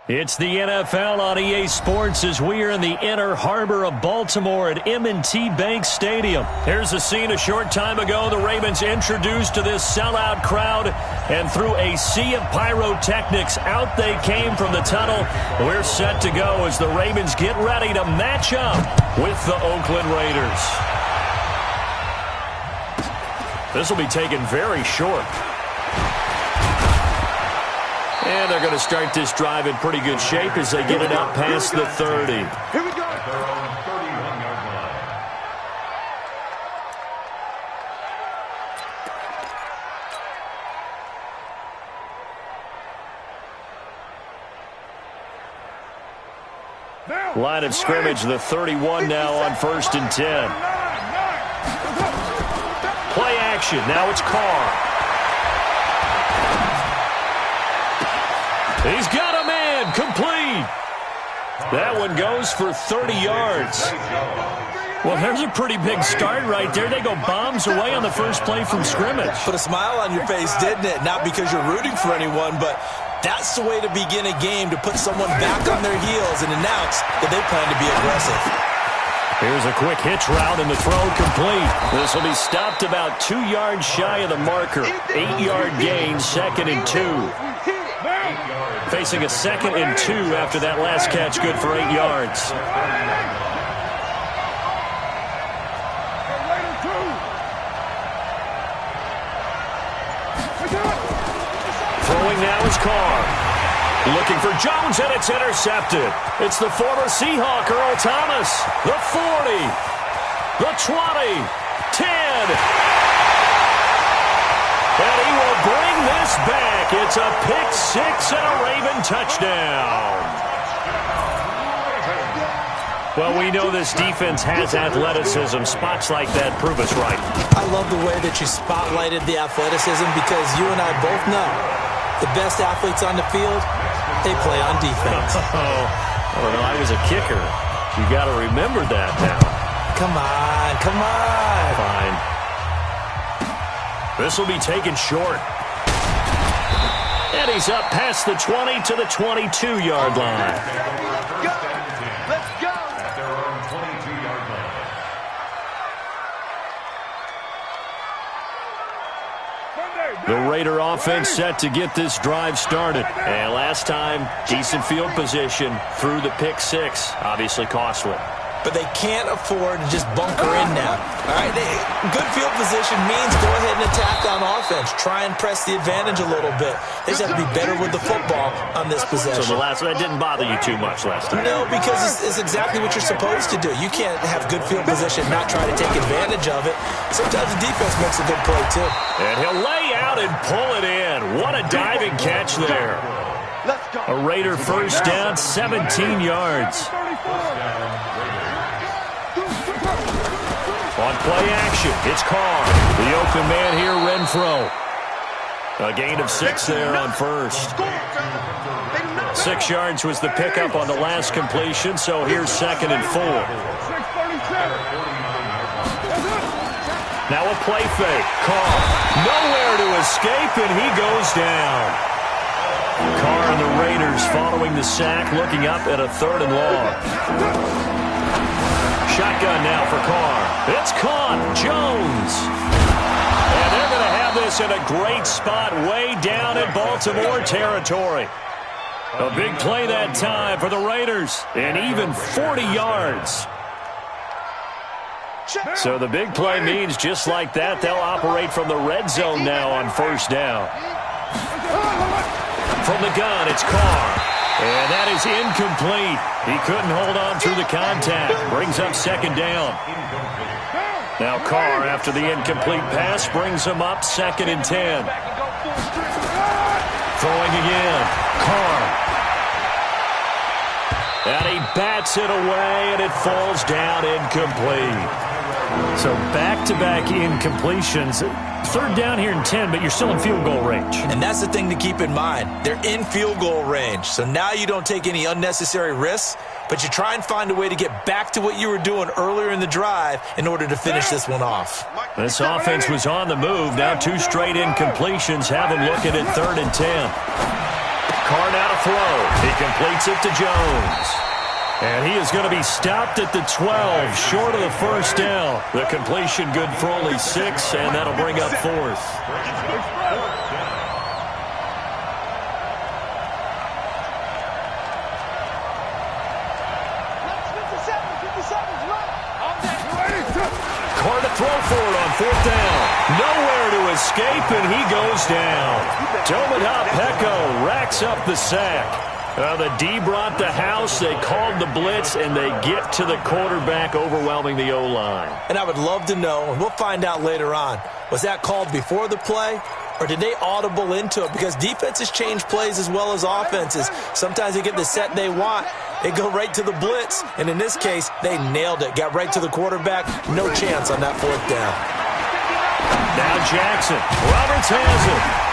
It's the NFL on EA Sports as we are in the inner harbor of Baltimore at M&T Bank Stadium. Here's a scene a short time ago. The Ravens introduced to this sellout crowd, and through a sea of pyrotechnics, out they came from the tunnel. We're set to go as the Ravens get ready to match up with the Oakland Raiders. This will be taken very short. And they're going to start this drive in pretty good shape as they get it up past the 30. Here we go. At their own 31-yard line. Line of scrimmage, the 31 now on 1st and 10. Play action. Now it's Carr. He's got a man, complete. That one goes for 30 yards. Well, there's a pretty big start right there. They go bombs away on the first play from scrimmage. Put a smile on your face, didn't it? Not because you're rooting for anyone, but that's the way to begin a game, to put someone back on their heels and announce that they plan to be aggressive. Here's a quick hitch route and the throw complete. This will be stopped about 2 yards shy of the marker. 8-yard gain, 2nd and 2. Facing a 2nd and 2 after that last catch, good for 8 yards. Throwing now is Carr. Looking for Jones, and it's intercepted. It's the former Seahawk, Earl Thomas. The 40, the 20, 10. And he will bring this back. It's a pick six and a Raven touchdown. Well, we know this defense has athleticism. Spots like that prove us right. I love the way that you spotlighted the athleticism because you and I both know the best athletes on the field, they play on defense. I don't know. I was a kicker. You got to remember that now. Come on, come on. Fine. This will be taken short. And he's up past the 20 to the 22-yard line. Let's go. At their own 22-yard line. The Raider offense set to get this drive started. And last time, decent field position through the pick six. Obviously costly. But they can't afford to just bunker in now. All right, good field position means go ahead and attack on offense. Try and press the advantage a little bit. They just have to be better with the football on this possession. So the last one didn't bother you too much last time? No, because it's exactly what you're supposed to do. You can't have good field position, not try to take advantage of it. Sometimes the defense makes a good play, too. And he'll lay out and pull it in. What a diving catch there. A Raider first down, 17 yards. On play action, it's Carr. The open man here, Renfro. A gain of 6 there on first. 6 yards was the pickup on the last completion, so here's 2nd and 4. Now a play fake. Carr, nowhere to escape, and he goes down. Carr and the Raiders following the sack, looking up at a 3rd and long. Shotgun now for Carr. It's caught. Jones. And they're going to have this in a great spot way down in Baltimore territory. A big play that time for the Raiders. And even 40 yards. So the big play means just like that, they'll operate from the red zone now on first down. From the gun, it's Carr. And that is incomplete. He couldn't hold on through the contact. Brings up 2nd down. Now Carr, after the incomplete pass, brings him up 2nd and 10. Throwing again. Carr. And he bats it away, and it falls down incomplete. So back-to-back incompletions. 3rd down here and 10, but you're still in field goal range. And that's the thing to keep in mind. They're in field goal range. So now you don't take any unnecessary risks, but you try and find a way to get back to what you were doing earlier in the drive in order to finish this one off. This offense was on the move. Now 2 straight incompletions have them looking at 3rd and 10. Carr now to throw. He completes it to Jones. And he is going to be stopped at the 12, short of the first down. The completion good for only 6, and that'll bring up 4th. Carr to throw for it on 4th down. Nowhere to escape, and he goes down. Tominaha Peko racks up the sack. The D brought the house, they called the blitz, and they get to the quarterback, overwhelming the O-line. And I would love to know, and we'll find out later on, was that called before the play, or did they audible into it? Because defenses change plays as well as offenses. Sometimes they get the set they want. They go right to the blitz, and in this case, they nailed it. Got right to the quarterback. No chance on that 4th down. Now Jackson. Roberts has it.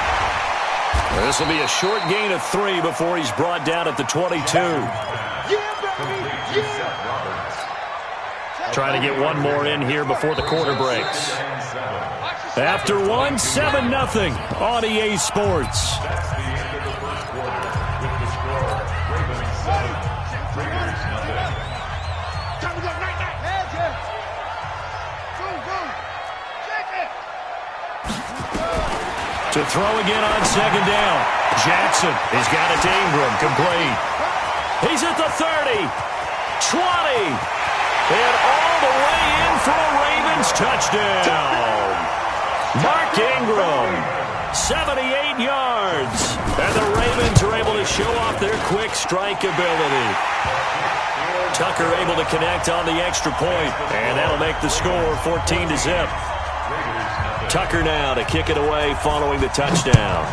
This will be a short gain of 3 before he's brought down at the 22. Trying to get one more in here before the quarter breaks. After 1, 7-0 on EA Sports. To throw again on 2nd down. Jackson, he's got it to Ingram, complete. He's at the 30, 20, and all the way in for a Ravens touchdown. Mark Ingram, 78 yards. And the Ravens are able to show off their quick strike ability. Tucker able to connect on the extra point, and that'll make the score 14-0. Tucker now to kick it away following the touchdown.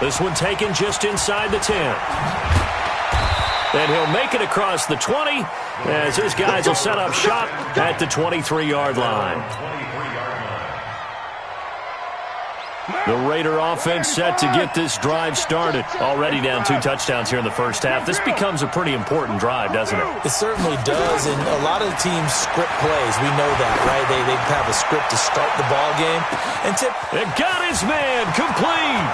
This one taken just inside the 10. And he'll make it across the 20 as his guys will set up shop at the 23-yard line. The Raider offense set to get this drive started. Already down 2 touchdowns here in the first half. This becomes a pretty important drive, doesn't it? It certainly does, and a lot of the teams script plays. We know that, right? They have a script to start the ball game. And it got his man complete.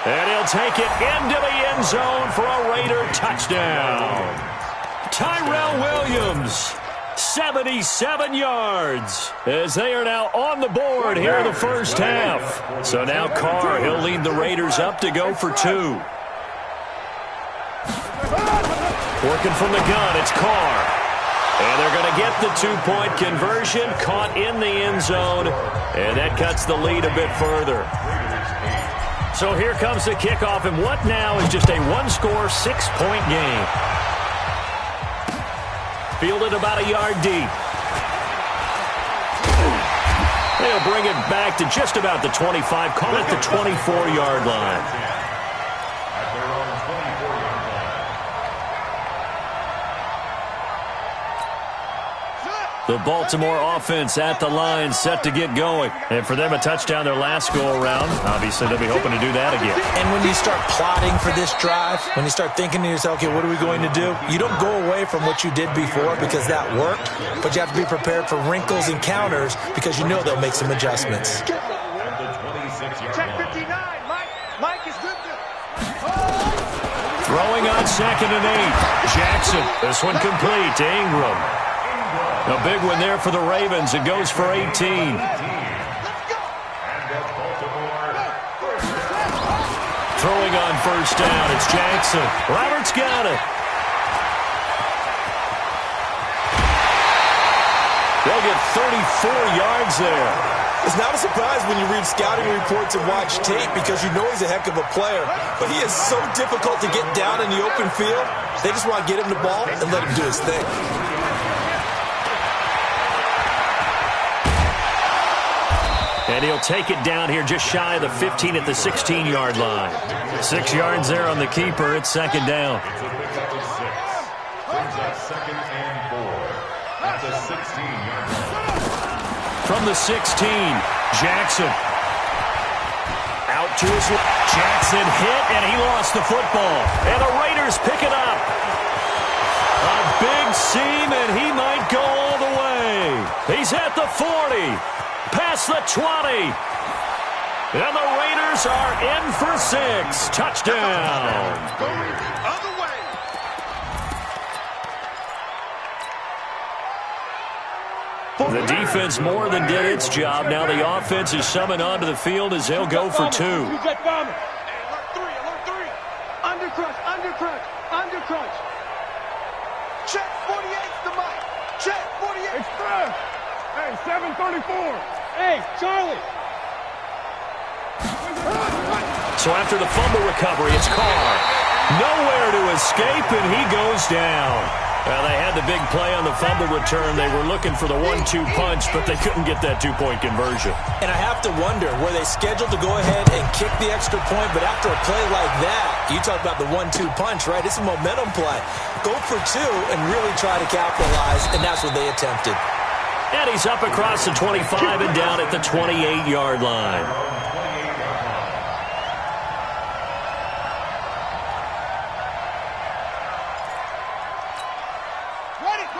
And he'll take it into the end zone for a Raider touchdown. Tyrell Williams, 77 yards, as they are now on the board here in the first half. So now Carr, he'll lead the Raiders up to go for 2. Working from the gun, it's Carr. And they're going to get the 2-point conversion, caught in the end zone, and that cuts the lead a bit further. So here comes the kickoff, and what now is just a 1-score, 6-point game. Fielded about a yard deep. They'll bring it back to just about the 25, call it the 24-yard line. The Baltimore offense at the line, set to get going. And for them, a touchdown their last go-around. Obviously, they'll be hoping to do that again. And when you start plotting for this drive, when you start thinking to yourself, okay, what are we going to do? You don't go away from what you did before because that worked, but you have to be prepared for wrinkles and counters because you know they'll make some adjustments. Check 59. Mike is good. Throwing on 2nd and 8. Jackson, this one complete to Ingram. A big one there for the Ravens. It goes for 18. Throwing on 1st down, it's Jackson. Roberts got it. They'll get 34 yards there. It's not a surprise when you read scouting reports and watch tape because you know he's a heck of a player. But he is so difficult to get down in the open field. They just want to get him the ball and let him do his thing. And he'll take it down here just shy of the 15 at the 16-yard line. 6 yards there on the keeper. It's 2nd down. From the 16, Jackson. Out to his left. Jackson hit, and he lost the football. And the Raiders pick it up. A big seam, and he might go all the way. He's at the 40. Past the 20, And the Raiders are in for 6. Touchdown. Going the other way. The defense more than did its job. Now the offense is summoned onto the field as they'll go for 2. Alert 3, alert 3. Undercrunch. Check 48's the mic. Check 48. Express. Hey, 734. Hey, Charlie. So after the fumble recovery, it's Carr. Nowhere to escape, and he goes down. Well, they had the big play on the fumble return. They were looking for the 1-2 punch, but they couldn't get that 2-point conversion. And I have to wonder, were they scheduled to go ahead and kick the extra point, but after a play like that, you talk about the 1-2 punch, right? It's a momentum play. Go for 2 and really try to capitalize, and that's what they attempted. And he's up across the 25 and down at the 28-yard line.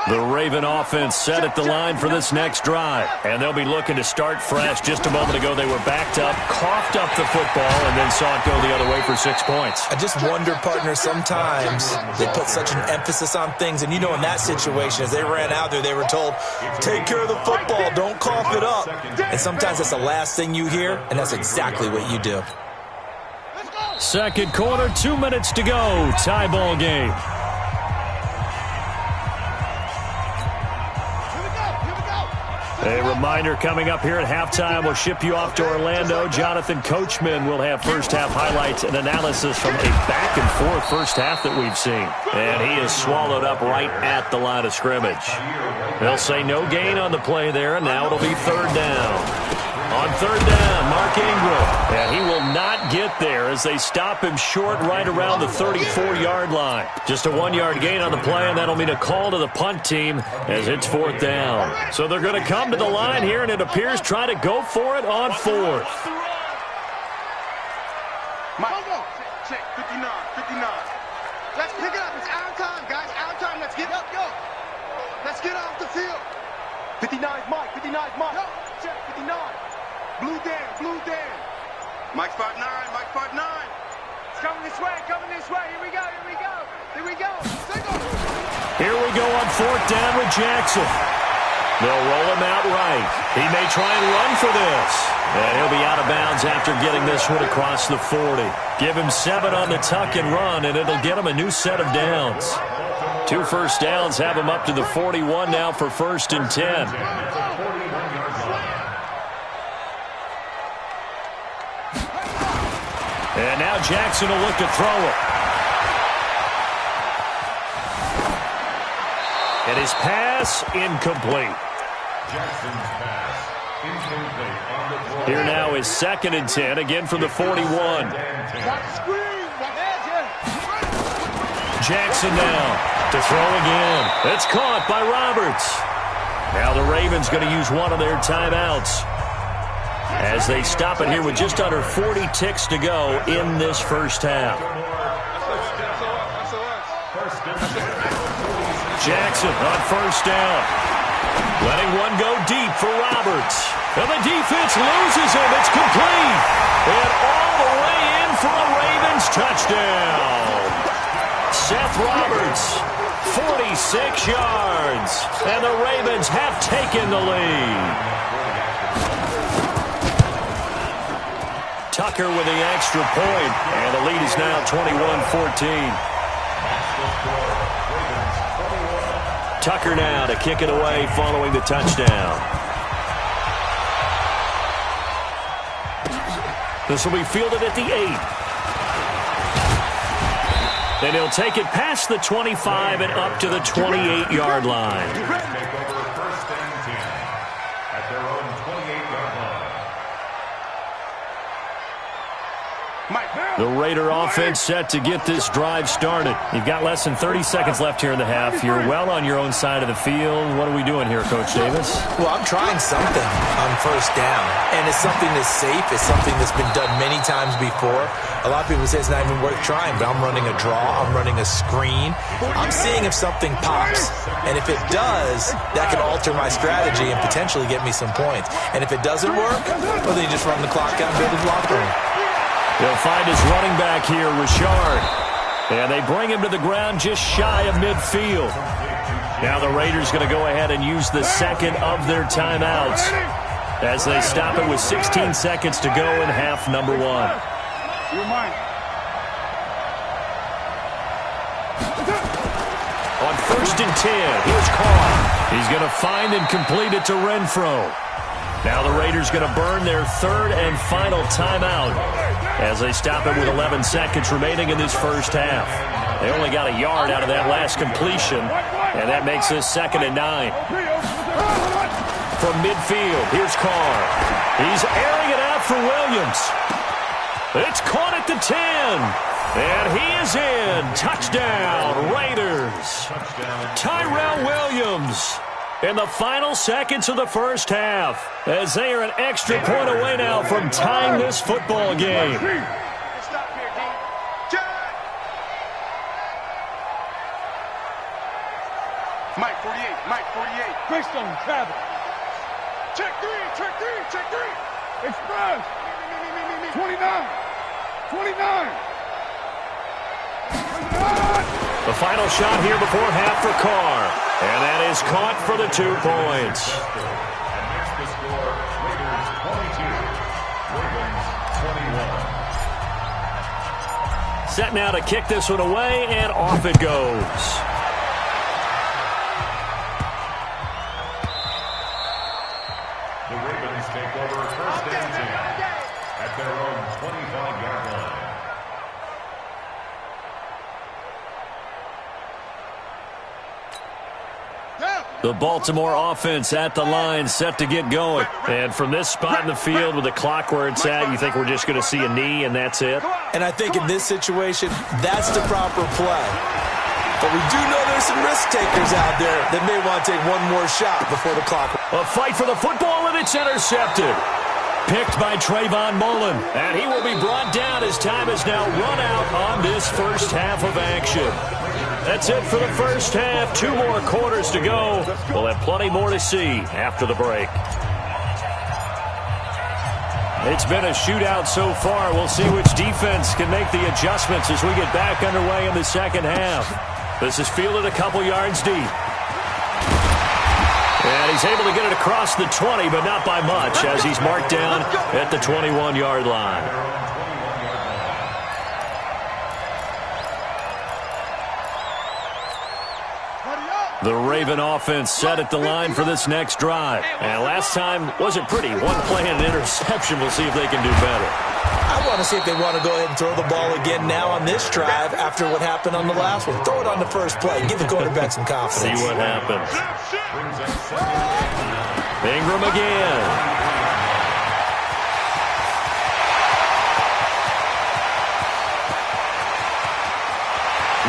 The Raven offense set at the line for this next drive. And they'll be looking to start fresh. Just a moment ago, they were backed up, coughed up the football, and then saw it go the other way for 6 points. I just wonder, partner, sometimes they put such an emphasis on things. And, you know, in that situation, as they ran out there, they were told, take care of the football, don't cough it up. And sometimes that's the last thing you hear, and that's exactly what you do. Second quarter, 2 minutes to go. Tie ball game. A reminder coming up here at halftime. We'll ship you off to Orlando. Jonathan Coachman will have first-half highlights and analysis from a back-and-forth first half that we've seen. And he is swallowed up right at the line of scrimmage. They'll say no gain on the play there, and now it'll be third down. On third down, Mark Ingram. And he will not get there as they stop him short right around the 34-yard line. Just a 1-yard gain on the play, and that'll mean a call to the punt team as it's fourth down. So they're going to come to the line here, and it appears try to go for it on fourth. Check 59. Let's pick it up. It's our time, guys. Our time. Let's get up. Go. Let's get off the field. 59's Mike. Check 59. Blue Dan. Mike's 5'9". It's coming this way. Here we go. Single. Here we go on fourth down with Jackson. They'll roll him out right. He may try and run for this. And he'll be out of bounds after getting this one across the 40. Give him 7 on the tuck and run, and it'll get him a new set of downs. 2 first downs have him up to the 41 now for 1st and 10. And now Jackson will look to throw it. And his pass incomplete. Jackson's pass incomplete. Here now is 2nd and 10, again from the 41. Jackson now to throw again. It's caught by Roberts. Now the Ravens going to use one of their timeouts as they stop it here with just under 40 ticks to go in this first half. Jackson on first down. Letting one go deep for Roberts. And the defense loses him. It's complete. And all the way in for a Ravens touchdown. Seth Roberts, 46 yards. And the Ravens have taken the lead. Tucker with the extra point, and the lead is now 21-14. Tucker now to kick it away following the touchdown. This will be fielded at the 8. And he'll take it past the 25 and up to the 28-yard line. The Raider offense set to get this drive started. You've got less than 30 seconds left here in the half. You're well on your own side of the field. What are we doing here, Coach Davis? Well, I'm trying something on first down, and it's something that's safe. It's something that's been done many times before. A lot of people say it's not even worth trying, but I'm running a draw. I'm running a screen. I'm seeing if something pops, and if it does, that could alter my strategy and potentially get me some points. And if it doesn't work, well, then you just run the clock out and build his locker room. They'll find his running back here, Richard. And they bring him to the ground just shy of midfield. Now the Raiders going to go ahead and use the second of their timeouts as they stop it with 16 seconds to go in half number one. On 1st and 10, here's Carr. He's going to find and complete it to Renfro. Now the Raiders going to burn their third and final timeout as they stop it with 11 seconds remaining in this first half. They only got a yard out of that last completion, and that makes this 2nd and 9. From midfield, here's Carr. He's airing it out for Williams. It's caught at the 10. And he is in. Touchdown, Raiders. Tyrell Williams in the final seconds of the first half, as they are an extra point away now from tying this football game. Mike 48, Mike 48. Christian Travis. Check three, check three, check three. Express. 29. 29. The final shot here before half for Carr. And that is caught for the 2 points. And that's the score. Raiders 22, Ravens 21. Set now to kick this one away, and off it goes. The Ravens take over 1st and 10 at their own 25-yard line. The Baltimore offense at the line, set to get going. And from this spot in the field with the clock where it's at, you think we're just going to see a knee and that's it? And I think in this situation, that's the proper play. But we do know there's some risk takers out there that may want to take one more shot before the clock. A fight for the football, and it's intercepted. Picked by Trayvon Mullen. And he will be brought down as time is now run out on this first half of action. That's it for the first half. 2 more quarters to go. We'll have plenty more to see after the break. It's been a shootout so far. We'll see which defense can make the adjustments as we get back underway in the second half. This is fielded a couple yards deep. And he's able to get it across the 20, but not by much, as he's marked down at the 21-yard line. The Raven offense set at the line for this next drive. And last time wasn't pretty. 1 play and an interception. We'll see if they can do better. I want to see if they want to go ahead and throw the ball again now on this drive after what happened on the last one. Throw it on the first play. Give the quarterback some confidence. See what happens. Ingram again.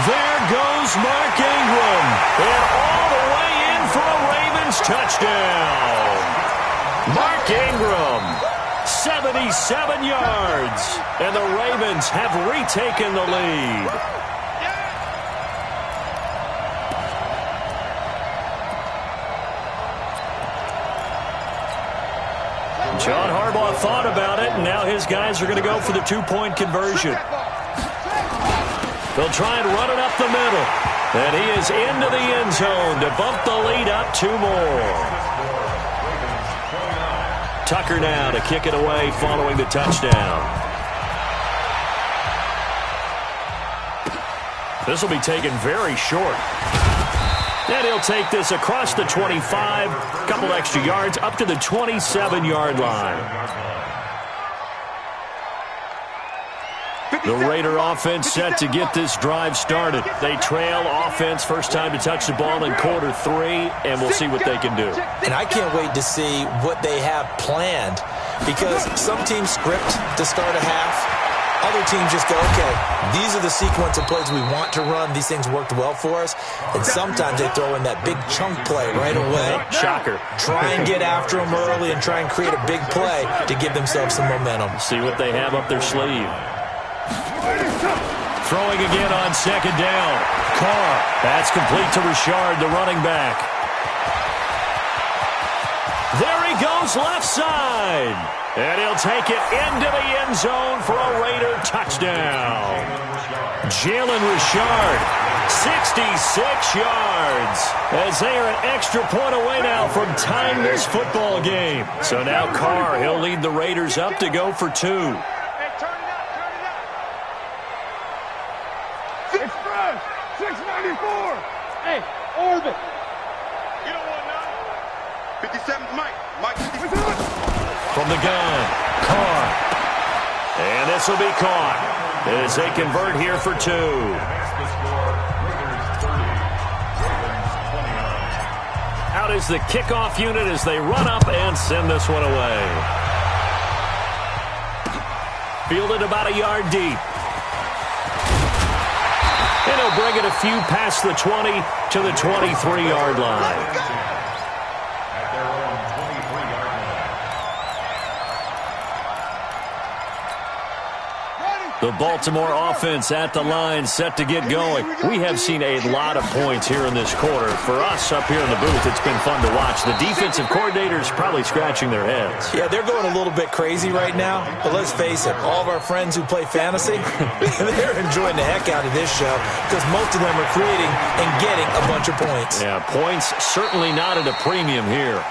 There goes Mark Ingram. And all the way in for a Ravens touchdown. Mark Ingram, 77 yards. And the Ravens have retaken the lead. John Harbaugh thought about it, and now his guys are going to go for the 2-point conversion. They'll try and run it up the middle. And he is into the end zone to bump the lead up 2 more. Tucker now to kick it away following the touchdown. This will be taken very short. And he'll take this across the 25, a couple extra yards, up to the 27-yard line. The Raider offense set to get this drive started. They trail offense, first time to touch the ball in quarter 3, and we'll see what they can do. And I can't wait to see what they have planned, because some teams script to start a half, Other teams just go, okay, these are the sequence of plays we want to run. These things worked well for us. And sometimes they throw in that big chunk play right away. Shocker. Try and get after them early and try and create a big play to give themselves some momentum. See what they have up their sleeve. Throwing again on second down. Carr. That's complete to Richard, the running back. There he goes left side. And he'll take it into the end zone for a Raider touchdown. Jalen Richard, 66 yards. As they are an extra point away now from tying this football game. So now Carr, he'll lead the Raiders up to go for 2. Express, 694. Hey, orbit. You don't want none. 57's Mike. Mike 57. From the gun, Carr. And this will be caught as they convert here for 2. Out is the kickoff unit as they run up and send this one away. Fielded about a yard deep. And he'll bring it a few past the 20 to the 23-yard line. The Baltimore offense at the line, set to get going. We have seen a lot of points here in this quarter. For us up here in the booth, it's been fun to watch. The defensive coordinators probably scratching their heads. Yeah, they're going a little bit crazy right now. But let's face it, all of our friends who play fantasy, they're enjoying the heck out of this show because most of them are creating and getting a bunch of points. Yeah, points certainly not at a premium here.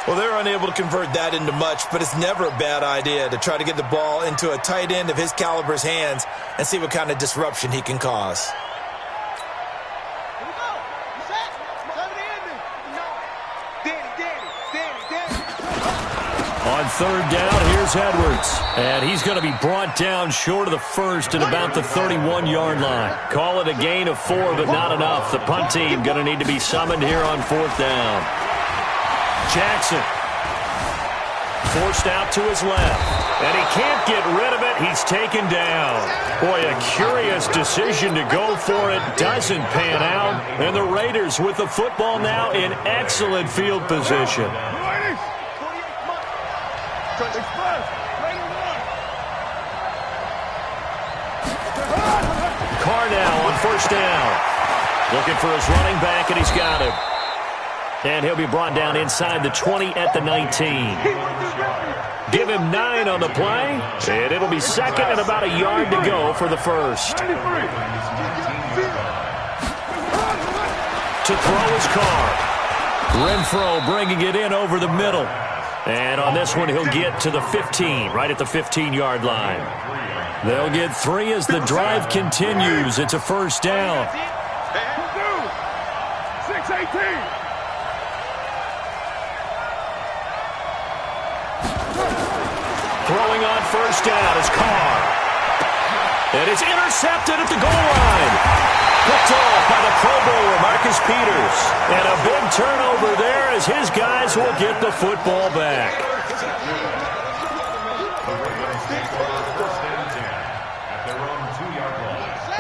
Well, they're unable to convert that into much, but it's never a bad idea to try to get the ball into a tight end of his caliber's hands and see what kind of disruption he can cause. Here we go. You set? Time to end it. Danny. On third down, here's Edwards. And he's going to be brought down short of the first at about the 31-yard line. Call it a gain of 4, but not enough. The punt team going to need to be summoned here on fourth down. Jackson forced out to his left, and he can't get rid of it. He's taken down. Boy, a curious decision to go for it. Doesn't pan out, and the Raiders with the football now in excellent field position. Carr now on first down. Looking for his running back, and he's got him. And he'll be brought down inside the 20 at the 19. Give him 9 on the play, and it'll be second and about a yard to go for the first. To throw his Carr. Renfro bringing it in over the middle. And on this one, he'll get to the 15, right at the 15-yard line. They'll get 3 as the drive continues. It's a first down. 6-18. Throwing on first down is Carr. And it's intercepted at the goal line. Picked off by the Pro Bowler, Marcus Peters. And a big turnover there as his guys will get the football back.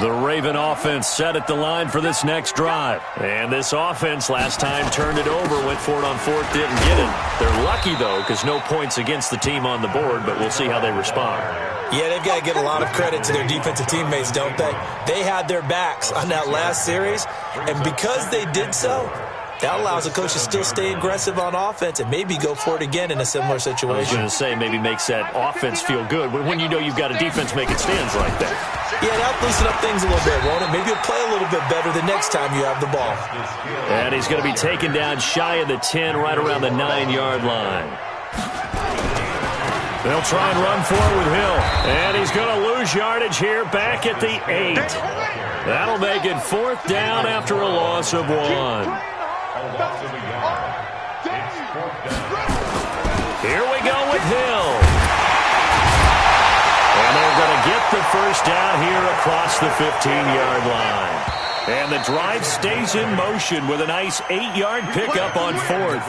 The Raven offense set at the line for this next drive. And this offense last time turned it over, went for it on fourth, didn't get it. They're lucky, though, because no points against the team on the board, but we'll see how they respond. Yeah, they've got to give a lot of credit to their defensive teammates, don't they? They had their backs on that last series, and because they did so, that allows the coach to still stay aggressive on offense and maybe go for it again in a similar situation. I was going to say maybe makes that offense feel good when you know you've got a defense making stands like that. Yeah, that'll loosen up things a little bit, won't it? Maybe you'll play a little bit better the next time you have the ball. And he's going to be taken down shy of the 10, right around the 9-yard line. They'll try and run for it with Hill. And he's going to lose yardage here back at the 8. That'll make it fourth down after a loss of 1. Here we go with Hill. And they're going to get the first down here across the 15-yard line. And the drive stays in motion with a nice 8-yard pickup on fourth.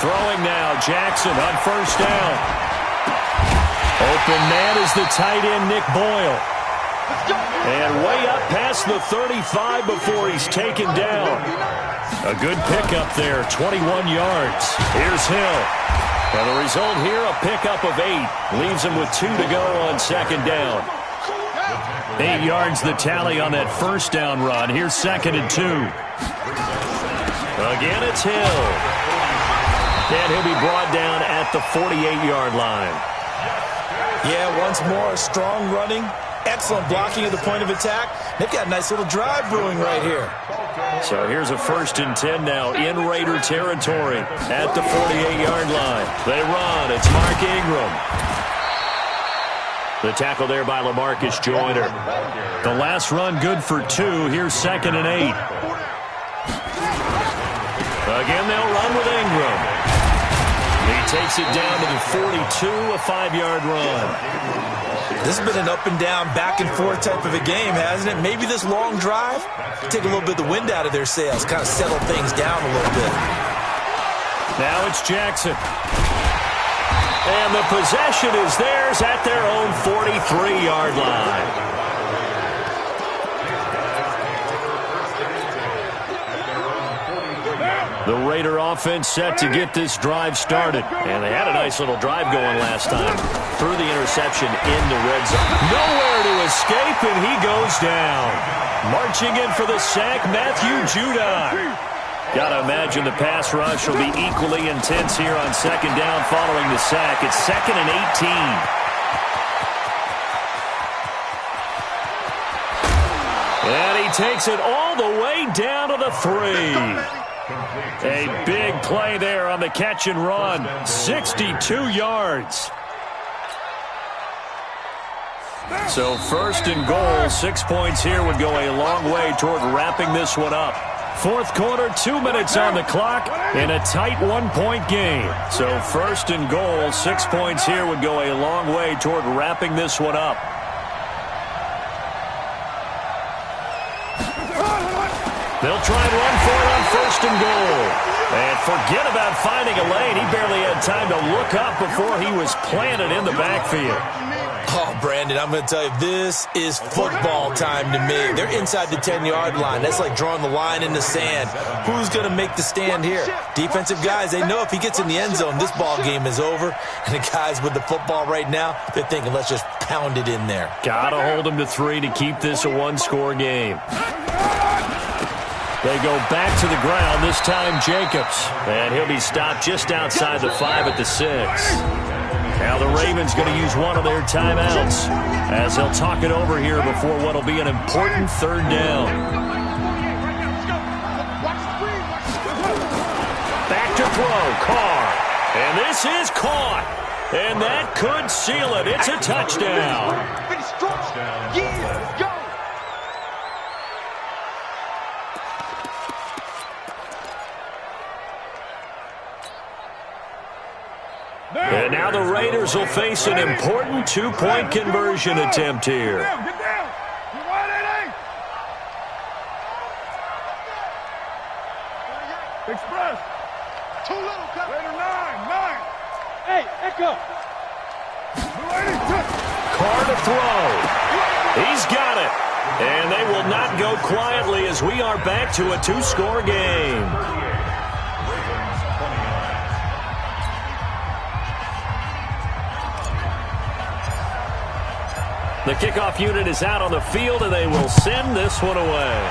Throwing now, Jackson on first down. Open man is the tight end, Nick Boyle. And way up past the 35 before he's taken down. A good pickup there, 21 yards. Here's Hill. And the result here, a pickup of 8. Leaves him with 2 to go on second down. 8 yards the tally on that first down run. Here's second and 2. Again, it's Hill. And he'll be brought down at the 48-yard line. Yeah, once more, strong running. Excellent blocking at the point of attack. They've got a nice little drive brewing right here. So here's a 1st and 10 now in Raider territory at the 48-yard line. They run. It's Mark Ingram. The tackle there by LaMarcus Joyner. The last run good for 2. Here's second and 8. Again, they'll run with Ingram. He takes it down to the 42, a 5-yard run. This has been an up-and-down, back-and-forth type of a game, hasn't it? Maybe this long drive, take a little bit of the wind out of their sails, kind of settle things down a little bit. Now it's Jackson. And the possession is theirs at their own 43-yard line. The Raider offense set to get this drive started. And they had a nice little drive going last time. Through the interception in the red zone. Nowhere to escape, and he goes down. Marching in for the sack, Matthew Judon. Got to imagine the pass rush will be equally intense here on second down following the sack. It's second and 18. And he takes it all the way down to the 3. A big play there on the catch and run. 62 yards. So 1st and goal, 6 points here would go a long way toward wrapping this one up. 4th quarter, 2 minutes on the clock in a tight 1-point game. So 1st and goal, 6 points here would go a long way toward wrapping this one up. They'll try and run for it on 1st and goal. And forget about finding a lane. He barely had time to look up before he was planted in the backfield. Oh, Brandon, I'm going to tell you, this is football time to me. They're inside the 10-yard line. That's like drawing the line in the sand. Who's going to make the stand here? Defensive guys, they know if he gets in the end zone, this ball game is over. And the guys with the football right now, they're thinking, let's just pound it in there. Got to hold him to 3 to keep this a one-score game. They go back to the ground, this time Jacobs. And he'll be stopped just outside the 5 at the 6. Now the Ravens going to use one of their timeouts as they'll talk it over here before what will be an important 3rd down. Back to throw, Carr. And this is caught. And that could seal it. It's a touchdown. And now the Raiders will face an important 2-point conversion attempt here. Get down! You want it, Express! Too little, cut. Raider 9! Hey, Echo! Carr to throw. He's got it. And they will not go quietly as we are back to a 2-score game. The kickoff unit is out on the field, and they will send this one away.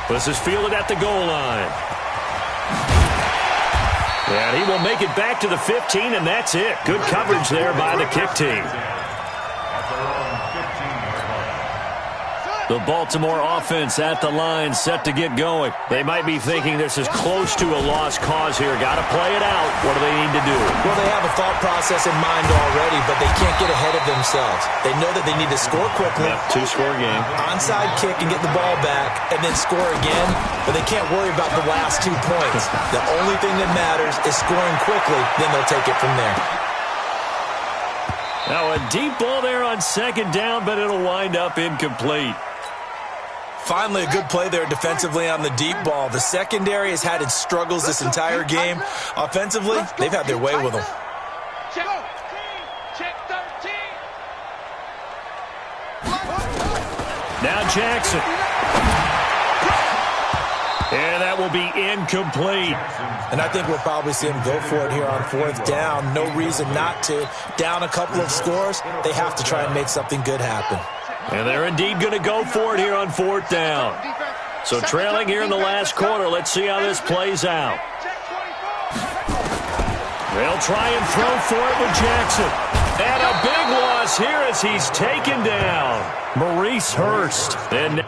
This is fielded at the goal line. And he will make it back to the 15, and that's it. Good coverage there by the kick team. The Baltimore offense at the line, set to get going. They might be thinking this is close to a lost cause here. Got to play it out. What do they need to do? Well, they have a thought process in mind already, but they can't get ahead of themselves. They know that they need to score quickly. Yep, 2-score game. Onside kick and get the ball back, and then score again. But they can't worry about the last 2 points. The only thing that matters is scoring quickly. Then they'll take it from there. Now a deep ball there on second down, but it'll wind up incomplete. Finally, a good play there defensively on the deep ball. The secondary has had its struggles this entire game. Offensively, they've had their way with them. Check 13. Now Jackson. And that will be incomplete. And I think we'll probably see him go for it here on fourth down. No reason not to. Down a couple of scores, they have to try and make something good happen. And they're indeed going to go for it here on fourth down. So trailing here in the last quarter, let's see how this plays out. They'll try and throw for it with Jackson. And a big loss here as he's taken down. Maurice Hurst. And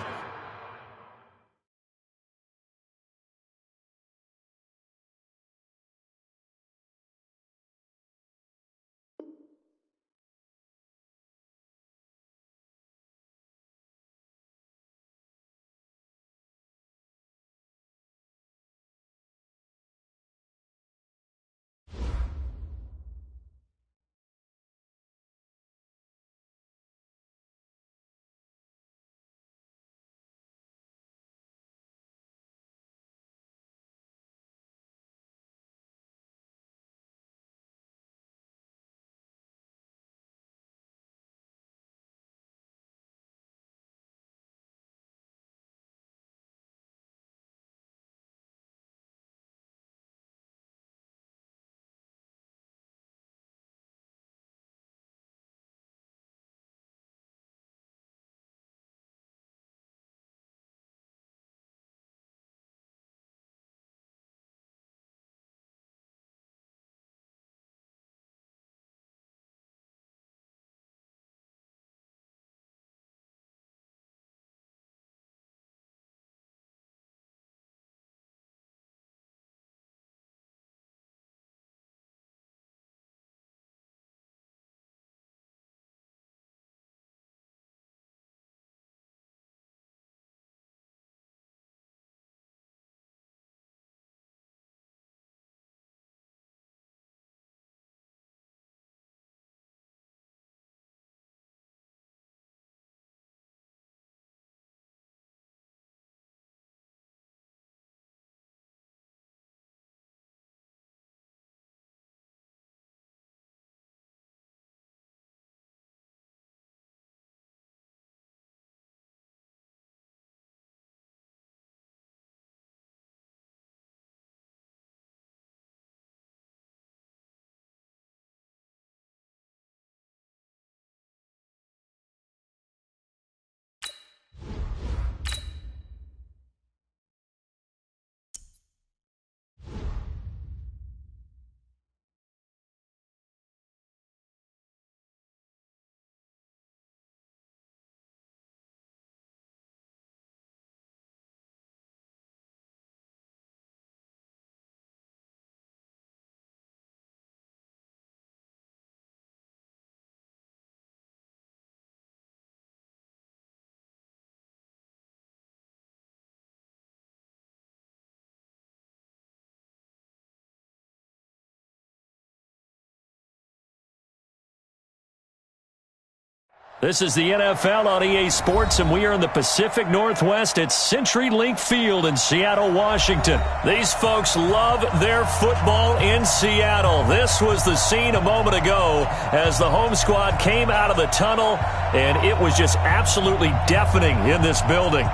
this is the NFL on EA Sports, and we are in the Pacific Northwest at CenturyLink Field in Seattle, Washington. These folks love their football in Seattle. This was the scene a moment ago as the home squad came out of the tunnel, and it was just absolutely deafening in this building.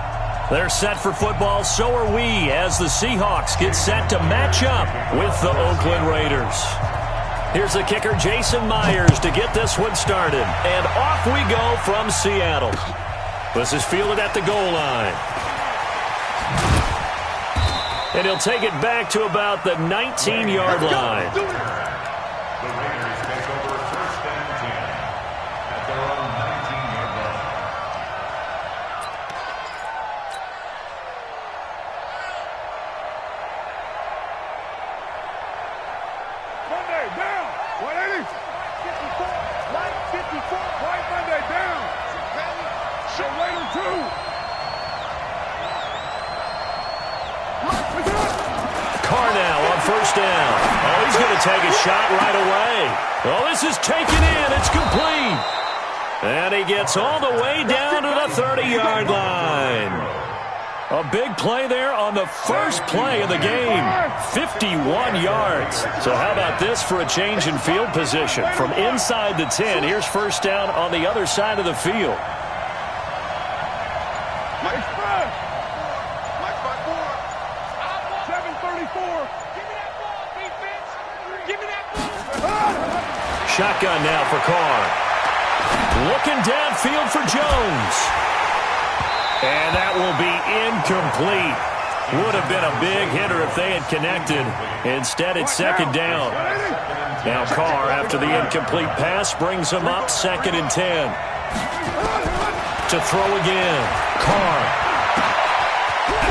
They're set for football, so are we, as the Seahawks get set to match up with the Oakland Raiders. Here's the kicker, Jason Myers, to get this one started. And off we go from Seattle. This is fielded at the goal line. And he'll take it back to about the 19-yard line. The Raiders take over first and 10 at their own 19-yard line. Monday, down. 180. Right 54. White Monday, down. Show Raider 2. Carr now on first down. Oh, he's going to take a shot right away. Oh, this is taken in. It's complete. And he gets all the way down to the 30-yard line. A big play there on the first play of the game. 51 yards. So how about this for a change in field position? From inside the 10, here's first down on the other side of the field. Mike 5-4. 734. Give me that ball, defense. Give me that ball. Shotgun now for Carr. Looking downfield for Jones. And that will be incomplete. Would have been a big hitter if they had connected. Instead, it's second down. Now Carr, after the incomplete pass, brings him up 2nd and 10. To throw again. Carr.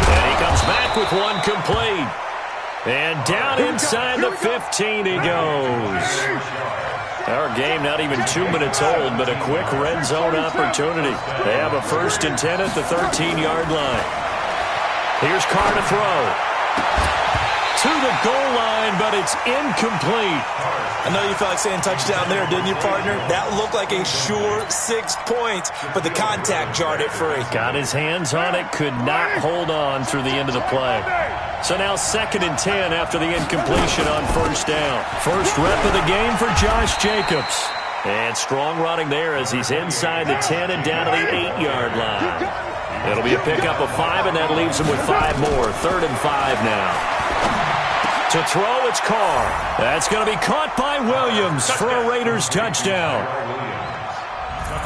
And he comes back with one complete. And down inside the 15 he goes. Our game not even 2 minutes old, but a quick red zone opportunity. They have a 1st and 10 at the 13-yard line. Here's Carr to throw. To the goal line, but it's incomplete. I know you felt like saying touchdown there, didn't you, partner? That looked like a sure 6 points, but the contact jarred it free. Got his hands on it, could not hold on through the end of the play. So now 2nd and 10 after the incompletion on first down. First rep of the game for Josh Jacobs. And strong running there as he's inside the 10 and down to the 8-yard line. It'll be a pickup of 5, and that leaves him with 5 more. 3rd and 5 now. To throw, it's Carr. That's going to be caught by Williams for a Raiders touchdown.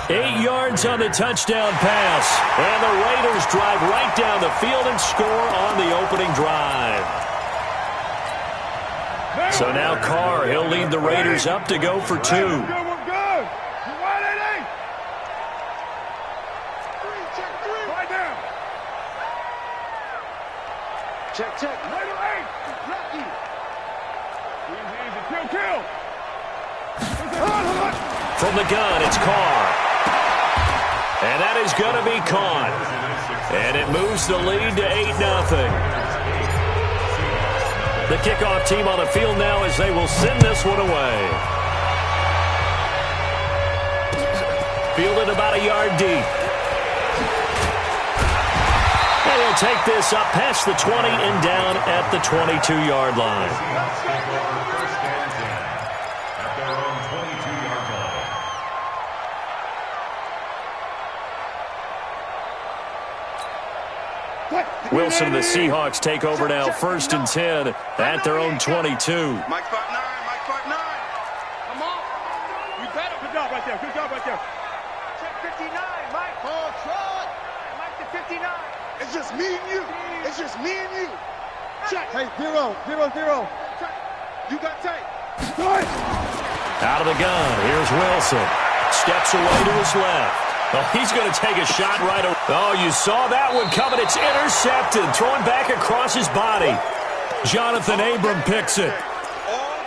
8 yards on the touchdown pass. And the Raiders drive right down the field and score on the opening drive. So now Carr, he'll lead the Raiders up to go for 2. We're good. Right down. Check. Raider 8. Lucky. Easy. Kill. From the gun, it's Carr. And that is going to be caught. And it moves the lead to 8-0. The kickoff team on the field now as they will send this one away. Fielded about a yard deep. And he'll take this up past the 20 and down at the 22-yard line. Wilson and the Seahawks take over now, 1st and 10 at their own 22. Mike 5-9. Come on. You better. Good job right there. Check 59, Mike. Control. Mike to 59. It's just me and you. Check. Hey, 0. You got tape. Out of the gun, here's Wilson. Steps away to his left. Oh, he's going to take a shot right away. Oh, you saw that one coming. It's intercepted. Throwing back across his body. Jonathan Abram picks it.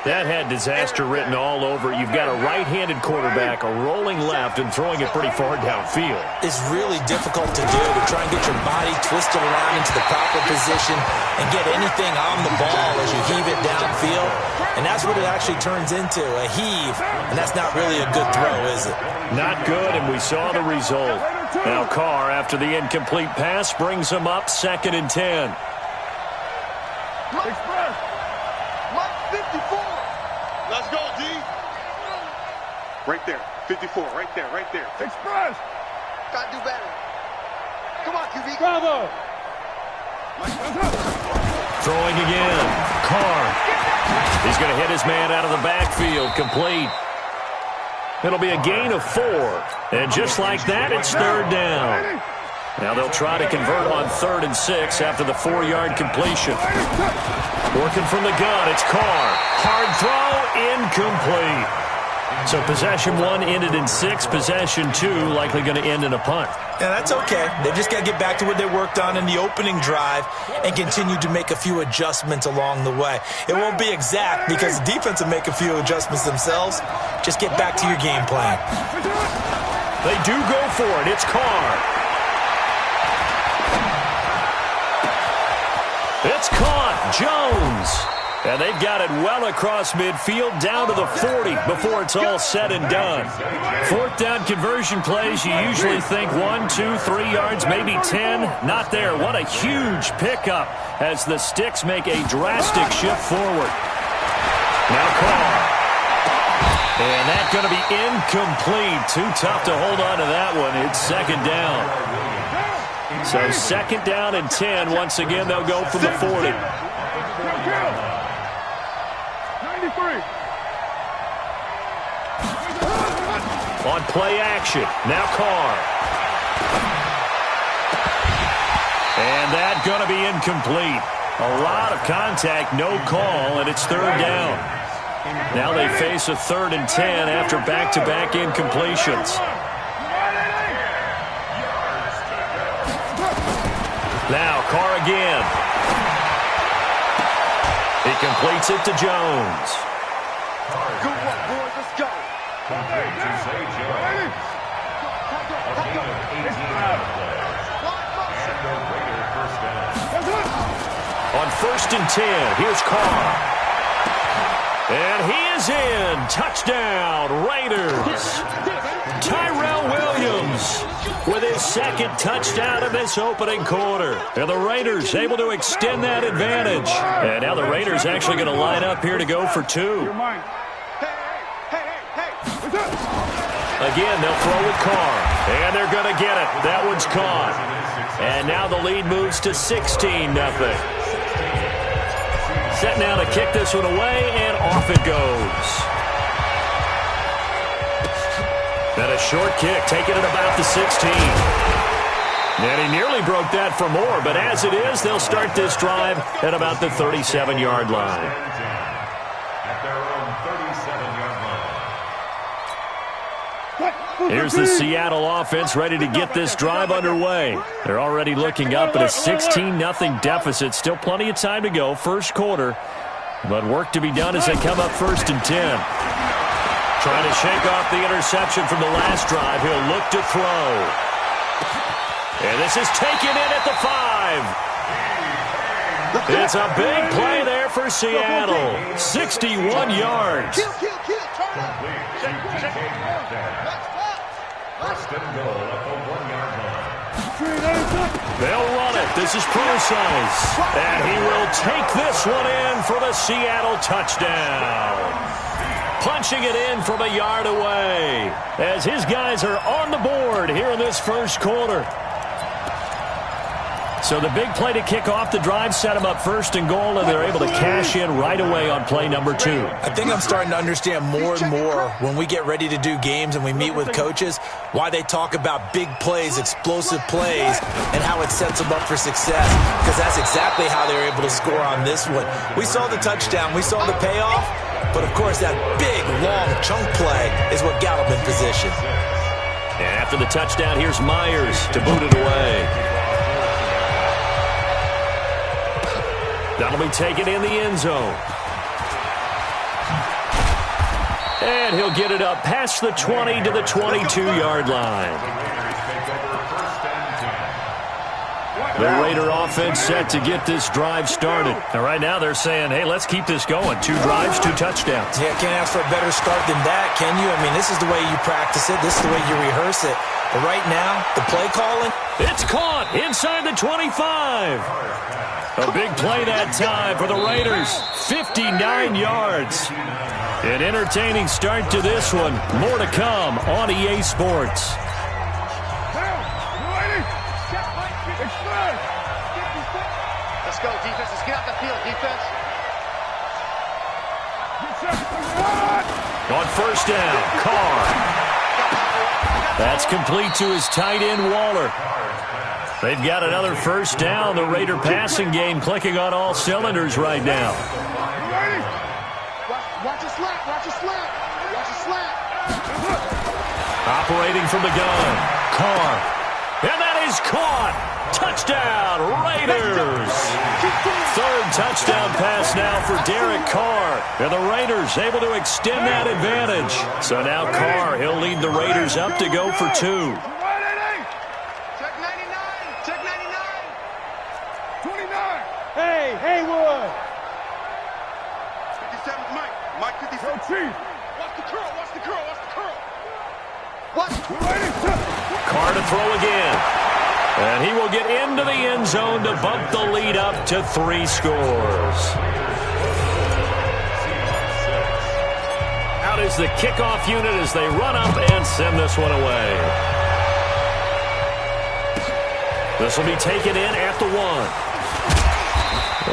That had disaster written all over it. You've got a right-handed quarterback, a rolling left, and throwing it pretty far downfield. It's really difficult to do, to try and get your body twisted around into the proper position and get anything on the ball as you heave it downfield. And that's what it actually turns into, a heave. And that's not really a good throw, is it? Not good, and we saw the result. Now Carr, after the incomplete pass, brings him up 2nd and 10. Express. Mike 54. Let's go, D. Right there. 54. Right there. Express. Gotta do better. Come on, QB. Bravo. Throwing again. Carr. He's going to hit his man out of the backfield. Complete. It'll be a gain of 4. And just like that, it's 3rd down. Now they'll try to convert on 3rd and 6 after the 4-yard completion. Working from the gun, it's Carr. Hard throw, incomplete. So possession 1 ended in 6. Possession 2 likely going to end in a punt. Yeah, that's okay. They just got to get back to what they worked on in the opening drive and continue to make a few adjustments along the way. It won't be exact because the defense will make a few adjustments themselves. Just get back to your game plan. They do go for it. It's Carr. It's caught. Jones. And they've got it well across midfield down to the 40 before it's all said and done. Fourth down conversion plays, you usually think 1, 2, 3 yards, maybe 10. Not there. What a huge pickup as the Sticks make a drastic shift forward. Now Carr. And that's going to be incomplete. Too tough to hold on to that one. It's second down. So second down and 10. Once again, they'll go from the 40. 93. On play action. Now Carr. And that's going to be incomplete. A lot of contact, no call, and it's third down. Now they face a 3rd and 10 after back-to-back incompletions. Now Carr again. He completes it to Jones. Good work, boys. Let's go. On 1st and 10, here's Carr. And he is in. Touchdown, Raiders. Tyrell Williams with his second touchdown of this opening quarter. And the Raiders able to extend that advantage. And now the Raiders actually going to line up here to go for 2. Again, they'll throw with Carr. And they're going to get it. That one's caught. And now the lead moves to 16-0. Set now to kick this one away, and off it goes. And a short kick, taking it about the 16. And he nearly broke that for more, but as it is, they'll start this drive at about the 37-yard line. At their own 37-yard line. Here's the Seattle offense ready to get this drive underway. They're already looking up at a 16-0 deficit. Still plenty of time to go, first quarter. But work to be done as they come up 1st and 10. Trying to shake off the interception from the last drive. He'll look to throw. And this is taken in at the 5. It's a big play there for Seattle. 61 yards. First and goal at the 1-yard line. They'll run it. This is Procise. And he will take this one in for the Seattle touchdown. Punching it in from a yard away as his guys are on the board here in this first quarter. So the big play to kick off the drive set them up 1st and goal, and they're able to cash in right away on play number 2. I think I'm starting to understand more and more when we get ready to do games and we meet with coaches why they talk about big plays, explosive plays, and how it sets them up for success, because that's exactly how they were able to score on this one. We saw the touchdown. We saw the payoff. But, of course, that big, long chunk play is what got him in position. And after the touchdown, here's Myers to boot it away. That'll be taken in the end zone. And he'll get it up past the 20 to the 22-yard line. The Raider offense set to get this drive started. And right now they're saying, hey, let's keep this going. 2 drives, 2 touchdowns. Yeah, can't ask for a better start than that, can you? I mean, this is the way you practice it. This is the way you rehearse it. But right now, the play calling. It's caught inside the 25. A big play that time for the Raiders. 59 yards. An entertaining start to this one. More to come on EA Sports. Let's go, defense. Let's get out the field, defense. On 1st down, Carr. That's complete to his tight end, Waller. They've got another 1st down. The Raider passing game clicking on all cylinders right now. Watch your slap. Watch your slap. Watch your slap. Operating from the gun, Carr. And that is caught. Touchdown, Raiders. 3rd touchdown pass now for Derek Carr. And the Raiders able to extend that advantage. So now Carr, he'll lead the Raiders up to go for 2. Check 99. Check 99. 29. Hey, Haywood. Watch the curl, watch the curl, watch the curl. Watch. Carr to throw again. And he will get into the end zone to bump the lead up to 3 scores. Out is the kickoff unit as they run up and send this one away. This will be taken in at the 1.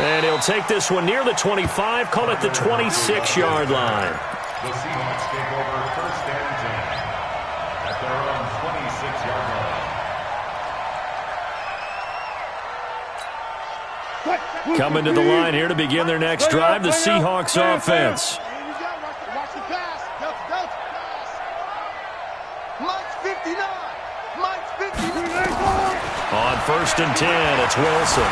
And he'll take this one near the 25, call it the 26-yard line. The Seahawks take over first and 10 at their own 26-yard line. Coming to the line here to begin their next drive, the Seahawks offense. Here you go, watch the pass. Don't pass. Mike's 59. Mike's 59. On first and 10, it's Wilson.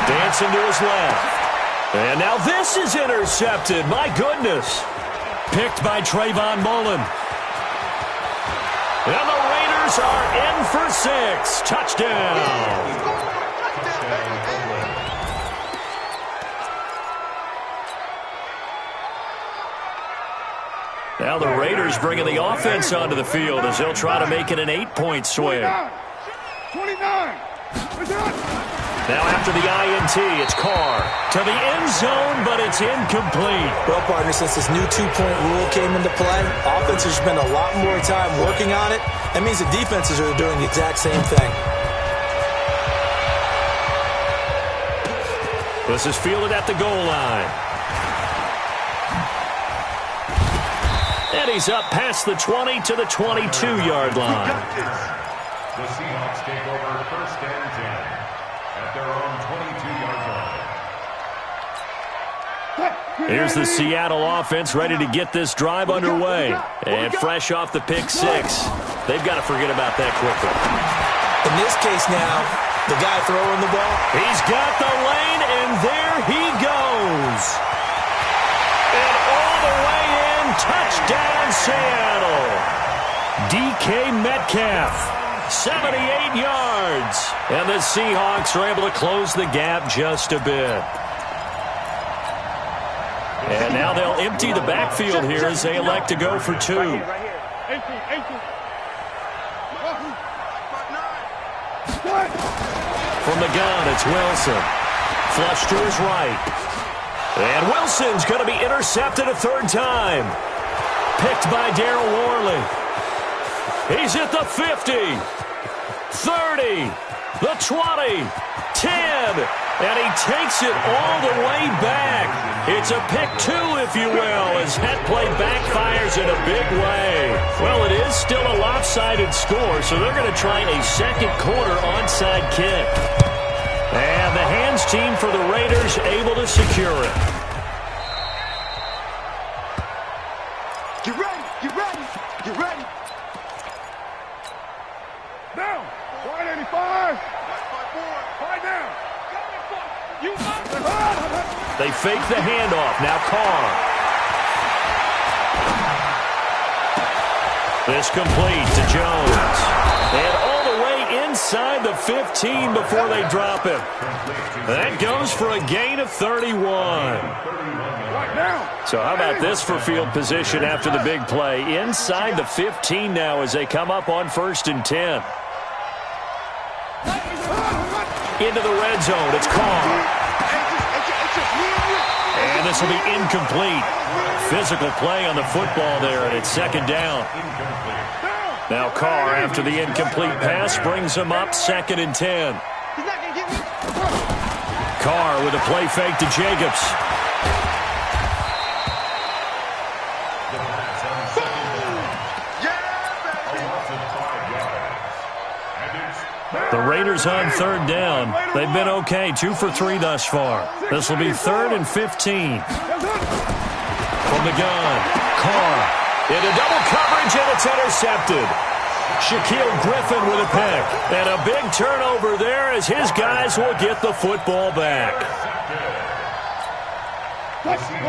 Dancing to his left. And now this is intercepted. My goodness. Picked by Trayvon Mullen. And the Raiders are in for 6. Touchdown. Now the Raiders bringing the offense onto the field as they'll try to make it an 8-point swing. 29. Now after the INT, it's Carr to the end zone, but it's incomplete. Well, partner, since this new 2-point rule came into play, offenses spend a lot more time working on it. That means the defenses are doing the exact same thing. This is fielded at the goal line. And he's up past the 20 to the 22-yard line. The Seahawks take over first and 10 at their own 22-yard line. Here's the Seattle offense ready to get this drive underway. And fresh off the pick 6. They've got to forget about that quickly. In this case now, the guy throwing the ball, He's got the lane, and there he goes. And all the way in, touchdown Seattle. DK Metcalf, 78 yards. And the Seahawks are able to close the gap just a bit. And now they'll empty the backfield here as they elect to go for 2. Right here. 18. From the gun, it's Wilson. Flush to his right. And Wilson's going to be intercepted a 3rd time. Picked by Darryl Worley. He's at the 50, 30, the 20, 10, and he takes it all the way back. It's a pick 2, if you will, as that play backfires in a big way. Well, it is still a lopsided score, so they're going to try a second quarter onside kick. And the hands team for the Raiders able to secure it. Get ready. Get ready. Down. Wide 85. Wide down. You They fake the handoff. Now Carr. This complete to Jones. And all the way inside the 15 before they drop him. That goes for a gain of 31. So how about this for field position after the big play? Inside the 15 now as they come up on first and 10. Into the red zone. It's Carr. And this will be incomplete. Physical play on the football there, and it's 2nd down. Now Carr, after the incomplete pass, brings him up 2nd and 10. Carr with a play fake to Jacobs. The Raiders on 3rd down. They've been okay, 2 for 3 thus far. This will be 3rd and 15. From the gun, Carr into double coverage, and it's intercepted. Shaquille Griffin with a pick. And a big turnover there as his guys will get the football back. Let's get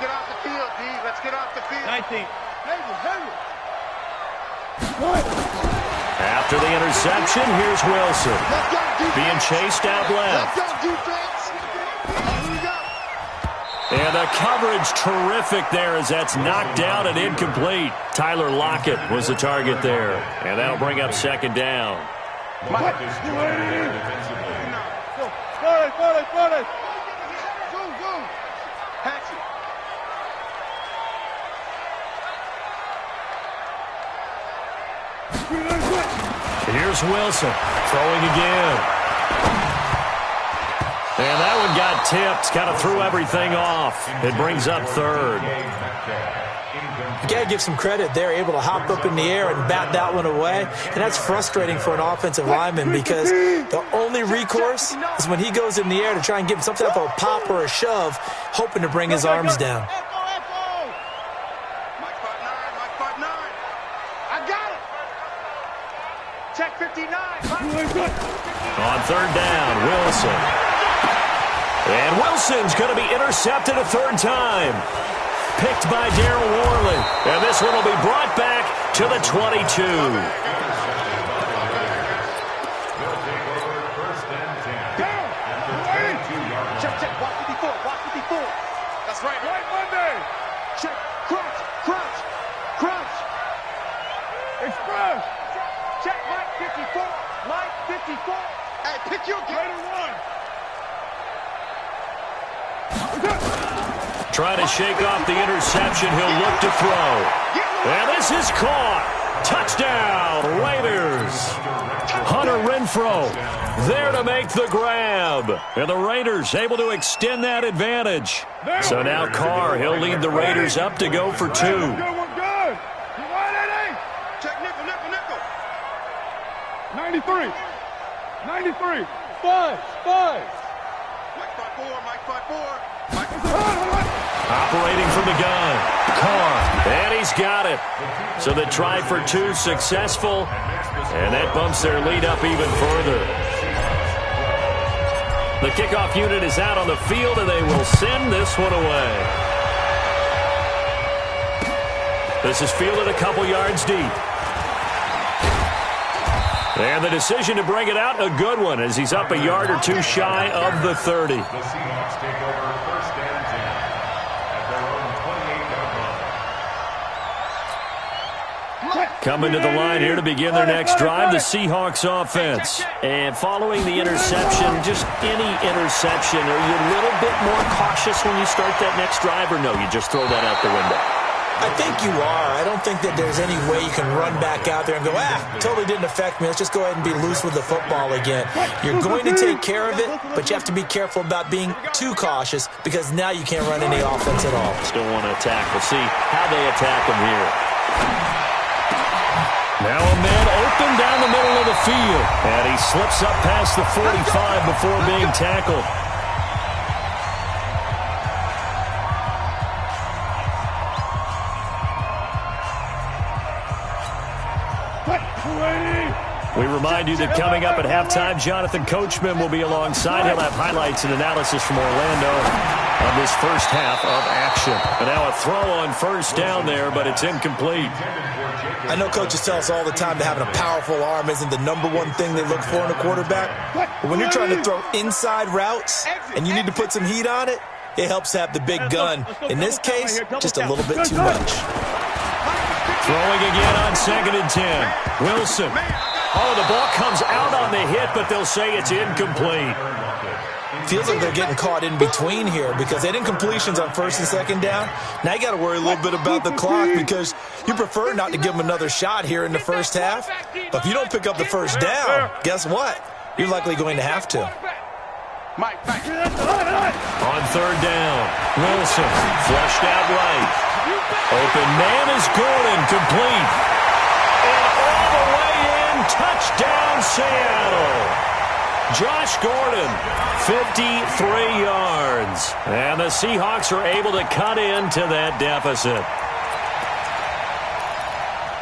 off the field, D. Let's get off the field. 19. After the interception, here's Wilson. Being chased out left. Let's go, defense. And the coverage terrific there as that's knocked down and incomplete. Tyler Lockett was the target there. And that'll bring up second down. Lockett is joining there defensively. Here's Wilson throwing again. And that one got tipped, kind of threw everything off. It brings up third. You got to give some credit. They're able to hop up in the air and bat that one away. And that's frustrating for an offensive lineman because the only recourse is when he goes in the air to try and give some type of a pop or a shove, hoping to bring his arms down. Check 59. On third down, Wilson. And Wilson's going to be intercepted a third time. Picked by Darryl Worley. And this one will be brought back to the 22. They'll take over first and 10. At the 22-yard line. Check. Watch 54. Watch 54. That's right. Right Monday. Check. Crunch. Express. Check Mike 54. Mike 54. Hey, pick your game. Raider 1. Trying to shake off the interception. He'll look to throw. And this is caught. Touchdown, Raiders. Hunter Renfrow there to make the grab. And the Raiders able to extend that advantage. So now Carr, he'll lead the Raiders up to go for two. Good. You want it, Check nickel. 93. Five. Mike 5-4. Operating from the gun. Carr. And he's got it. So the try for two successful. And that bumps their lead up even further. The kickoff unit is out on the field, and they will send this one away. This is fielded a couple yards deep. And the decision to bring it out, a good one, as he's up a yard or two shy of the 30. The Seahawks take over first and 10 at their own 28-yard line. Coming to the line here to begin their next drive, the Seahawks offense. And following the interception, just any interception, are you a little bit more cautious when you start that next drive, or no, you just throw that out the window? I think you are. I don't think that there's any way you can run back out there and go, totally didn't affect me. Let's just go ahead and be loose with the football again. You're going to take care of it, but you have to be careful about being too cautious because now you can't run any offense at all. Still want to attack. We'll see how they attack them here. Now a man open down the middle of the field. And he slips up past the 45 before being tackled. We remind you that coming up at halftime, Jonathan Coachman will be alongside. He'll have highlights and analysis from Orlando on this first half of action. And now a throw on first down there, but it's incomplete. I know coaches tell us all the time that having a powerful arm isn't the number one thing they look for in a quarterback. But when you're trying to throw inside routes and you need to put some heat on it, it helps to have the big gun. In this case, just a little bit too much. Throwing again on 2nd and 10. Wilson. Oh, the ball comes out on the hit, but they'll say it's incomplete. Feels like they're getting caught in between here because they had incompletions on 1st and 2nd down. Now you got to worry a little bit about the clock because you prefer not to give them another shot here in the first half. But if you don't pick up the first down, guess what? You're likely going to have to. Mike. On 3rd down, Wilson flushed out right. Open man is Gordon, complete. And all the way in, touchdown Seattle. Josh Gordon, 53 yards. And the Seahawks are able to cut into that deficit.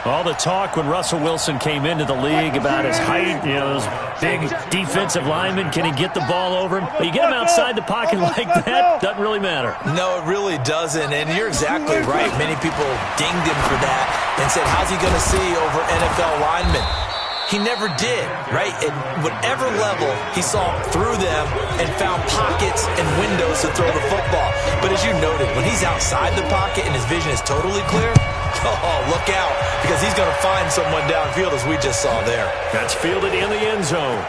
All the talk when Russell Wilson came into the league about his height, those big defensive linemen, can he get the ball over him? But you get him outside the pocket like that, doesn't really matter. No, it really doesn't, and you're exactly right. Many people dinged him for that and said, how's he going to see over NFL linemen? he never did, right? At whatever level, he saw through them and found pockets and windows to throw the football. But as you noted, when he's outside the pocket and his vision is totally clear, oh, look out, because he's going to find someone downfield, as we just saw there. That's fielded in the end zone.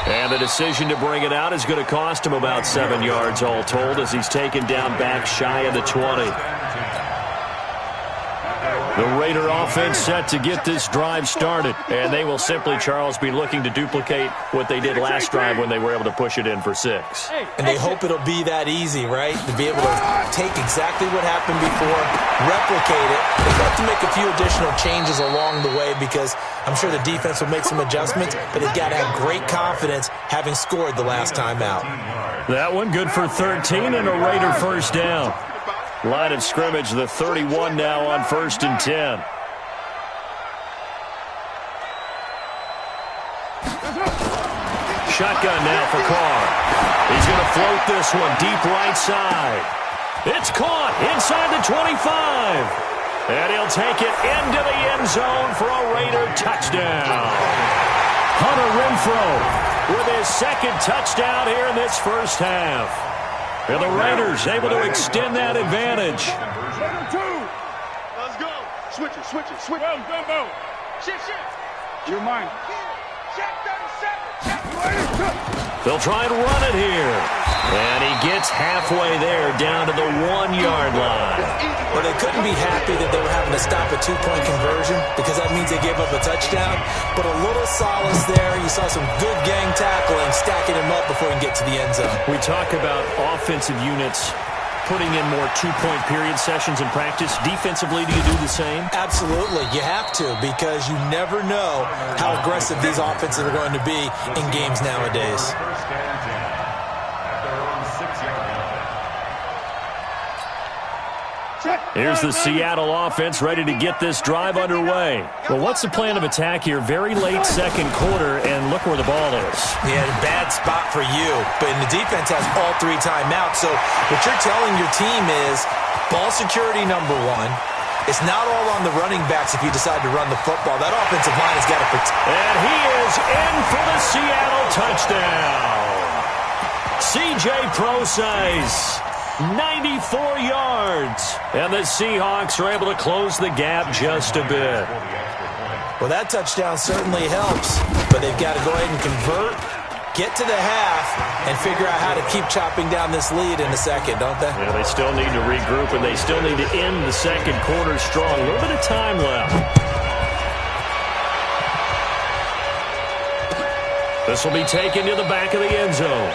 And the decision to bring it out is going to cost him about 7 yards all told, as he's taken down back shy of the 20. The Raider offense set to get this drive started. And they will simply, Charles, be looking to duplicate what they did last drive when they were able to push it in for 6. And they hope it'll be that easy, right? To be able to take exactly what happened before, replicate it. They've got to make a few additional changes along the way because I'm sure the defense will make some adjustments, but they've got to have great confidence having scored the last time out. That one good for 13 and a Raider first down. Line of scrimmage, the 31 now on 1st and 10. Shotgun now for Carr. He's going to float this one deep right side. It's caught inside the 25. And he'll take it into the end zone for a Raider touchdown. Hunter Renfrow with his second touchdown here in this first half. And the Raiders able to extend that advantage. Let's go. Switch it, switch it, switch it. Go. Shift. You're mine. Check 37. They'll try and run it here. And he gets halfway there down to the 1-yard line. Well, they couldn't be happy that they were having to stop a 2-point conversion because that means they gave up a touchdown. But a little solace there. You saw some good gang tackling, stacking him up before he can get to the end zone. We talk about offensive units putting in more 2-point period sessions in practice. Defensively, do you do the same? Absolutely. You have to because you never know how aggressive these offenses are going to be in games nowadays. Here's the Seattle offense ready to get this drive underway. Well, what's the plan of attack here? Very late second quarter, and look where the ball is. Yeah, bad spot for you. But the defense has all 3 timeouts. So what you're telling your team is ball security number 1. It's not all on the running backs if you decide to run the football. That offensive line has got to protect. And he is in for the Seattle touchdown. C.J. Prosise. 94 yards. And the Seahawks are able to close the gap just a bit. Well, that touchdown certainly helps, but they've got to go ahead and convert, get to the half, and figure out how to keep chopping down this lead in the second, don't they? Yeah, they still need to regroup, and they still need to end the second quarter strong. A little bit of time left. This will be taken to the back of the end zone.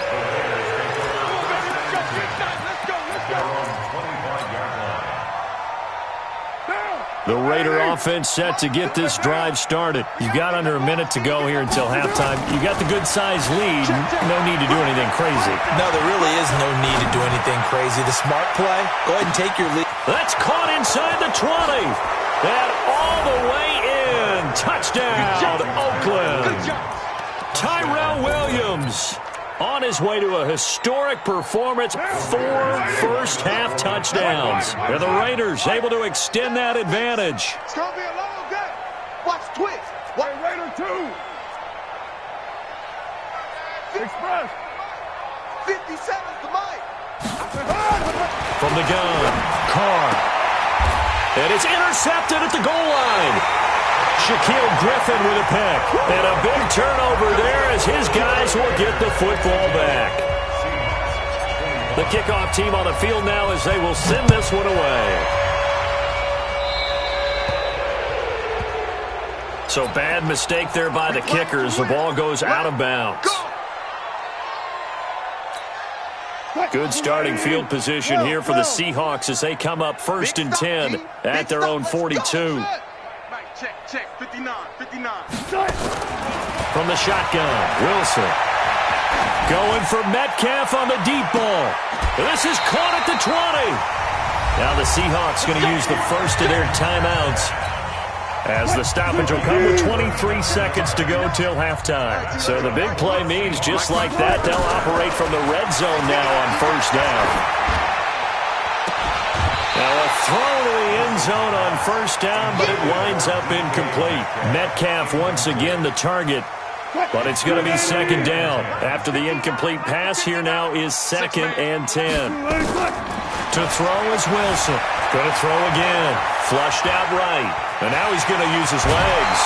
The Raider offense set to get this drive started. You've got under a minute to go here until halftime. You've got the good-sized lead. No need to do anything crazy. No, there really is no need to do anything crazy. The smart play, go ahead and take your lead. That's caught inside the 20. And all the way in. Touchdown, Oakland. Tyrell Williams on his way to a historic performance, 4 first-half touchdowns. And the Raiders able to extend that advantage. It's going to be a long day. Watch twist. Watch Raider 2. Express. 57's the mic. From the gun, Carr. And it's intercepted at the goal line. Shaquille Griffin with a pick. And a big turnover there as his guys will get the football back. The kickoff team on the field now as they will send this one away. So bad mistake there by the kickers. The ball goes out of bounds. Good starting field position here for the Seahawks as they come up 1st and 10 at their own 42. Check, 59. From the shotgun, Wilson. Going for Metcalf on the deep ball. This is caught at the 20. Now the Seahawks going to use the first of their timeouts as the stoppage will come with 23 seconds to go till halftime. So the big play means just like that, they'll operate from the red zone now on 1st down. Now a throw to the end end zone on first down, but it winds up incomplete. Metcalf once again the target, but it's going to be second down. After the incomplete pass, here now is 2nd and 10. To throw is Wilson. Going to throw again. Flushed out right. And now he's going to use his legs.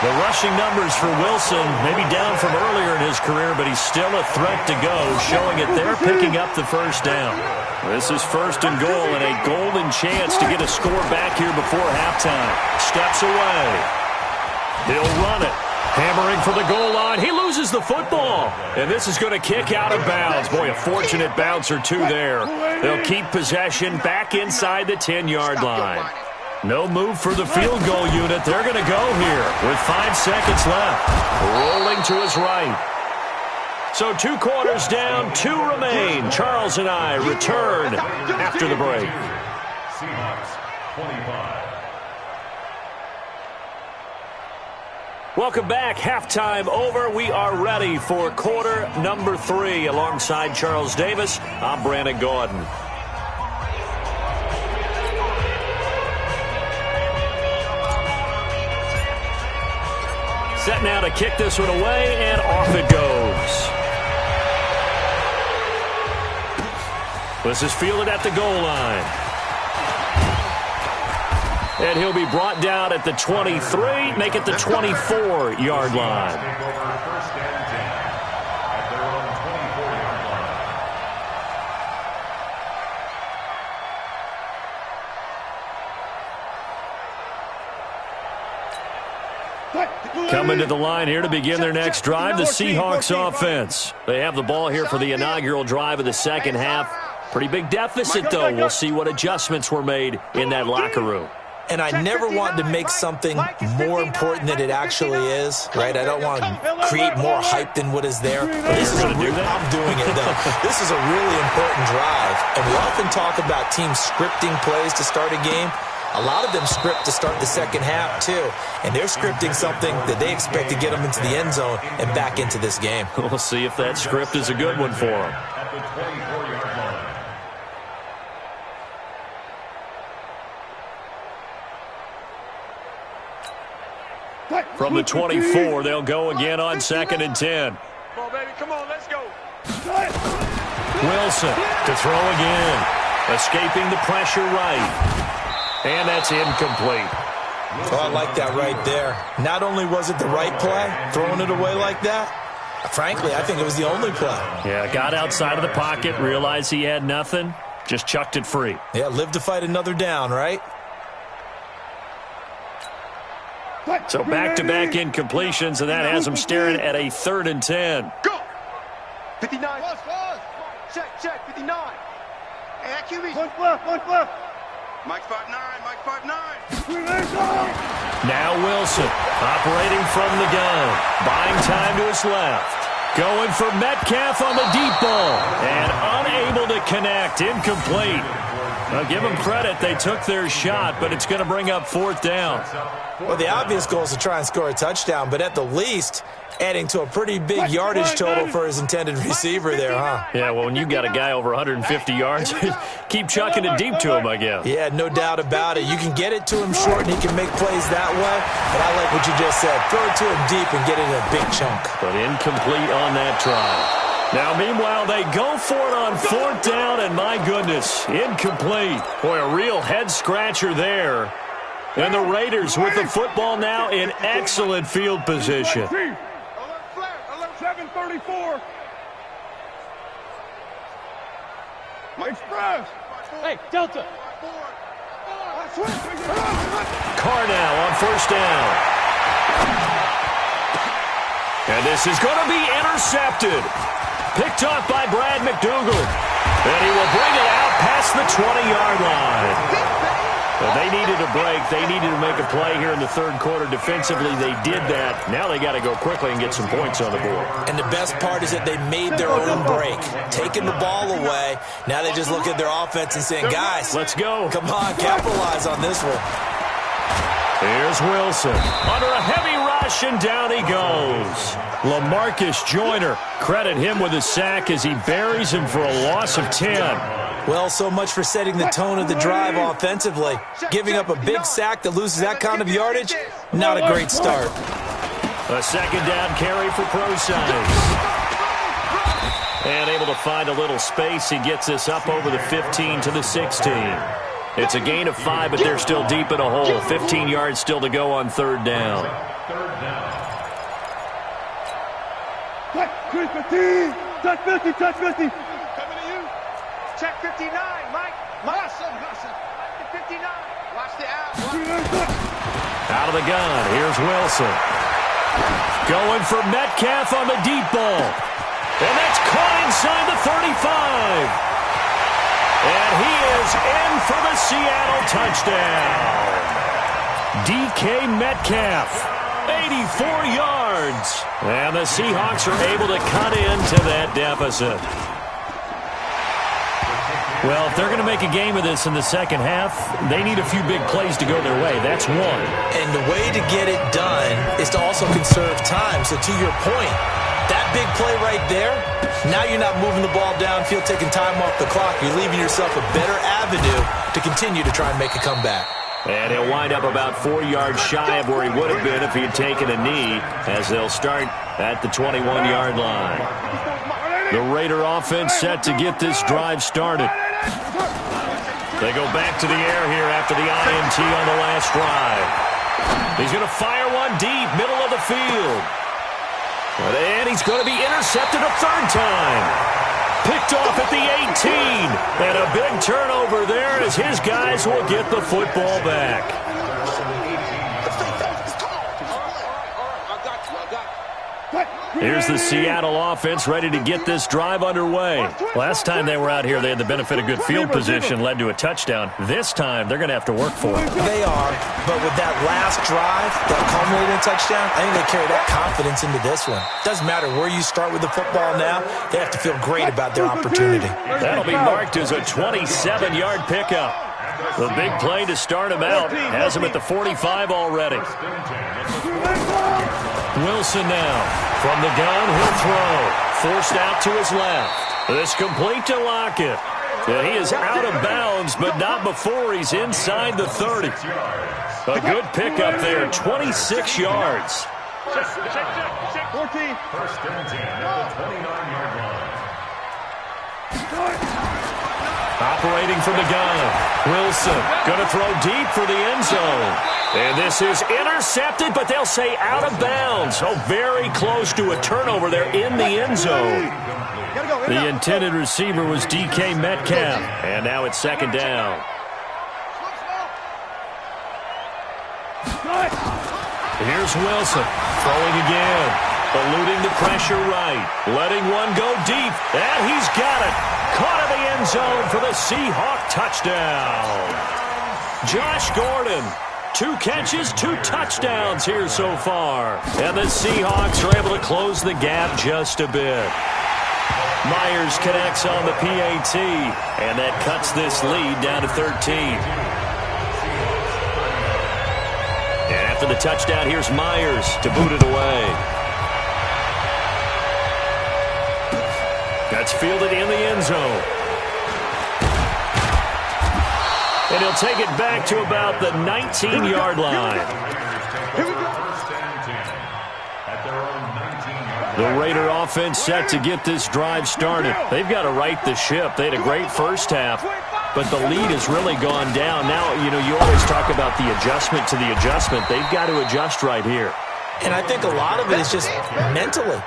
The rushing numbers for Wilson maybe down from earlier in his career, but he's still a threat to go, showing it they're picking up the first down. This is 1st and goal and a golden chance to get a score back here before halftime. Steps away. He'll run it. Hammering for the goal line. He loses the football. And this is going to kick out of bounds. Boy, a fortunate bounce or two there. They'll keep possession back inside the 10-yard line. No move for the field goal unit. They're going to go here with 5 seconds left. Rolling to his right. So 2 quarters down, 2 remain. Charles and I return after the break. Seahawks 25. Welcome back. Halftime over. We are ready for quarter number 3. Alongside Charles Davis, I'm Brandon Gordon. Set now to kick this one away, and off it goes. This is fielded at the goal line. And he'll be brought down at the 23, make it the 24-yard line. Take over 1st and 10 at their own 24-yard line. Coming to the line here to begin their next drive, the Seahawks offense. They have the ball here for the inaugural drive of the second half. Pretty big deficit, though. We'll see what adjustments were made in that locker room. And I never want to make something more important than it actually is, right? I don't want to create more hype than what is there. But this is I'm doing it, though. This is a really important drive. And we often talk about teams scripting plays to start a game. A lot of them script to start the second half, too. And they're scripting something that they expect to get them into the end zone and back into this game. We'll see if that script is a good one for them. At the 24-yard line. From the 24, they'll go again on 2nd and 10. Come on, baby. Come on, let's go. Wilson to throw again. Escaping the pressure right. And that's incomplete. Oh, I like that right there. Not only was it the right play, throwing it away like that, frankly, I think it was the only play. Yeah, got outside of the pocket, realized he had nothing, just chucked it free. Yeah, live to fight another down, right? So back-to-back incompletions, and that has him staring at a 3rd and 10. Go! 59. Check, 59. Hey, that QB. One left. Mike 5'9", Mike 5'9". Now Wilson, operating from the gun, buying time to his left. Going for Metcalf on the deep ball, and unable to connect, incomplete. Now give them credit, they took their shot, but it's going to bring up 4th down. Well, the obvious goal is to try and score a touchdown, but at the least, adding to a pretty big yardage total for his intended receiver there, huh? Yeah, well, when you've got a guy over 150 yards, keep chucking it deep to him, I guess. Yeah, no doubt about it. You can get it to him short, and he can make plays that way, but I like what you just said. Throw it to him deep and get it in a big chunk. But incomplete on that try. Now, meanwhile, they go for it on 4th down, and my goodness, incomplete. Boy, a real head-scratcher there. And the Raiders with the football now in excellent field position. Alert 734. Express. Hey, Delta. Carr now on 1st down. And this is going to be intercepted. Picked off by Brad McDougal. And he will bring it out past the 20-yard line. Well, they needed a break. They needed to make a play here in the 3rd quarter. Defensively, they did that. Now they got to go quickly and get some points on the board. And the best part is that they made their own break. Taking the ball away. Now they just look at their offense and saying, guys, let's go. Come on, capitalize on this one. Here's Wilson. Under a heavy rush, and down he goes. LaMarcus Joyner, credit him with a sack as he buries him for a loss of 10. Well, so much for setting the tone of the drive offensively. Giving up a big sack that loses that kind of yardage, not a great start. A second down carry for Procise. And able to find a little space. He gets this up over the 15 to the 16. It's a gain of 5, but they're still deep in a hole. 15 yards still to go on third down. Touch 50. Touch 50. Touch 50. Coming to you. Check 59, Mike. Hustle. 59. Watch the out. Out of the gun. Here's Wilson. Going for Metcalf on the deep ball. And that's caught inside the 35. And he is in for the Seattle touchdown. DK Metcalf, 84 yards. And the Seahawks are able to cut into that deficit. Well, if they're going to make a game of this in the second half, they need a few big plays to go their way. That's one. And the way to get it done is to also conserve time. So to your point, that big play right there, now you're not moving the ball downfield, taking time off the clock. You're leaving yourself a better avenue to continue to try and make a comeback. And he'll wind up about 4 yards shy of where he would have been if he had taken a knee, as they'll start at the 21-yard line. The Raider offense set to get this drive started. They go back to the air here after the INT on the last drive. He's going to fire one deep, middle of the field. And he's going to be intercepted a third time. Picked off at the 18. And a big turnover there as his guys will get the football back. Here's the Seattle offense ready to get this drive underway. Last time they were out here, they had the benefit of good field position, led to a touchdown. This time, they're going to have to work for it. They are, but with that last drive, that culminated in a touchdown, I think they carry that confidence into this one. Doesn't matter where you start with the football now, they have to feel great about their opportunity. That'll be marked as a 27-yard pickup. The big play to start him out has him at the 45 already. Wilson now. From the gun, he'll throw. Forced out to his left. This complete to Lockett. And he is out of bounds, but not before he's inside the 30. A good pickup there, 26 yards. 14. First and 10 at the 29-yard line. Operating from the gun. Wilson going to throw deep for the end zone. And this is intercepted, but they'll say out of bounds. So very close to a turnover there in the end zone. The intended receiver was DK Metcalf. And now it's second down. Here's Wilson throwing again. Eluding the pressure right. Letting one go deep. And he's got it. Caught in the end zone for the Seahawk touchdown. Josh Gordon. 2 catches, 2 touchdowns here so far. And the Seahawks are able to close the gap just a bit. Myers connects on the PAT. And that cuts this lead down to 13. And after the touchdown, here's Myers to boot it away. That's fielded in the end zone. And he'll take it back to about the 19-yard line. The Raider offense set to get this drive started. They've got to right the ship. They had a great first half, but the lead has really gone down. Now, you always talk about the adjustment to the adjustment. They've got to adjust right here. And I think a lot of it is just mentally.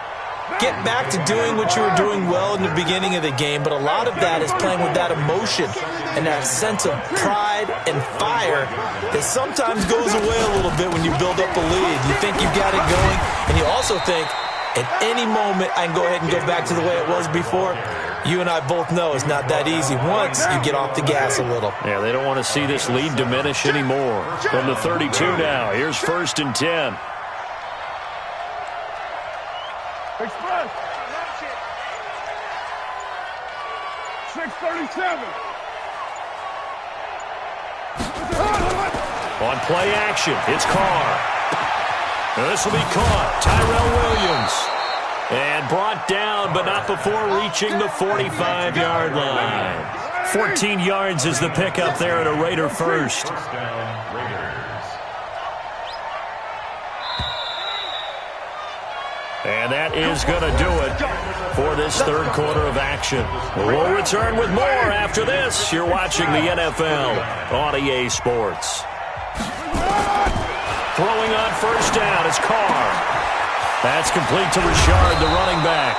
Get back to doing what you were doing well in the beginning of the game, but a lot of that is playing with that emotion and that sense of pride and fire that sometimes goes away a little bit when you build up a lead. You think you've got it going, and you also think, at any moment, I can go ahead and go back to the way it was before. You and I both know it's not that easy once you get off the gas a little. Yeah, they don't want to see this lead diminish anymore. From the 32 now, here's first and 10. Express. 637. On play action, it's Carr. This will be caught. Tyrell Williams. And brought down, but not before reaching the 45-yard line. 14 yards is the pickup there at a Raider first. First down, Raiders. And that is going to do it for this third quarter of action. We'll return with more after this. You're watching the NFL on EA Sports. Throwing on first down is Carr. That's complete to Richard, the running back.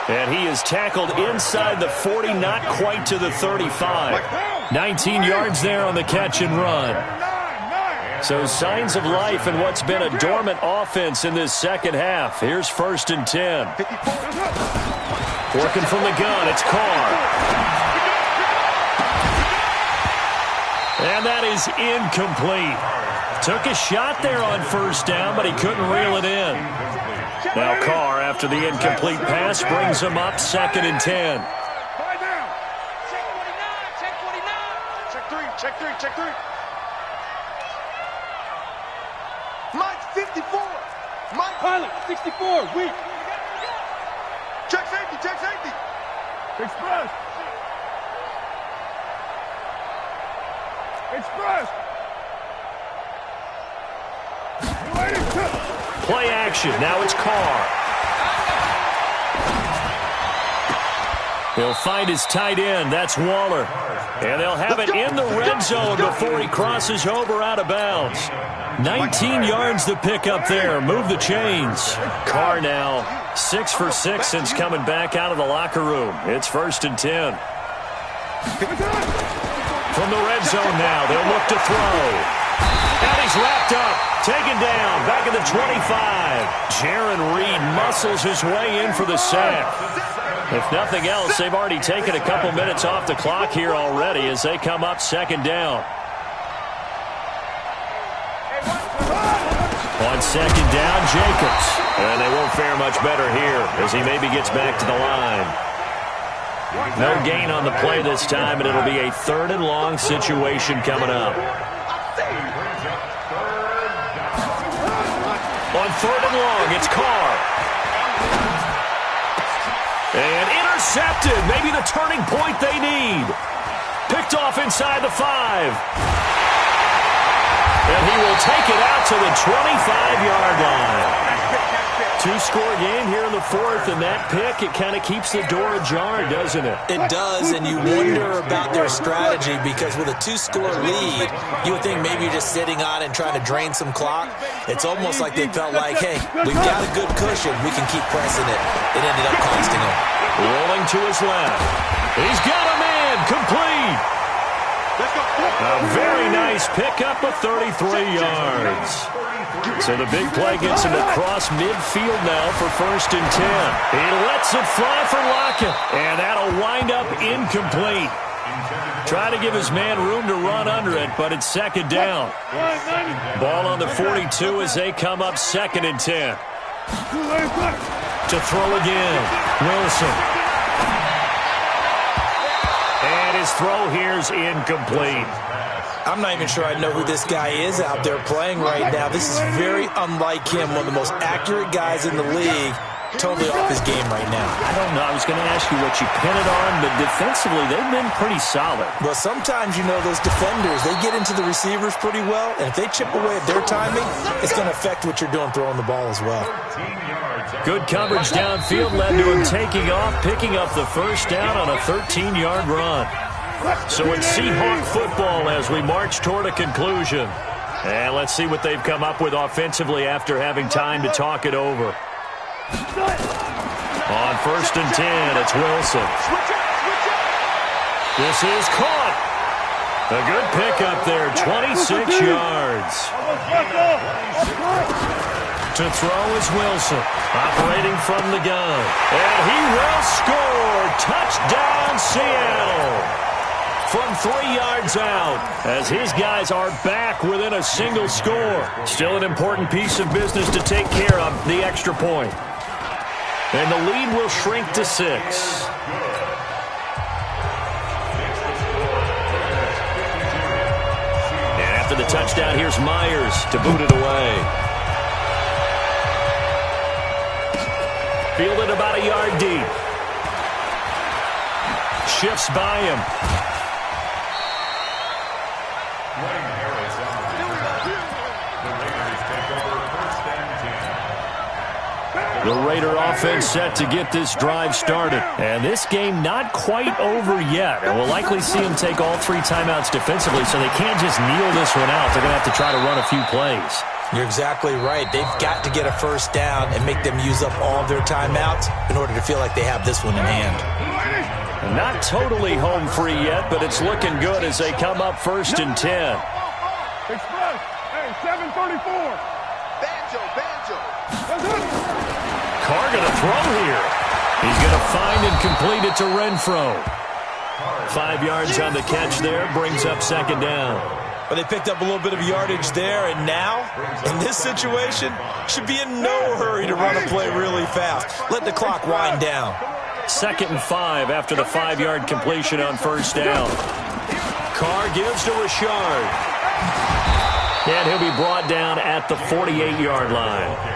And he is tackled inside the 40, not quite to the 35. 19 yards there on the catch and run. So signs of life in what's been a dormant offense in this second half. Here's 1st and 10. Working from the gun, it's Carr. And that is incomplete. Took a shot there on first down, but he couldn't reel it in. Now Carr, after the incomplete pass, brings him up 2nd and 10. Check three. Mike, 54. Mike. Pilot, 64, weak. Check safety. Express. Play action. Now it's Carr. He'll find his tight end. That's Waller. And they'll have it in the red zone before he crosses over out of bounds. 19 yards to pick up there. Move the chains. Carr now 6 for 6 since coming back out of the locker room. It's 1st and 10. From the red zone now, they'll look to throw. And he's wrapped up, taken down, back at the 25. Jaron Reed muscles his way in for the sack. If nothing else, they've already taken a couple minutes off the clock here already as they come up 2nd down. On 2nd down, Jacobs. And they won't fare much better here as he maybe gets back to the line. No gain on the play this time, and it'll be a 3rd and long situation coming up. On 3rd and long, it's Carr. And intercepted. Maybe the turning point they need. Picked off inside the 5. And he will take it out to the 25-yard line. 2-score game here in the 4th, and that pick, it kind of keeps the door ajar, doesn't it? It does, and you wonder about their strategy because with a 2-score lead, you would think maybe you're just sitting on and trying to drain some clock. It's almost like they felt like, hey, we've got a good cushion. We can keep pressing it. It ended up costing them. Rolling to his left. He's got a man. Complete. A very nice pickup of 33 yards. So the big play gets him across midfield now for 1st and 10. He lets it fly for Lockett, and that'll wind up incomplete. Try to give his man room to run under it, but it's 2nd down. Ball on the 42 as they come up 2nd and 10. To throw again, Wilson. And his throw here's incomplete. I'm not even sure I know who this guy is out there playing right now. This is very unlike him, one of the most accurate guys in the league. Totally off his game right now. I don't know. I was going to ask you what you pin it on, but defensively, they've been pretty solid. Well, sometimes, you know, those defenders, they get into the receivers pretty well, and if they chip away at their timing, it's going to affect what you're doing throwing the ball as well. Good coverage downfield led to him taking off, picking up the 1st down on a 13-yard run. So it's Seahawk football as we march toward a conclusion. And let's see what they've come up with offensively after having time to talk it over. On 1st and 10, it's Wilson. This is caught. A good pickup there, 26 yards. To throw is Wilson, operating from the gun. And he will score. Touchdown, Seattle. From 3 yards out, as his guys are back within a single score. Still an important piece of business to take care of, the extra point. And the lead will shrink to 6. And after the touchdown, here's Myers to boot it away. Fielded about a yard deep. Shifts by him. The Raider offense set to get this drive started. And this game not quite over yet. And we'll likely see them take all 3 timeouts defensively, so they can't just kneel this one out. They're going to have to try to run a few plays. You're exactly right. They've got to get a first down and make them use up all of their timeouts in order to feel like they have this one in hand. Not totally home free yet, but it's looking good as they come up 1st and 10. Express. Hey, 734. Banjo. Carr going to throw here. He's going to find and complete it to Renfro. 5 yards on the catch there, brings up 2nd down. But they picked up a little bit of yardage there, and now, in this situation, should be in no hurry to run a play really fast. Let the clock wind down. 2nd and 5 after the 5-yard completion on 1st down. Carr gives to Richard. And he'll be brought down at the 48-yard line.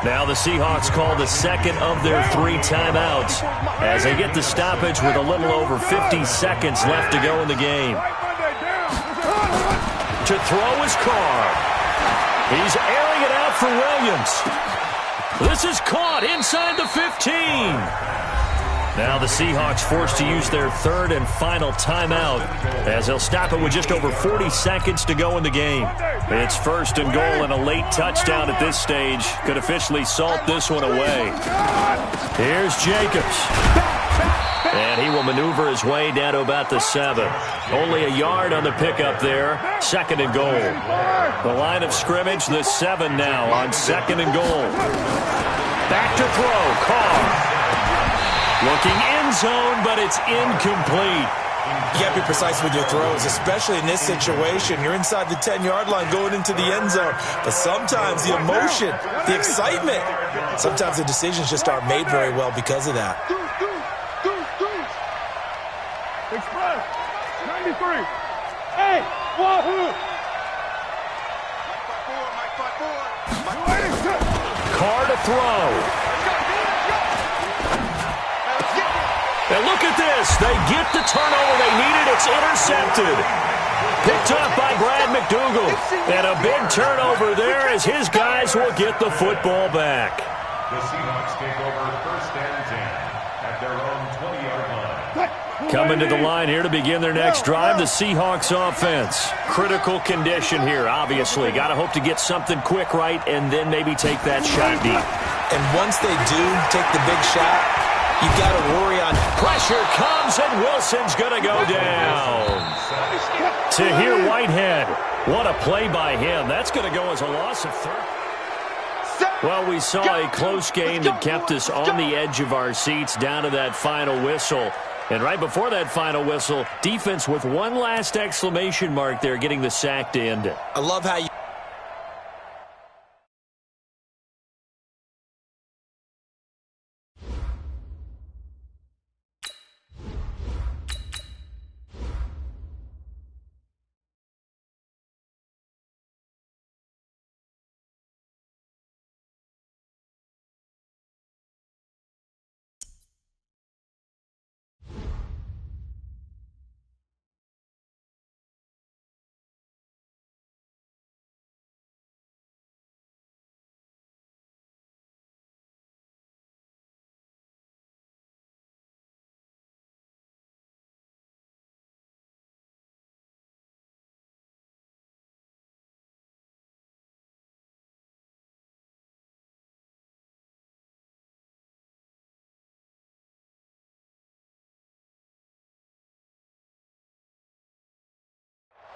Now the Seahawks call the 2nd of their 3 timeouts as they get the stoppage with a little over 50 seconds left to go in the game. To throw is Carr. He's airing it out for Williams. This is caught inside the 15. Now the Seahawks forced to use their 3rd and final timeout as they'll stop it with just over 40 seconds to go in the game. It's 1st and goal and a late touchdown at this stage could officially salt this one away. Here's Jacobs. And he will maneuver his way down to about the 7. Only a yard on the pickup there. 2nd and goal. The line of scrimmage, the 7 now on 2nd and goal. Back to throw, Carr. Looking end zone, but it's incomplete. You can't be precise with your throws, especially in this situation. You're inside the 10-yard line going into the end zone. But sometimes the emotion, the excitement, sometimes the decisions just aren't made very well because of that. Express. 93. Hey, wahoo. Carr to throw. And look at this. They get the turnover they needed. It's intercepted. Picked up by Brad McDougal. And a big turnover there as his guys will get the football back. The Seahawks take over 1st and 10 at their own 20-yard line. Coming to the line here to begin their next drive, the Seahawks offense. Critical condition here, obviously. Got to hope to get something quick right and then maybe take that shot deep. And once they do take the big shot, you've got to worry on. Pressure comes, and Wilson's going to go down. Tahir Whitehead. What a play by him. That's going to go as a loss of 3. Well, we saw a close game that kept us on the edge of our seats down to that final whistle. And right before that final whistle, defense with one last exclamation mark there, getting the sack to end it. I love how you.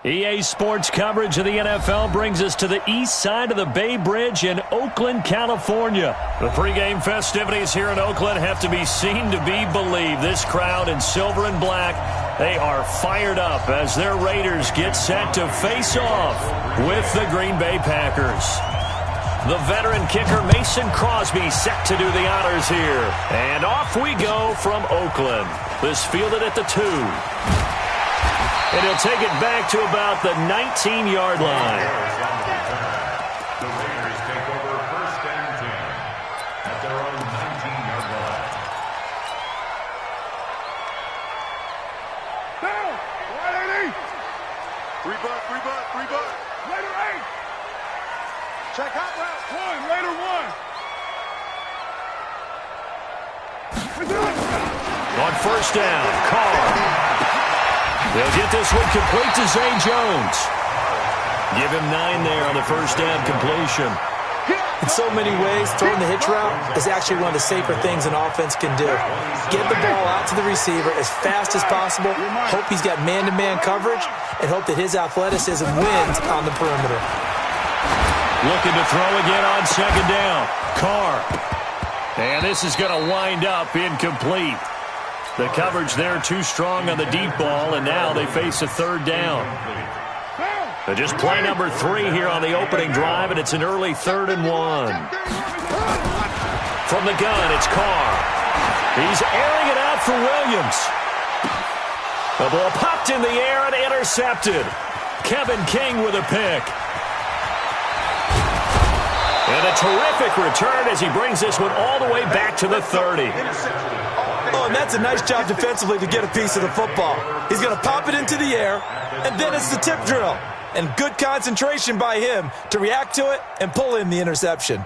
EA Sports coverage of the NFL brings us to the east side of the Bay Bridge in Oakland, California. The pregame festivities here in Oakland have to be seen to be believed. This crowd in silver and black, they are fired up as their Raiders get set to face off with the Green Bay Packers. The veteran kicker Mason Crosby set to do the honors here. And off we go from Oakland. This fielded at the 2. And he'll take it back to about the 19-yard line. The Raiders take over 1st and 10 at their own 19-yard Check out route. One, Raider one. On first down, Carr. They'll get this one complete to Zay Jones. Give him 9 there on the first down completion. In so many ways, throwing the hitch route is actually one of the safer things an offense can do. Get the ball out to the receiver as fast as possible, hope he's got man-to-man coverage, and hope that his athleticism wins on the perimeter. Looking to throw again on second down. Carr. And this is going to wind up incomplete. The coverage there too strong on the deep ball, and now they face a third down. Just play number 3 here on the opening drive, and it's an early 3rd and 1. From the gun, it's Carr. He's airing it out for Williams. The ball popped in the air and intercepted. Kevin King with a pick. And a terrific return as he brings this one all the way back to the 30. Oh, and that's a nice job defensively to get a piece of the football. He's going to pop it into the air, and then it's the tip drill. And good concentration by him to react to it and pull in the interception.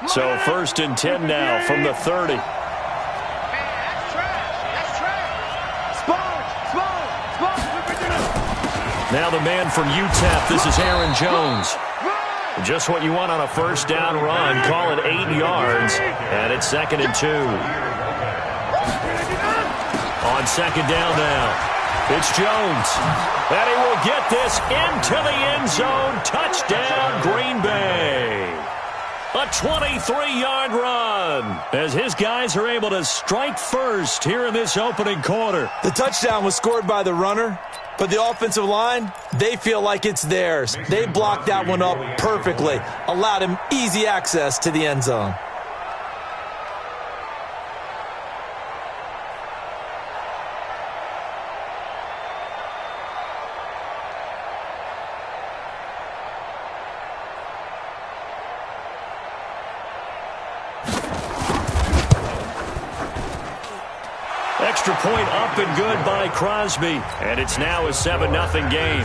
So 1st and 10 now from the 30. Now the man from UTEP, this is Aaron Jones. Just what you want on a first down run. Call it 8 yards, and it's 2nd and 2. On second down now, it's Jones. And he will get this into the end zone. Touchdown, Green Bay. A 23-yard run as his guys are able to strike first here in this opening quarter. The touchdown was scored by the runner, but the offensive line, they feel like it's theirs. They blocked that one up perfectly, allowed him easy access to the end zone. Extra point up and good by Crosby. And it's now a 7-0 game.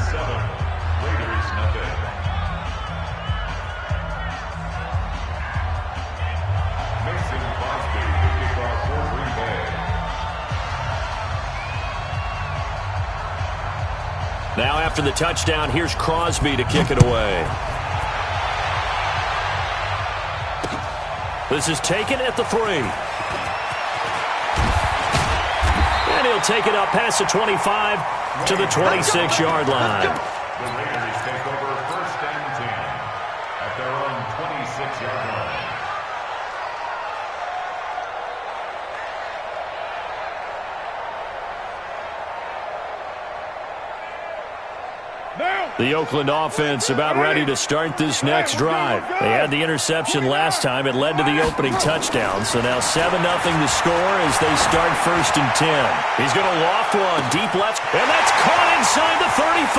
Now after the touchdown, here's Crosby to kick it away. This is taken at the 3. And he'll take it up past the 25 to the 26-yard line. The Raiders take over 1st and 10 at their own 26-yard line. The Oakland offense about ready to start this next drive. They had the interception last time. It led to the opening touchdown. So now 7-0 to score as they start 1st and 10. He's going to loft one deep left, and that's caught inside the 35.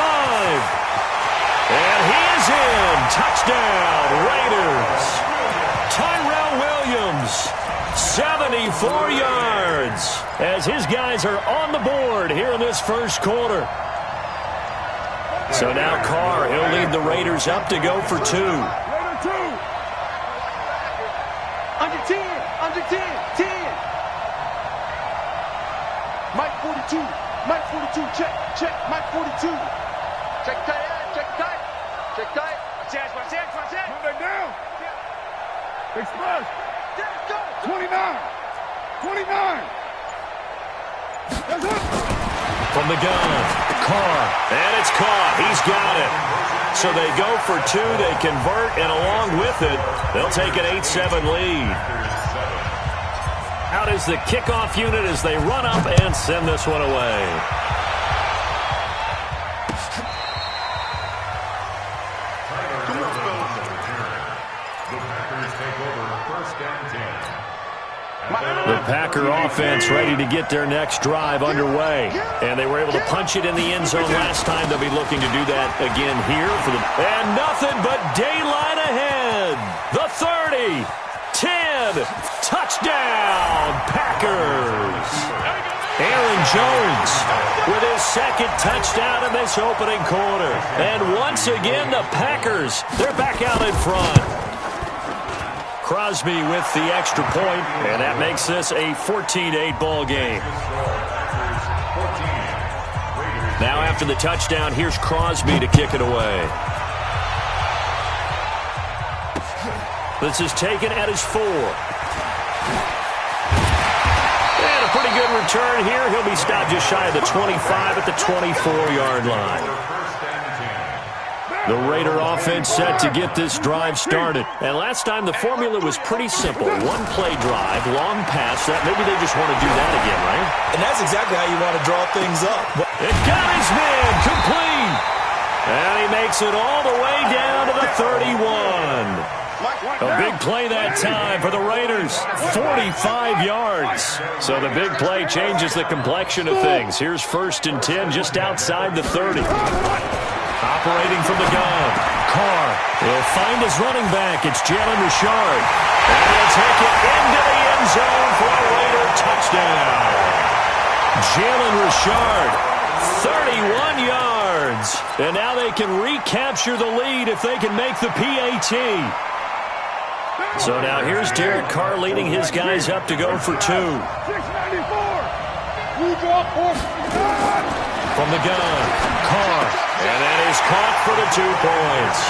And he is in. Touchdown, Raiders. Tyrell Williams, 74 yards as his guys are on the board here in this first quarter. So now Carr, he'll lead the Raiders up to go for 2. Raider 2. Under 10. Under 10. 10. Mike 42. Mike 42. Check. Check. Mike 42. Check tight end. Check tight. Check tight. Watch it. Watch it. Watch it. Come back down. Express. 29. 29. That's it. From the gun, Carr, and it's caught. He's got it. So they go for 2, they convert, and along with it, they'll take an 8-7 lead. Out is the kickoff unit as they run up and send this one away. The Packer offense ready to get their next drive underway. And they were able to punch it in the end zone last time. They'll be looking to do that again here. And nothing but daylight ahead. The 30, 10, touchdown. Packers. Aaron Jones with his second touchdown in this opening quarter. And once again, the Packers, they're back out in front. Crosby with the extra point, and that makes this a 14-8 ball game. Now after the touchdown, here's Crosby to kick it away. This is taken at his 4. And a pretty good return here. He'll be stopped just shy of the 25 at the 24-yard line. The Raider offense set to get this drive started. And last time the formula was pretty simple. One play drive, long pass. That maybe they just want to do that again, right? And that's exactly how you want to draw things up. It got his man complete. And he makes it all the way down to the 31. A big play that time for the Raiders. 45 yards. So the big play changes the complexion of things. Here's 1st and 10 just outside the 30. Operating from the gun. Carr will find his running back. It's Jalen Richard. And he'll take it into the end zone for a Raider touchdown. Jalen Richard, 31 yards. And now they can recapture the lead if they can make the PAT. So now here's Derek Carr leading his guys up to go for 2. 694. From the gun, Carr. And that is caught for the 2 points.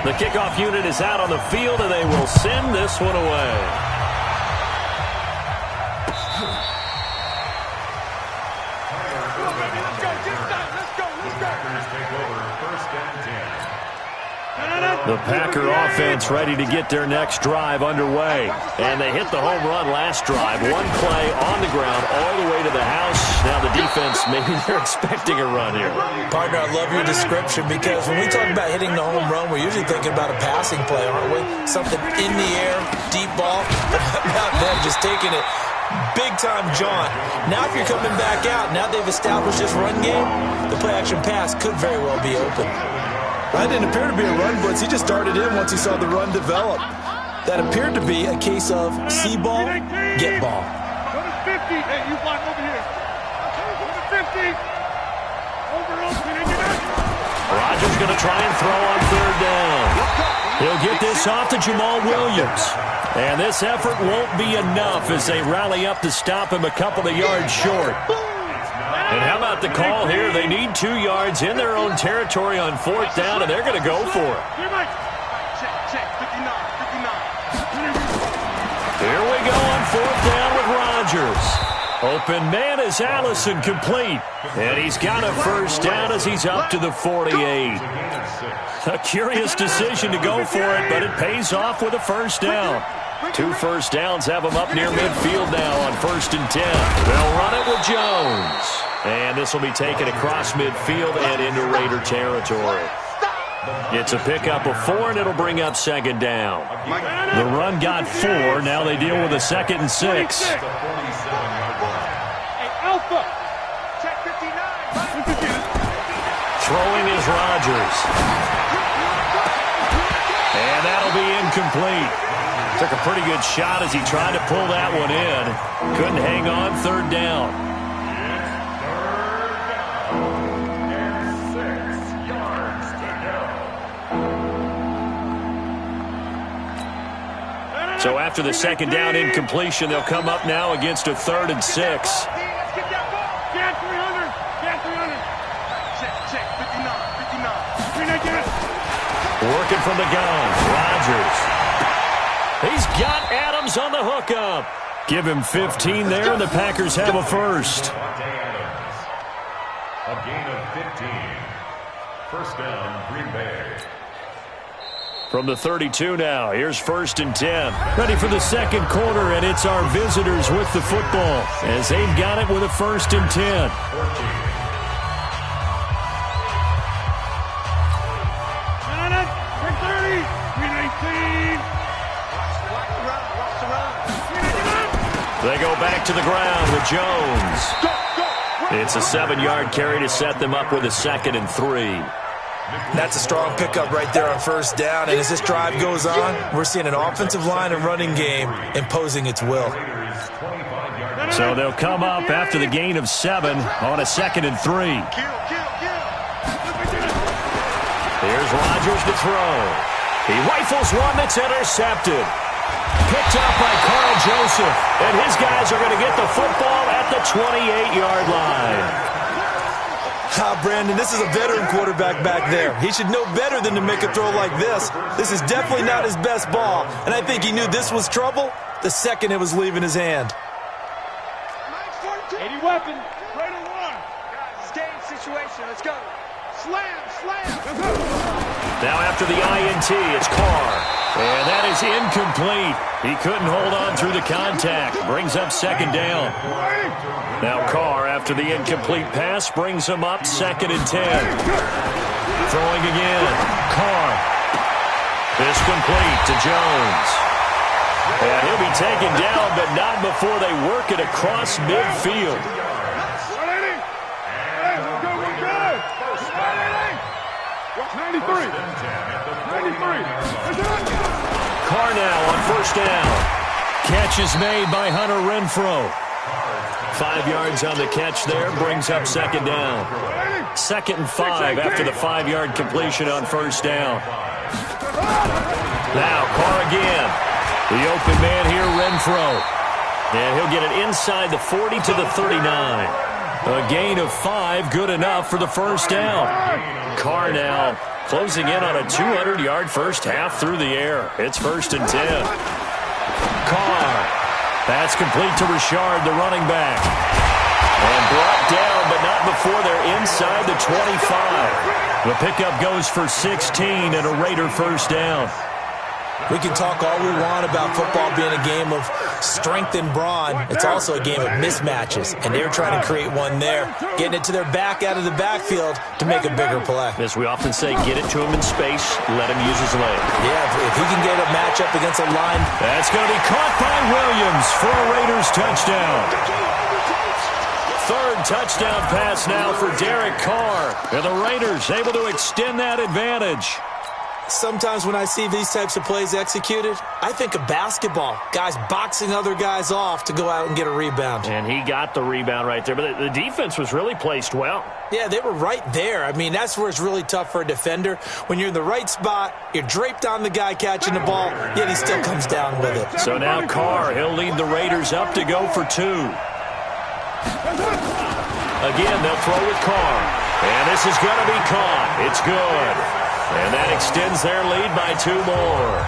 The kickoff unit is out on the field, and they will send this one away. The Packer offense ready to get their next drive underway. And they hit the home run last drive. One play on the ground all the way to the house. Now the defense, maybe they're expecting a run here. Partner, I love your description because when we talk about hitting the home run, we're usually thinking about a passing play, aren't we? Something in the air, deep ball. Not them just taking it. Big-time jaunt. Now if you're coming back out, now they've established this run game, the play-action pass could very well be open. That didn't appear to be a run blitz. He just darted in once he saw the run develop. That appeared to be a case of see ball, get ball. Go to 50. Hey, you block over here. Go to 50. Over. Rodgers going to try and throw on 3rd down. He'll get this off to Jamal Williams. And this effort won't be enough as they rally up to stop him a couple of yards short. And how about the call here? They need 2 yards in their own territory on 4th down, and they're going to go for it. Check, 59. Here we go on 4th down with Rodgers. Open man is Allison complete. And he's got a 1st down as he's up to the 48. A curious decision to go for it, but it pays off with a 1st down. 2 1st downs have them up near midfield now on 1st and 10. They'll run it with Jones. And this will be taken across midfield and into Raider territory. It's a pickup of 4, and it'll bring up 2nd down. The run got 4. Now they deal with a 2nd and 6. Hey, Alpha. Check 59. Throwing is Rodgers. And that'll be incomplete. Took a pretty good shot as he tried to pull that one in. Couldn't hang on 3rd down. So after the 2nd down incompletion, they'll come up now against a 3rd and 6. Let's get that ball. Get 300. Get 300. Check, 59. Working from the gun, Rodgers. He's got Adams on the hookup. Give him 15 there, and the Packers have a 1st. A gain of 15. 1st down, Green Bay. From the 32 now, here's 1st and 10. Ready for the 2nd quarter, and it's our visitors with the football as they've got it with a 1st and 10. 319. They go back to the ground with Jones. It's a 7-yard carry to set them up with a 2nd and 3. That's a strong pickup right there on first down. And as this drive goes on, we're seeing an offensive line and running game imposing its will. So they'll come up after the gain of 7 on a 2nd and 3. Here's Rodgers to throw. He rifles one that's intercepted. Picked up by Carl Joseph. And his guys are going to get the football at the 28-yard line. Brandon, this is a veteran quarterback back there. He should know better than to make a throw like this. This is definitely not his best ball. And I think he knew this was trouble the second it was leaving his hand. 80 weapon. Right on one. Guys, it's game situation. Let's go. Slam, slam. Now after the INT, it's Carr. And that is incomplete. He couldn't hold on through the contact. Brings up 2nd down. Now Carr, after the incomplete pass, brings him up 2nd and 10. Throwing again. Carr. This complete to Jones. And he'll be taken down, but not before they work it across midfield. Carr now on first down. Catch is made by Hunter Renfrow. 5 yards on the catch there, brings up 2nd down. 2nd and 5 after the 5-yard completion on first down. Now Carr again. The open man here, Renfrow. And he'll get it inside the 40 to the 39. A gain of 5, good enough for the first down. Carr now closing in on a 200-yard first half through the air. It's 1st and 10. Carr. That's complete to Richard, the running back. And brought down, but not before they're inside the 25. The pickup goes for 16 and a Raider first down. We can talk all we want about football being a game of strength and brawn. It's also a game of mismatches, and they're trying to create one there, getting it to their back out of the backfield to make a bigger play. As we often say, get it to him in space, let him use his leg. Yeah, if he can get a matchup against a line. That's going to be caught by Williams for a Raiders touchdown. 3rd touchdown pass now for Derek Carr. And the Raiders able to extend that advantage. Sometimes when I see these types of plays executed, I think of basketball. Guys boxing other guys off to go out and get a rebound. And he got the rebound right there. But the defense was really placed well. Yeah, they were right there. I mean, that's where it's really tough for a defender. When you're in the right spot, you're draped on the guy catching the ball, yet he still comes down with it. So now Carr, he'll lead the Raiders up to go for 2. Again, they'll throw with Carr. And this is going to be caught. It's good. And that extends their lead by 2 more.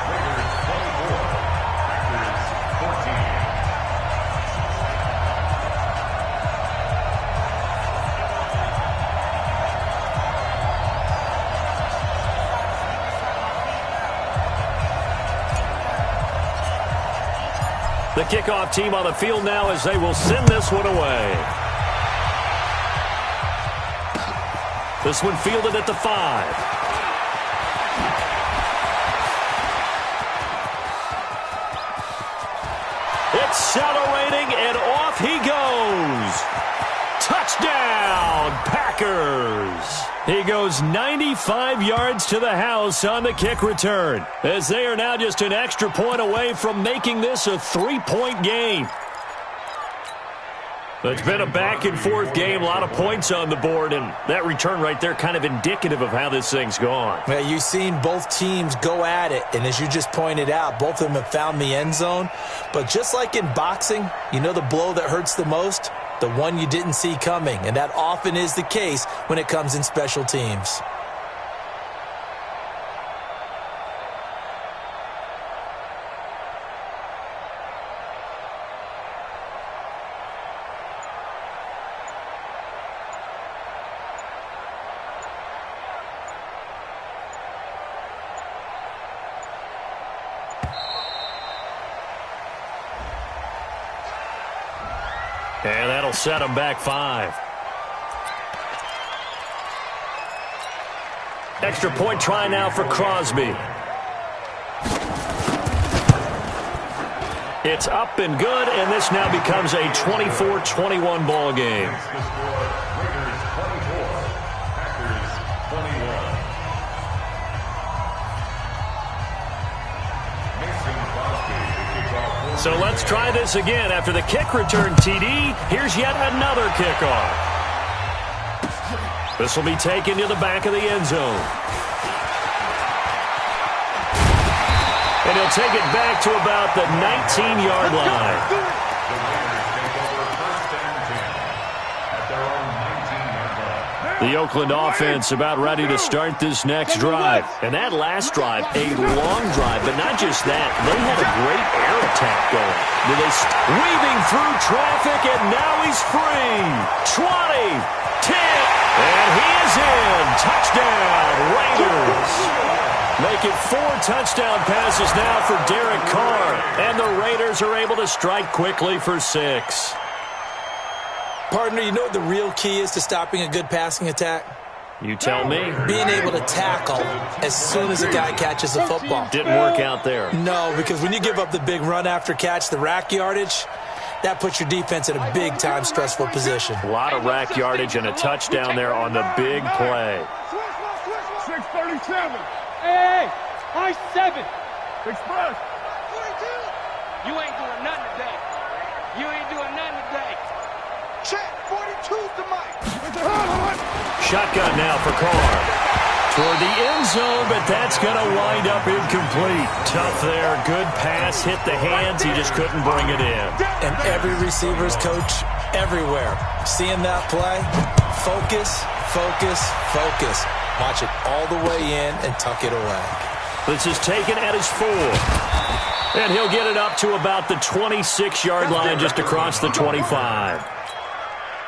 The kickoff team on the field now as they will send this one away. This one fielded at the 5. Accelerating, and off he goes. Touchdown, Packers. He goes 95 yards to the house on the kick return, as they are now just an extra point away from making this a 3-point game. It's been a back-and-forth game, a lot of points on the board, and that return right there kind of indicative of how this thing's gone. Well, you've seen both teams go at it, and as you just pointed out, both of them have found the end zone. But just like in boxing, you know the blow that hurts the most? The one you didn't see coming, and that often is the case when it comes in special teams. And that'll set him back 5. Extra point try now for Crosby. It's up and good, and this now becomes a 24-21 ball game. So let's try this again. After the kick return TD, here's yet another kickoff. This will be taken to the back of the end zone. And he'll take it back to about the 19-yard line. The Oakland offense about ready to start this next drive. And that last drive, a long drive, but not just that. They had a great air attack going. Weaving through traffic, and now he's free. 20, 10, and he is in. Touchdown, Raiders. Make it 4 touchdown passes now for Derek Carr. And the Raiders are able to strike quickly for 6. Partner, you know what the real key is to stopping a good passing attack? You tell me. Being able to tackle as soon as a guy catches the football. Didn't work out there. No, because when you give up the big run after catch, the rack yardage, that puts your defense in a big-time stressful position. A lot of rack yardage and a touchdown there on the big play. 637. Hey, high 7. Express. 42. You ain't doing nothing today. You ain't doing nothing today. Check, 42's the mic. Shotgun now for Carr. Toward the end zone, but that's going to wind up incomplete. Tough there. Good pass. Hit the hands. He just couldn't bring it in. And every receiver's coach everywhere. Seeing that play, focus, focus, focus. Watch it all the way in and tuck it away. This is taken at his 4. And he'll get it up to about the 26-yard line just across the 25.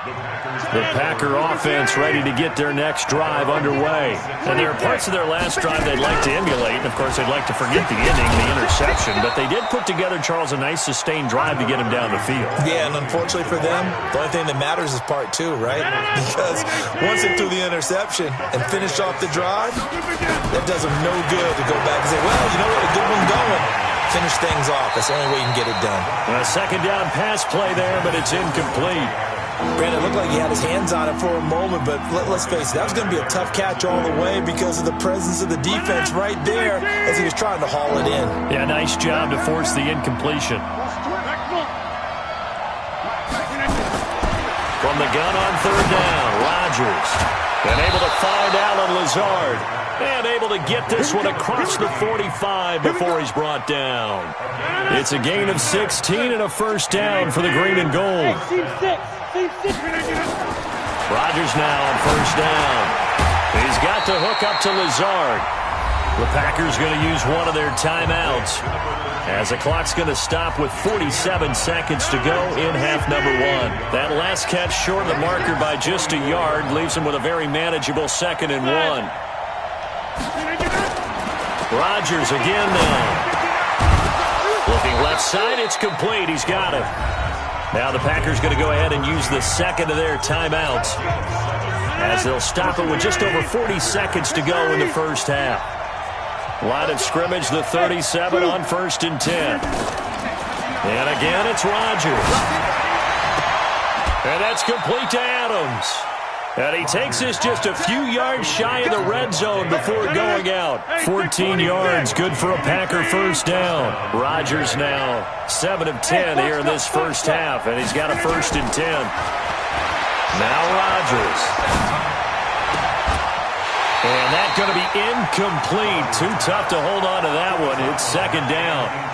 The Packer offense ready to get their next drive underway. And there are parts of their last drive they'd like to emulate. And, of course, they'd like to forget the ending, the interception. But they did put together, Charles, a nice sustained drive to get him down the field. Yeah, and unfortunately for them, the only thing that matters is part 2, right? Because once they threw the interception and finished off the drive, that does them no good to go back and say, well, you know what, a good one going. Finish things off. That's the only way you can get it done. A second down pass play there, but it's incomplete. Brandon, it looked like he had his hands on it for a moment, but let's face it, that was going to be a tough catch all the way because of the presence of the defense right there as he was trying to haul it in. Yeah, nice job to force the incompletion. From the gun on third down, Rodgers. And able to find Allen Lazard. And able to get this one across the 45 before he's brought down. It's a gain of 16 and a first down for the green and gold. Rodgers now on first down. He's got to hook up to Lazard. The Packers going to use one of their timeouts as the clock's going to stop with 47 seconds to go in half number 1. That last catch short of the marker by just a yard leaves him with a very manageable 2nd and 1. Rodgers again now. Looking left side, it's complete. He's got it. Now the Packers going to go ahead and use the second of their timeouts as they'll stop it with just over 40 seconds to go in the first half. Line of scrimmage, the 37 on 1st and 10. And again, it's Rodgers. And that's complete to Adams. And he takes this just a few yards shy of the red zone before going out. 14 yards, good for a Packer first down. Rodgers now 7 of 10 here in this first half, and he's got a 1st and 10. Now Rodgers. And that's going to be incomplete. Too tough to hold on to that one. It's 2nd down.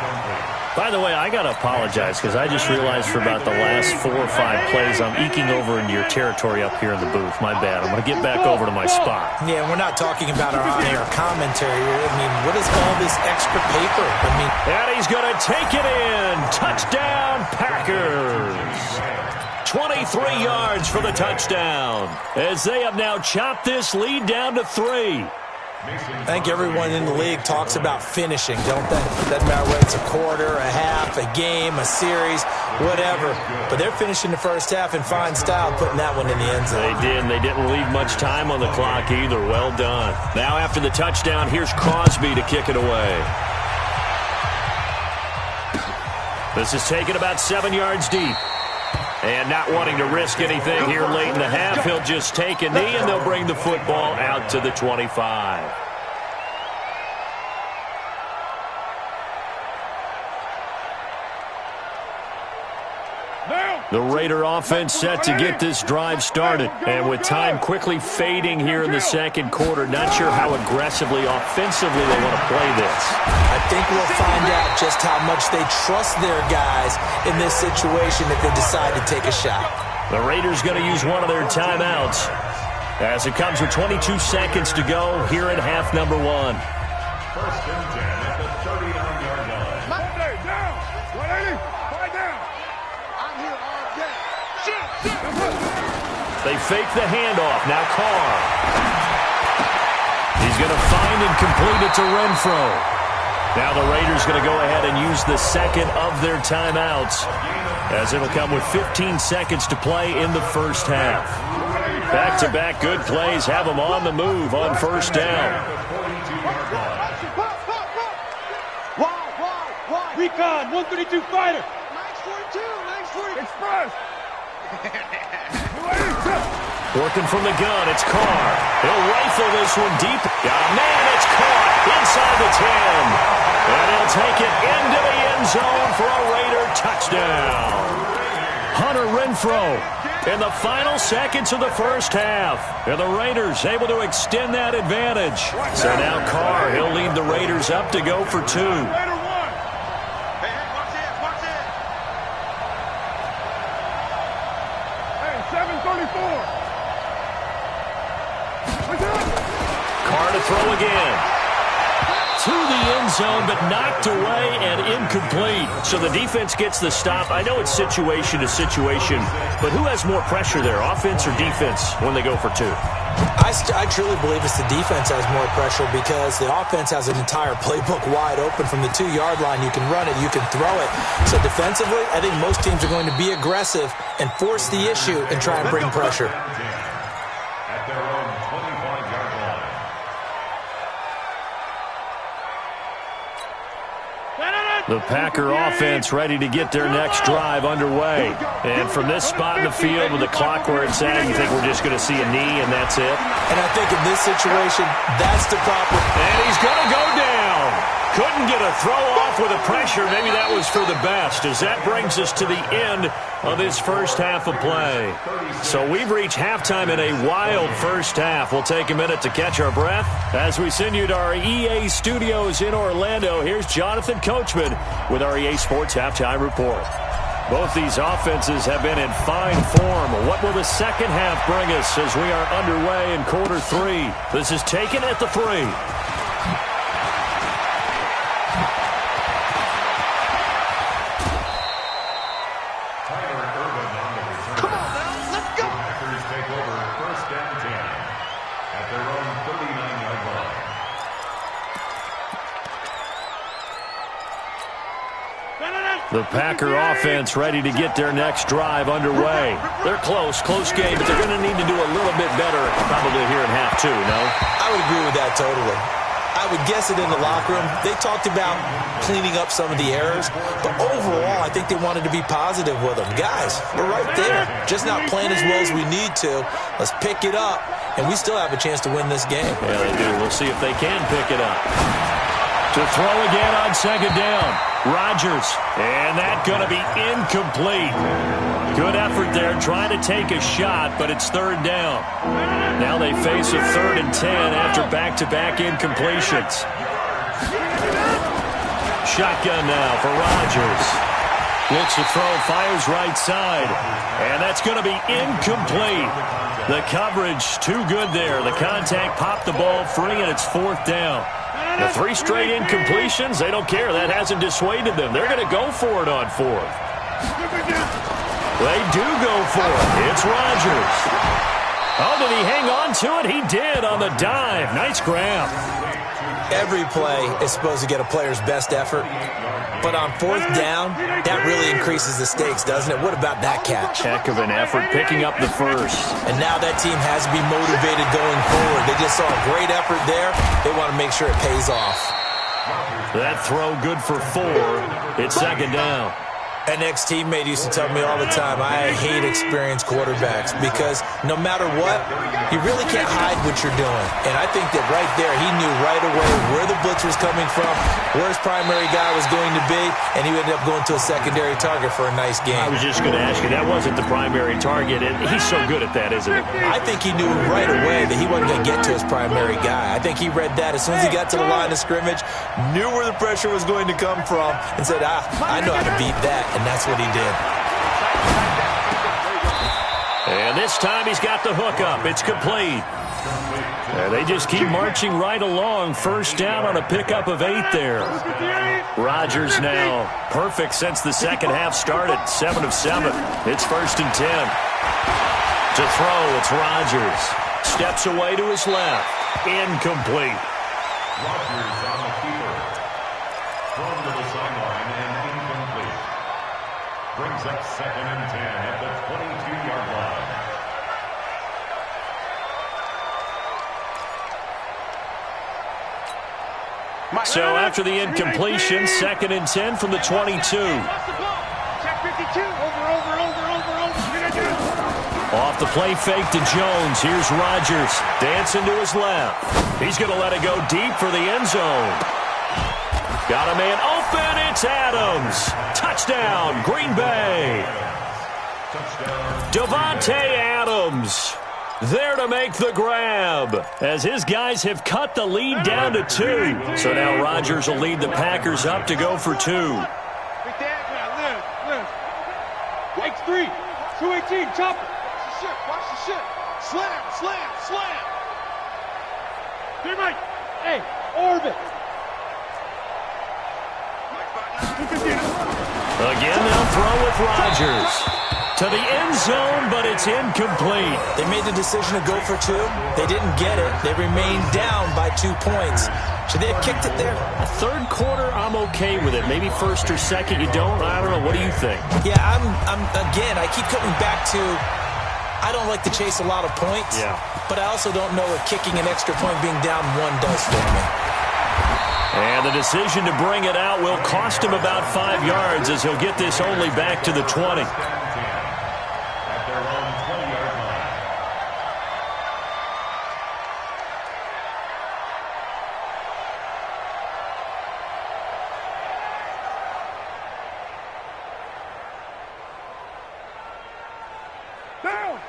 By the way, I got to apologize because I just realized for about the last 4 or 5 plays I'm eking over into your territory up here in the booth. My bad. I'm going to get back over to my spot. Yeah, we're not talking about our on-air commentary. I mean, what is all this extra paper? I mean, and he's going to take it in. Touchdown, Packers. 23 yards for the touchdown as they have now chopped this lead down to 3. I think everyone in the league talks about finishing, don't they? Doesn't matter whether it's a quarter, a half, a game, a series, whatever. But they're finishing the first half in fine style, putting that one in the end zone. They did, and they didn't leave much time on the clock either. Well done. Now after the touchdown, here's Crosby to kick it away. This is taken about 7 yards deep. And not wanting to risk anything here late in the half, he'll just take a knee, and they'll bring the football out to the 25. The Raider offense set to get this drive started. And with time quickly fading here in the second quarter, not sure how aggressively, offensively they want to play this. I think we'll find out just how much they trust their guys in this situation if they decide to take a shot. The Raiders going to use one of their timeouts as it comes with 22 seconds to go here in half number one. First and 10 at the 39-yard line. Monday, down. 180. Fight down. I'm here all day. They fake the handoff. Now Carr. He's going to find and complete it to Renfro. Now the Raiders going to go ahead and use the second of their timeouts, as it'll come with 15 seconds to play in the first half. Back-to-back good plays have them on the move on first down. Why? Recon, 132 fighter. Max 42, Max 40. Express. Working from the gun, it's Carr. He'll rifle this one deep. Got a man, it's caught inside the 10. And he'll take it into the end zone for a Raider touchdown. Hunter Renfro in the final seconds of the first half. And the Raiders able to extend that advantage. So now Carr, he'll lead the Raiders up to go for two. Carr to throw again. To the end zone, but knocked away and incomplete. So the defense gets the stop. I know it's situation to situation, but who has more pressure there, offense or defense, when they go for two? I truly believe it's the defense has more pressure because the offense has an entire playbook wide open from the 2-yard line. You can run it, you can throw it. So defensively, I think most teams are going to be aggressive and force the issue and try and bring pressure. At their own 25-yard line. The Packer offense ready to get their next drive underway. And from this spot in the field with the clock where it's at, you think we're just going to see a knee and that's it? And I think in this situation, that's the problem. And he's going to go down. Couldn't get a throw off with the pressure. Maybe that was for the best, as that brings us to the end of this first half of play. So we've reached halftime in a wild first half. We'll take a minute to catch our breath as we send you to our EA studios in Orlando. Here's Jonathan Coachman with our EA Sports Halftime Report. Both these offenses have been in fine form. What will the second half bring us as we are underway in quarter three? This is taken at the 3. The Packer offense ready to get their next drive underway. They're close game, but they're going to need to do a little bit better probably here in half two, no? I would agree with that totally. I would guess it in the locker room. They talked about cleaning up some of the errors, but overall, I think they wanted to be positive with them. Guys, we're right there, just not playing as well as we need to. Let's pick it up, and we still have a chance to win this game. Yeah, they do. We'll see if they can pick it up. To throw again on second down. Rodgers, and that going to be incomplete. Good effort there, trying to take a shot, but it's third down. Now they face a 3rd and 10 after back-to-back incompletions. Shotgun now for Rodgers. Looks to throw, fires right side, and that's going to be incomplete. The coverage too good there. The contact popped the ball free, and it's 4th down. The 3 straight incompletions, they don't care. That hasn't dissuaded them. They're going to go for it on 4th. They do go for it. It's Rodgers. Oh, did he hang on to it? He did on the dive. Nice grab. Every play is supposed to get a player's best effort. But on 4th down, that really increases the stakes, doesn't it? What about that catch? Heck of an effort, picking up the first. And now that team has to be motivated going forward. They just saw a great effort there. They want to make sure it pays off. That throw good for 4. It's second down. An ex-teammate used to tell me all the time, I hate experienced quarterbacks because no matter what, you really can't hide what you're doing. And I think that right there, he knew right away where the blitz blitz was coming from, where his primary guy was going to be, and he ended up going to a secondary target for a nice game. I was just going to ask you, that wasn't the primary target, and he's so good at that, isn't he? I think he knew right away that he wasn't going to get to his primary guy. I think he read that as soon as he got to the line of scrimmage, knew where the pressure was going to come from, and said, I know how to beat that, and that's what he did. And this time he's got the hook up. It's complete. And they just keep marching right along. First down on a pickup of 8 there. Rodgers now perfect since the second half started. 7 of 7. It's 1st and 10. To throw, it's Rodgers. Steps away to his left. Incomplete. Rodgers on the keeper. Thrown to the sideline and incomplete. Brings up 2nd and 10 at the 22-yard line. So after the incompletion, 2nd and 10 from the 22. Off the play fake to Jones. Here's Rodgers dancing to his left. He's going to let it go deep for the end zone. Got a man open. It's Adams. Touchdown, Green Bay. Davante Adams there to make the grab as his guys have cut the lead down to 2. So now Rodgers will lead the Packers up to go for 2. Like 3, 218, chop it. Watch the shit. Slam, slam, slam. Hey, Mike. Hey, orbit. Again, they'll throw with Rodgers. To the end zone, but it's incomplete. They made the decision to go for 2. They didn't get it. They remained down by 2 points. Should they have kicked it there? Third quarter, I'm okay with it. Maybe first or second, you don't. I don't know. What do you think? Yeah, again, I keep coming back to, I don't like to chase a lot of points. Yeah. But I also don't know what kicking an extra point being down 1 does for me. And the decision to bring it out will cost him about 5 yards as he'll get this only back to the 20. At their own 20-yard line.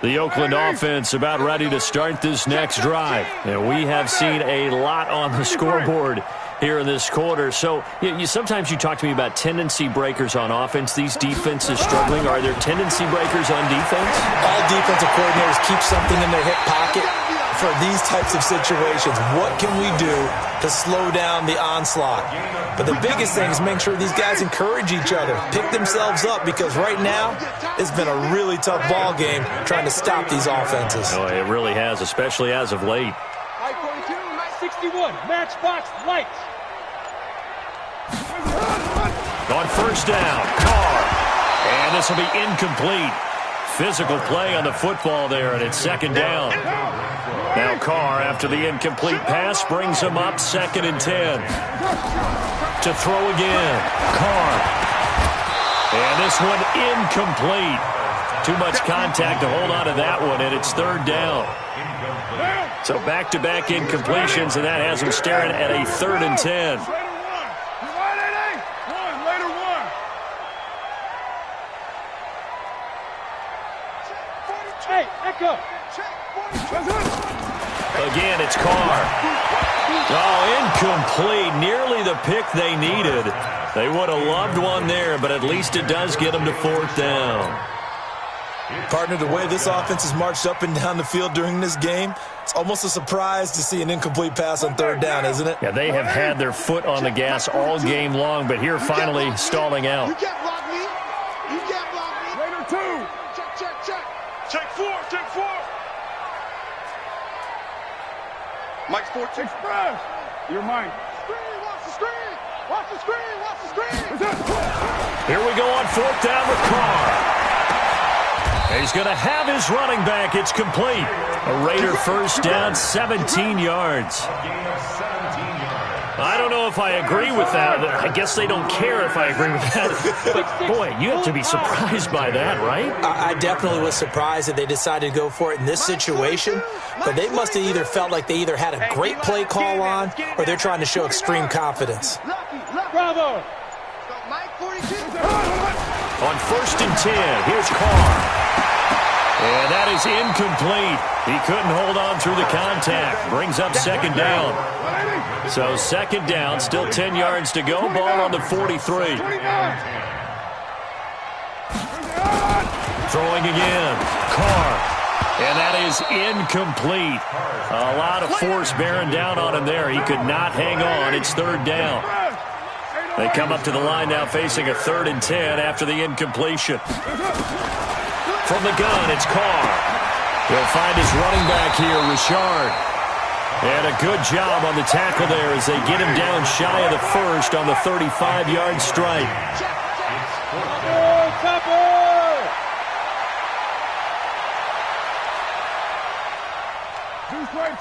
The Oakland offense about ready to start this next drive. And we have seen a lot on the scoreboard here in this quarter. So sometimes you talk to me about tendency breakers on offense. These defenses struggling. Are there tendency breakers on defense? All defensive coordinators keep something in their hip pocket for these types of situations. What can we do to slow down the onslaught? But the biggest thing is make sure these guys encourage each other, pick themselves up, because right now it's been a really tough ball game trying to stop these offenses. Oh, it really has, especially as of late. Mike 42, Mike 61, matchbox lights. On first down, Carr. And this will be incomplete. Physical play on the football there, and it's 2nd down. Now Carr, after the incomplete pass, brings him up 2nd and 10. To throw again, Carr. And this one incomplete. Too much contact to hold on to that one, and it's 3rd down. So back-to-back incompletions, and that has him staring at a 3rd and 10. Hey, Echo. Again, it's Carr. Oh, incomplete. Nearly the pick they needed. They would have loved one there, but at least it does get them to 4th down. Partner, the way this offense has marched up and down the field during this game, it's almost a surprise to see an incomplete pass on 3rd down, isn't it? Yeah, they have had their foot on the gas all game long, but here finally stalling out. You can't block me. You can't block me. Raider 2. Check, check, check. Check 4, check 4. Mike's 14. Express. You're mine. Screen, watch the screen. Watch the screen, watch the screen. Here we go on 4th down with Carr. He's going to have his running back. It's complete. A Raider first down, 17 yards. I don't know if I agree with that. I guess they don't care if I agree with that. But, boy, you have to be surprised by that, right? I definitely was surprised that they decided to go for it in this situation. But they must have either felt like they either had a great play call on or they're trying to show extreme confidence. Bravo! On 1st and 10, here's Carr. And that is incomplete. He couldn't hold on through the contact. Brings up 2nd down. So 2nd down, still 10 yards to go. Ball on the 43. Throwing again. Carr. And that is incomplete. A lot of force bearing down on him there. He could not hang on. It's 3rd down. They come up to the line now facing a 3rd and 10 after the incompletion. From the gun, it's Carr. He'll find his running back here, Richard. And a good job on the tackle there as they get him down shy of the 1st on the 35-yard strike. Right,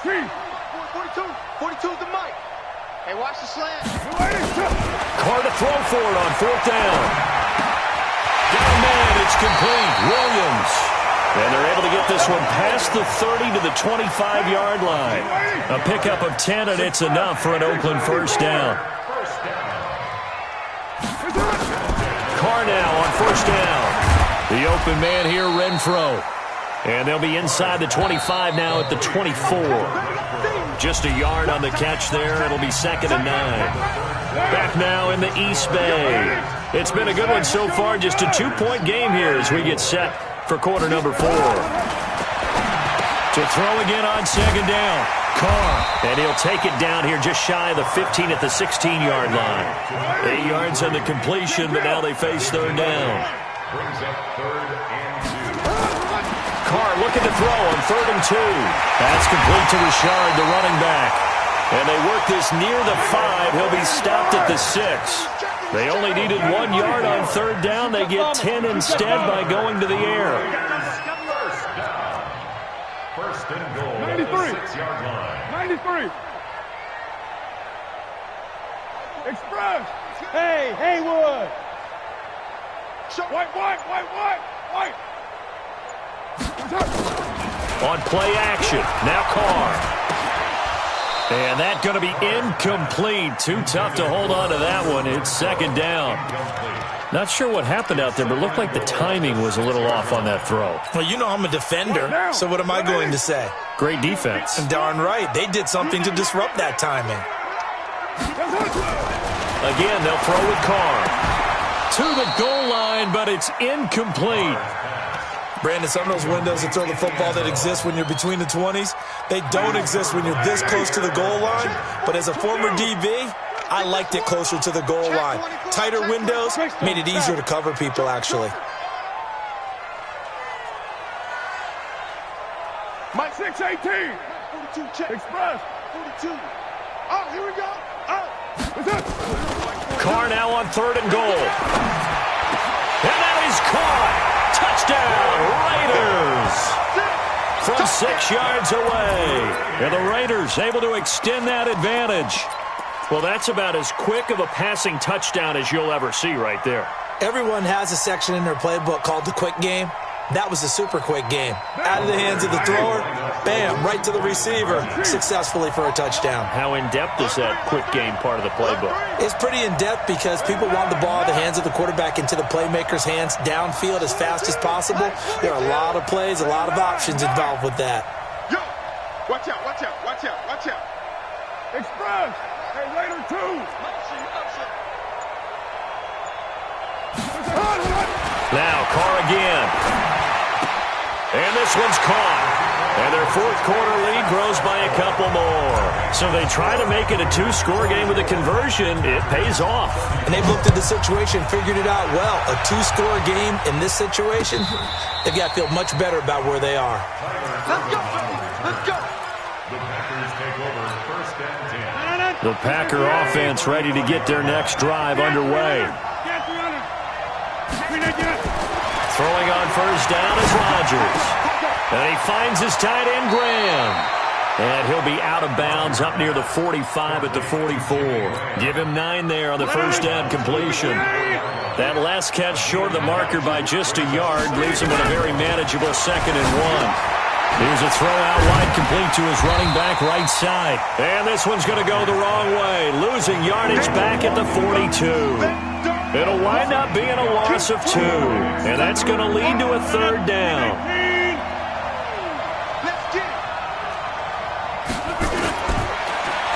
42 is the mic. Hey, watch the slant. Carr to throw for it on 4th down. Down man, it's complete. Williams. And they're able to get this one past the 30 to the 25-yard line. A pickup of 10, and it's enough for an Oakland 1st down. Carr now on 1st down. The open man here, Renfro. And they'll be inside the 25 now at the 24. Just a yard on the catch there. It'll be 2nd and 9. Back now in the East Bay. It's been a good one so far. Just a 2-point game here as we get set for quarter number 4. To throw again on 2nd down. Carr. And he'll take it down here just shy of the 15 at the 16-yard line. 8 yards on the completion, but now they face 3rd down. Brings up 3rd and 2. Carr looking to throw on 3rd and 2. That's complete to Richard, the running back. And they work this near the 5. He'll be stopped at the 6. They only needed 1 yard on 3rd down. They get 10 instead by going to the air. 1st and goal. 93. 6-yard line. 93. Express. Hey, Haywood. White. On play action. Now Carr. And that's going to be incomplete. Too tough to hold on to that one. It's 2nd down. Not sure what happened out there, but it looked like the timing was a little off on that throw. Well, you know I'm a defender, so what am I going to say? Great defense. And darn right, they did something to disrupt that timing. Again, they'll throw with Carr. To the goal line, but it's incomplete. Brandon, some of those windows to throw the football that exist when you're between the 20s, they don't exist when you're this close to the goal line. But as a former DB, I liked it closer to the goal line. Tighter windows made it easier to cover people, actually. Mike 618. 42 check. Express. 42. Oh, here we go. Oh. Carr now on 3rd and goal. And that is caught. Touchdown, Raiders! From 6 yards away. And the Raiders able to extend that advantage. Well, that's about as quick of a passing touchdown as you'll ever see right there. Everyone has a section in their playbook called the quick game. That was a super quick game. Out of the hands of the thrower, bam, right to the receiver, successfully for a touchdown. How in-depth is that quick game part of the playbook? It's pretty in-depth because people want the ball out of the hands of the quarterback into the playmaker's hands downfield as fast as possible. There are a lot of plays, a lot of options involved with that. Yo, watch out. Express. Hey, Raider 2. Now, Carr again. And this one's caught. And their 4th quarter lead grows by a couple more. So they try to make it a 2-score game with a conversion. It pays off. And they've looked at the situation, figured it out well. A 2-score game in this situation, they've got to feel much better about where they are. Let's go. The Packers take over 1st and 10. The Packer offense ready to get their next drive underway. Throwing on 1st down is Rodgers. And he finds his tight end, Graham. And he'll be out of bounds up near the 45 at the 44. Give him 9 there on the first down completion. That last catch short of the marker by just a yard leaves him with a very manageable 2nd and 1. Here's a throw out wide, complete to his running back right side. And this one's going to go the wrong way, losing yardage back at the 42. It'll wind up being a loss of 2. And that's going to lead to a 3rd down.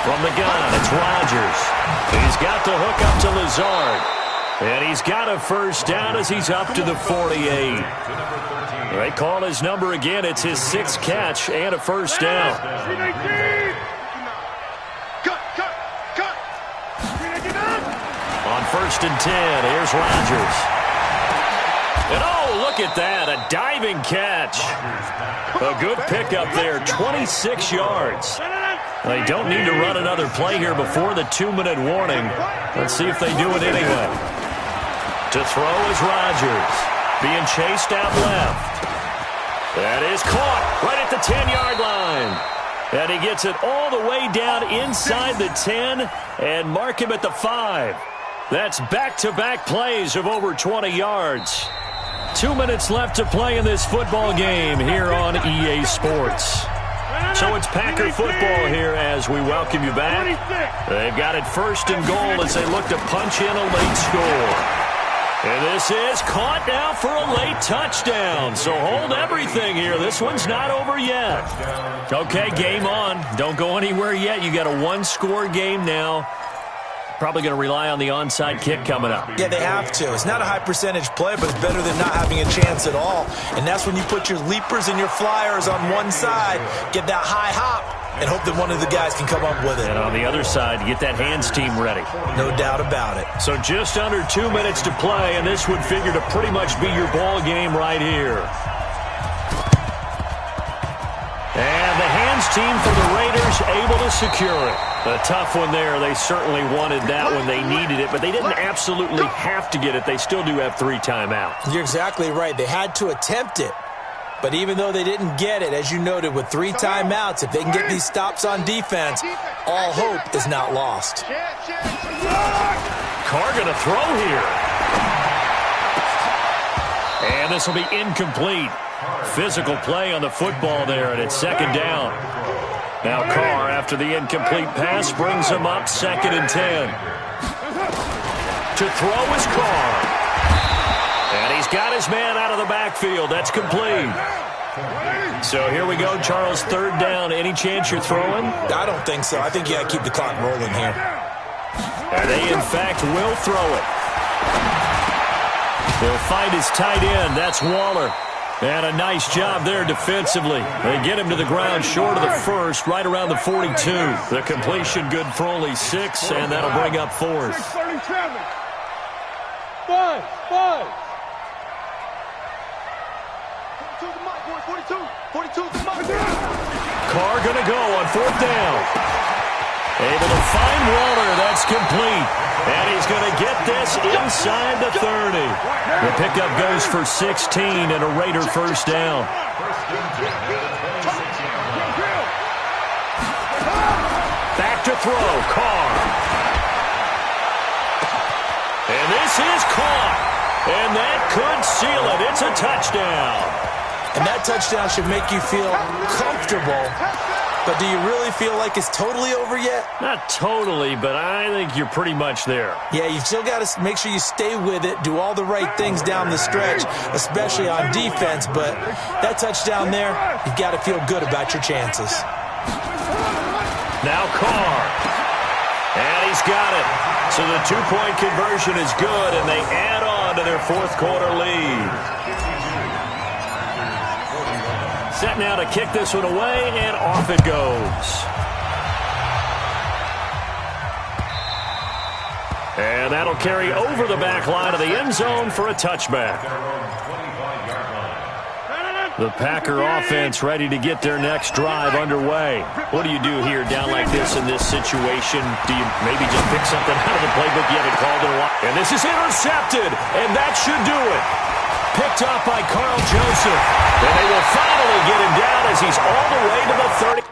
From the gun, it's Rodgers. He's got the hook up to Lazard. And he's got a first down as he's up to the 48. They call his number again. It's his 6th catch and a first down. On 1st and 10, here's Rodgers. And oh, look at that, a diving catch. A good pickup there, 26 yards. They don't need to run another play here before the 2-minute warning. Let's see if they do it anyway. To throw is Rodgers, being chased out left. That is caught right at the 10-yard line. And he gets it all the way down inside the 10 and mark him at the 5. That's back-to-back plays of over 20 yards. 2 minutes left to play in this football game here on EA Sports. So it's Packer football here as we welcome you back. They've got it 1st and goal as they look to punch in a late score. And this is caught now for a late touchdown. So hold everything here. This one's not over yet. Okay, game on. Don't go anywhere yet. You got a 1-score game now. Probably going to rely on the onside kick coming up. Yeah, they have to. It's not a high-percentage play, but it's better than not having a chance at all. And that's when you put your leapers and your flyers on one side, get that high hop, and hope that one of the guys can come up with it. And on the other side, get that hands team ready. No doubt about it. So just under 2 minutes to play, and this would figure to pretty much be your ball game right here. And the hands team for the Raiders able to secure it. A tough one there. They certainly wanted that when they needed it, but they didn't absolutely have to get it. They still do have 3 timeouts. You're exactly right. They had to attempt it. But even though they didn't get it, as you noted, with 3 timeouts, if they can get these stops on defense, all hope is not lost. Carr going to throw here. And this will be incomplete. Physical play on the football there, and it's 2nd down. Now Carr, after the incomplete pass, brings him up 2nd and 10. To throw is Carr. And he's got his man out of the backfield. That's complete. So here we go, Charles, 3rd down. Any chance you're throwing? I don't think so. I think you got to keep the clock rolling here. And they, in fact, will throw it. They'll find his tight end. That's Waller. And a nice job there defensively. They get him to the ground short of the 1st, right around the 42. The completion good for only 6, and that'll bring up 4th. 5. 42 the mark. Carr going to go on 4th down. Able to find Waller. That's complete. And he's going to get this inside the 30. The pickup goes for 16 and a Raider first down. Back to throw. Carr. And this is caught. And that could seal it. It's a touchdown. And that touchdown should make you feel comfortable. But do you really feel like it's totally over yet? Not totally, but I think you're pretty much there. Yeah, you've still got to make sure you stay with it, do all the right things down the stretch, especially on defense. But that touchdown there, you've got to feel good about your chances. Now Carr. And he's got it. So the 2-point conversion is good, and they add on to their 4th quarter lead. Set now to kick this one away, and off it goes. And that'll carry over the back line of the end zone for a touchback. The Packer offense ready to get their next drive underway. What do you do here down like this in this situation? Do you maybe just pick something out of the playbook you haven't called in a while? And this is intercepted, and that should do it. Picked up by Carl Joseph. And they will finally get him down as he's all the way to the 30.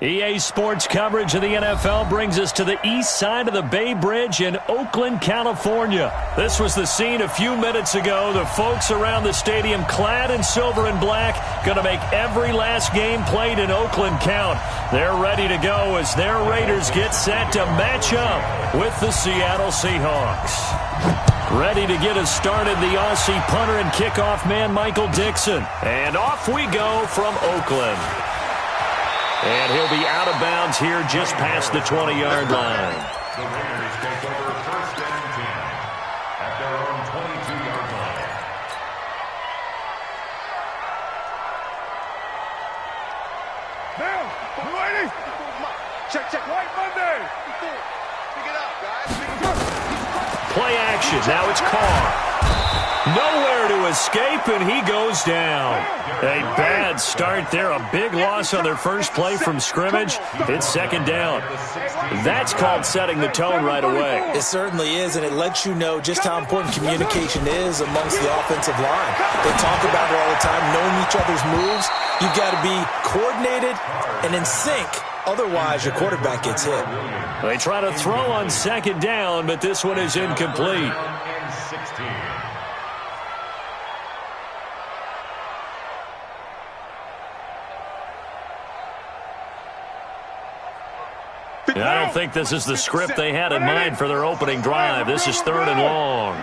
EA Sports coverage of the NFL brings us to the east side of the Bay Bridge in Oakland, California. This was the scene a few minutes ago. The folks around the stadium clad in silver and black going to make every last game played in Oakland count. They're ready to go as their Raiders get set to match up with the Seattle Seahawks. Ready to get us started, the Aussie punter and kickoff man, Michael Dixon. And off we go from Oakland. And he'll be out of bounds here just past the 20-yard line. The Raiders take over 1st and 10 at their own 22-yard line. Now, lady. Check. White Monday. Pick it up, guys. Play action. Now it's Carr. Nowhere to escape, and he goes down. A bad start there. A big loss on their first play from scrimmage. It's 2nd down. That's called setting the tone right away. It certainly is, and it lets you know just how important communication is amongst the offensive line. They talk about it all the time, knowing each other's moves. You've got to be coordinated and in sync. Otherwise, your quarterback gets hit. They try to throw on 2nd down, but this one is incomplete. And 16. I don't think this is the script they had in mind for their opening drive. This is 3rd and long.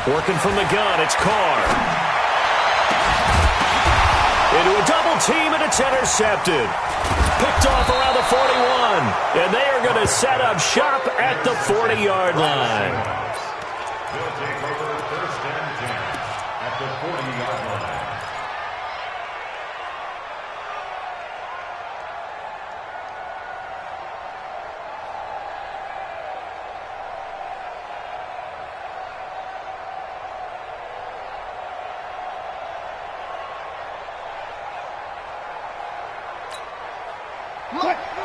Working from the gun, it's Carr. Into a double team, and it's intercepted. Picked off around the 41. And they are going to set up shop at the 40-yard line. They'll take over 1st and 10 at the 40-yard line.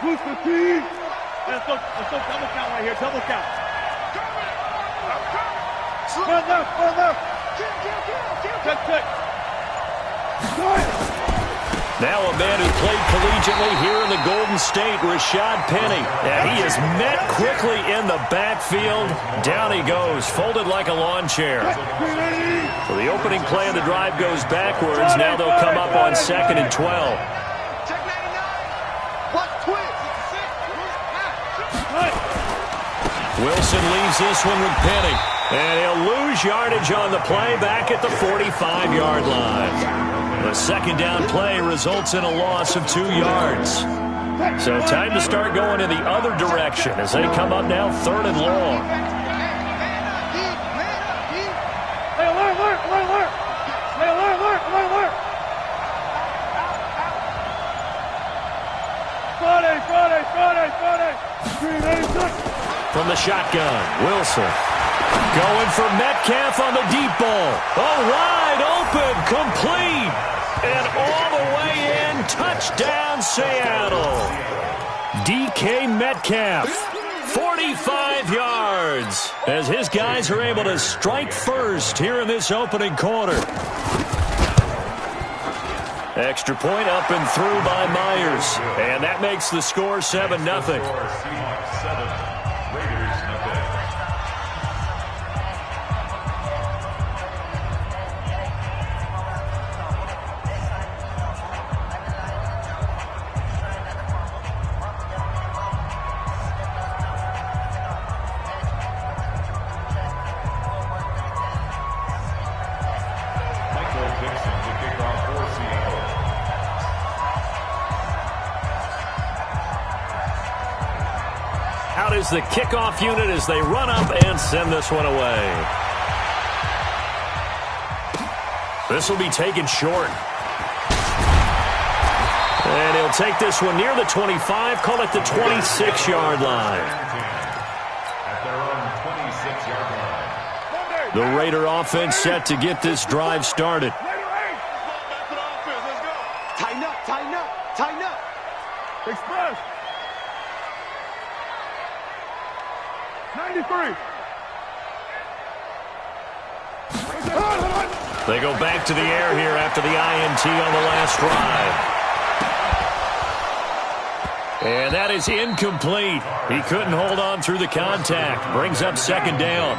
Who's the team? Let's go double count right here. Double count. Run left. Check. Now a man who played collegiately here in the Golden State, Rashad Penny. And he is met quickly in the backfield. Down he goes, folded like a lawn chair. So the opening play of the drive goes backwards. Now they'll come up on 2nd and 12. Wilson leaves this one with Penny. And he'll lose yardage on the play back at the 45-yard line. The 2nd down play results in a loss of 2 yards. So time to start going in the other direction as they come up now 3rd and long. Hey, alert. Friday. From the shotgun, Wilson. Going for Metcalf on the deep ball. Oh, wide open, complete. And all the way in, touchdown Seattle. DK Metcalf, 45 yards, as his guys are able to strike first here in this opening quarter. Extra point up and through by Myers. And that makes the score 7-0. Seahawks 7, Raiders nothing. Michael Dixon to kick off for Seattle. Out is the kickoff unit as they run up and send this one away. This will be taken short. And he'll take this one near the 25, call it the 26-yard line. At their own 26-yard line. The Raider offense set to get this drive started. Tighten up. Express. 93. They go back to the air here after the INT on the last drive. And that is incomplete. He couldn't hold on through the contact. Brings up second down.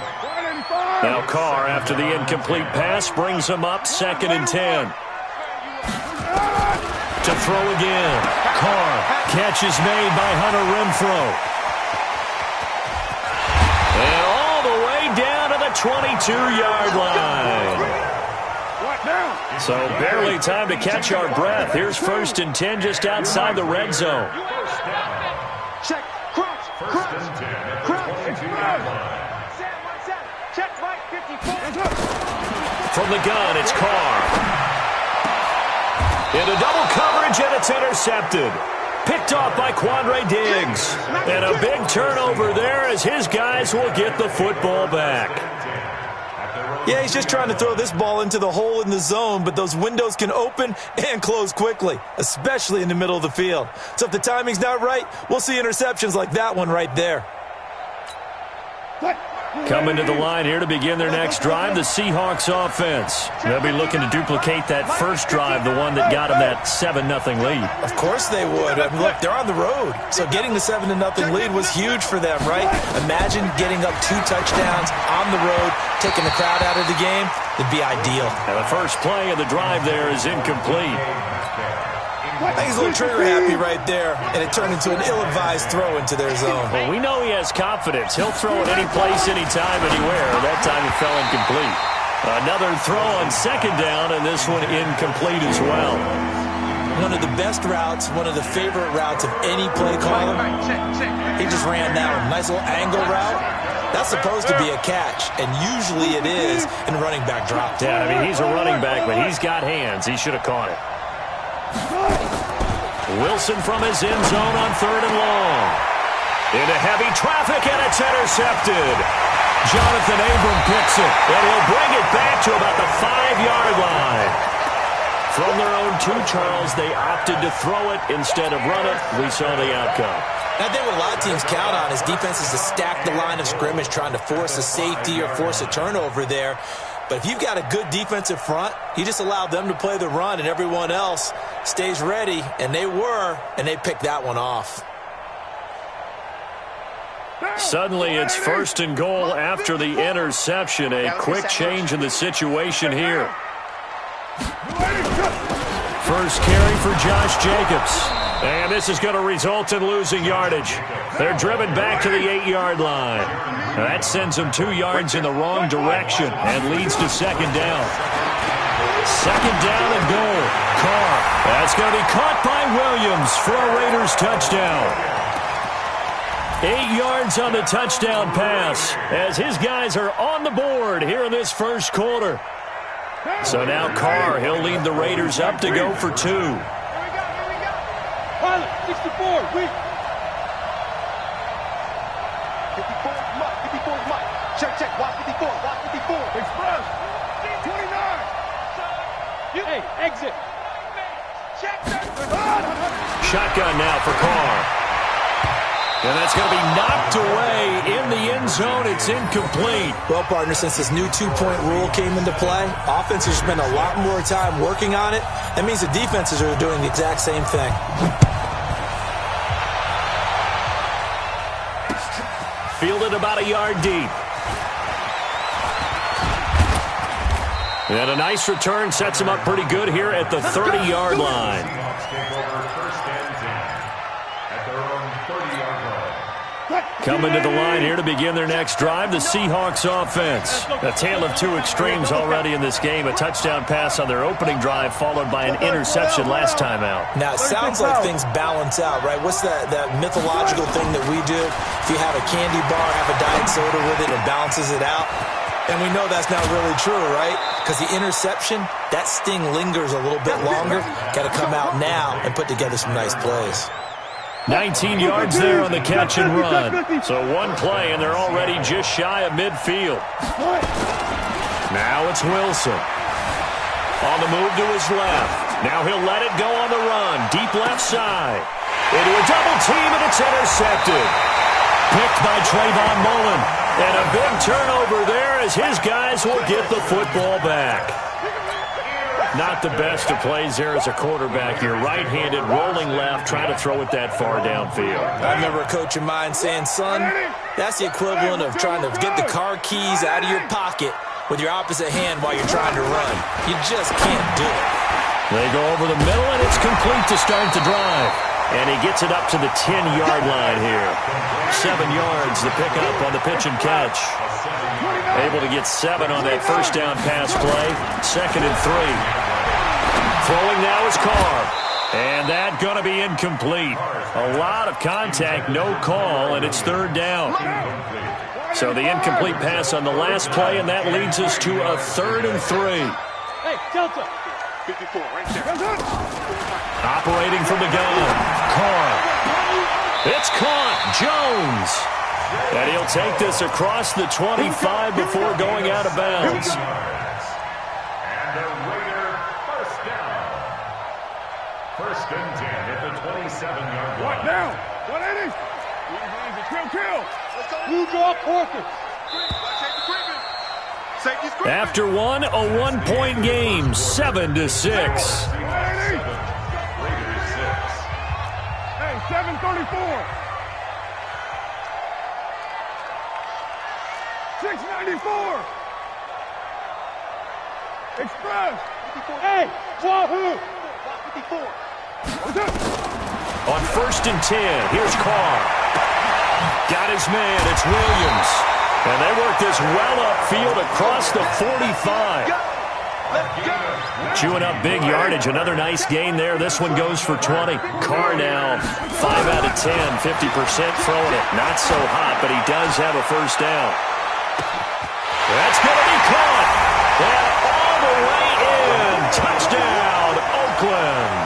Now Carr, after the incomplete pass, brings him up 2nd and 10. To throw again. Carr. Catch is made by Hunter Renfrow. And all the way down to the 22-yard line. So barely time to catch our breath. Here's 1st and 10 just outside the red zone. Check, crouch, crouch, crouch. Check right, 54. From the gun, it's Carr. Into double coverage, and it's intercepted. Picked off by Quandre Diggs. And a big turnover there as his guys will get the football back. Yeah, he's just trying to throw this ball into the hole in the zone, but those windows can open and close quickly, especially in the middle of the field. So if the timing's not right, we'll see interceptions like that one right there. Coming to the line here to begin their next drive, the Seahawks offense. They'll be looking to duplicate that first drive, the one that got them that 7-0 lead. Of course they would. I mean, look, they're on the road. So getting the 7-0 lead was huge for them, right? Imagine getting up 2 touchdowns on the road, taking the crowd out of the game. It'd be ideal. And the first play of the drive there is incomplete. I think he's a little trigger happy right there, and it turned into an ill-advised throw into their zone. Well, we know he has confidence. He'll throw it any place, anytime, anywhere. That time it fell incomplete. Another throw on 2nd down, and this one incomplete as well. One of the best routes, one of the favorite routes of any play caller. He just ran that one. Nice little angle route. That's supposed to be a catch, and usually it is in running back drop. Yeah, I mean, he's a running back, but he's got hands. He should have caught it. Wilson from his end zone on 3rd and long. Into heavy traffic, and it's intercepted. Jonathan Abram picks it, and he'll bring it back to about the 5-yard line. From their own 2, Charles, they opted to throw it instead of run it. We saw the outcome. I think what a lot of teams count on is defenses to stack the line of scrimmage, trying to force a safety or force a turnover there. But if you've got a good defensive front, you just allow them to play the run, and everyone else stays ready, and they were, and they picked that one off. Suddenly, it's 1st and goal after the interception. A quick change in the situation here. First carry for Josh Jacobs. And this is going to result in losing yardage. They're driven back to the 8-yard line. That sends them 2 yards in the wrong direction and leads to 2nd down. 2nd down and goal. Carr. That's going to be caught by Williams for a Raiders touchdown. 8 yards on the touchdown pass as his guys are on the board here in this first quarter. So now Carr, he'll lead the Raiders up to go for 2. 64, weak. 54 is Mike, 54 is Mike. Check, watch 54, watch 54. Express. 29. Hey, exit. Check. Shotgun now for Carr. And that's going to be knocked away in the end zone. It's incomplete. Well, partner, since this new 2-point rule came into play, offenses spend a lot more time working on it. That means the defenses are doing the exact same thing. Fielded about a yard deep. And a nice return sets him up pretty good here at the 30-yard line. Coming to the line here to begin their next drive, the Seahawks offense. A tale of 2 extremes already in this game. A touchdown pass on their opening drive followed by an interception last time out. Now, it sounds like things balance out, right? What's that mythological thing that we do? If you have a candy bar, have a diet soda with it, it balances it out. And we know that's not really true, right? Because the interception, that sting lingers a little bit longer. Got to come out now and put together some nice plays. 19 yards there on the catch and run. So 1 play, and they're already just shy of midfield. Now it's Wilson. On the move to his left. Now he'll let it go on the run. Deep left side. Into a double team, and it's intercepted. Picked by Trayvon Mullen. And a big turnover there as his guys will get the football back. Not the best of plays there as a quarterback here. Right-handed, rolling left, trying to throw it that far downfield. I remember a coach of mine saying, son, that's the equivalent of trying to get the car keys out of your pocket with your opposite hand while you're trying to run. You just can't do it. They go over the middle, and it's complete to start the drive. And he gets it up to the 10-yard line here. 7 yards, the pickup on the pitch and catch. Able to get 7 on that first down pass play. 2nd and 3. Throwing now is Carr. And that going to be incomplete. A lot of contact, no call, and it's 3rd down. So the incomplete pass on the last play, and that leads us to a 3rd and 3. Hey, Delta. 54, right there. Operating from the gun. Carr. It's caught. Jones. And he'll take this across the 25 before going out of bounds. And the Raider first down. 1st and 10 at the 27-yard line. What now? 180. Kill. You draw Porter. After one, a 1-point game, 7-6. Hey, 734. 694. Express. Hey, Wahoo. 54. On 1st and 10, here's Carr. Got his man, it's Williams. And they work this well upfield across the 45. Chewing up big yardage. Another nice gain there. This one goes for 20. Carr now 5 out of 10, 50% throwing it. Not so hot, but he does have a first down. That's going to be caught. And all the way in. Touchdown, Oakland.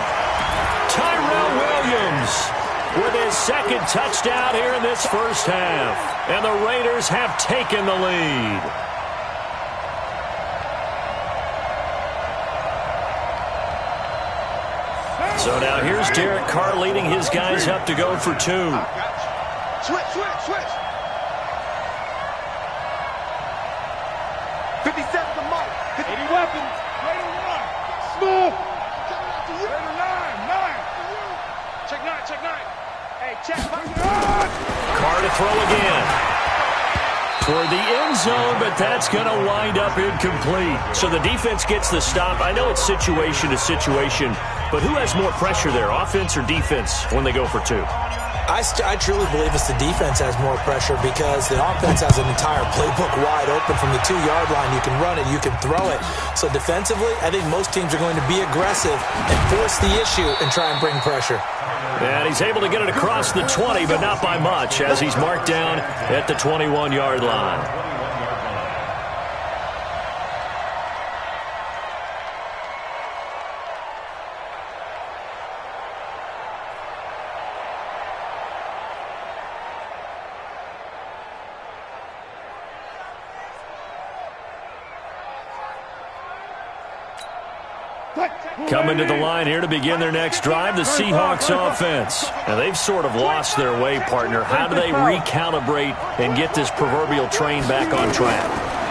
Tyrell Williams with his 2nd touchdown here in this first half. And the Raiders have taken the lead. So now here's Derek Carr leading his guys up to go for 2. Switch. 57 to Mike. 80 weapons. Raider 1. Smooth. Raider 9. Check 9. Hey, check. Carr to throw again. Toward the end zone, but that's going to wind up incomplete. So the defense gets the stop. I know it's situation to situation, but who has more pressure there, offense or defense, when they go for 2? I truly believe it's the defense has more pressure because the offense has an entire playbook wide open from the 2-yard line. You can run it, you can throw it. So defensively, I think most teams are going to be aggressive and force the issue and try and bring pressure. And he's able to get it across the 20, but not by much, as he's marked down at the 21-yard line. Coming to the line here to begin their next drive, the Seahawks offense. And they've sort of lost their way, partner. How do they recalibrate and get this proverbial train back on track?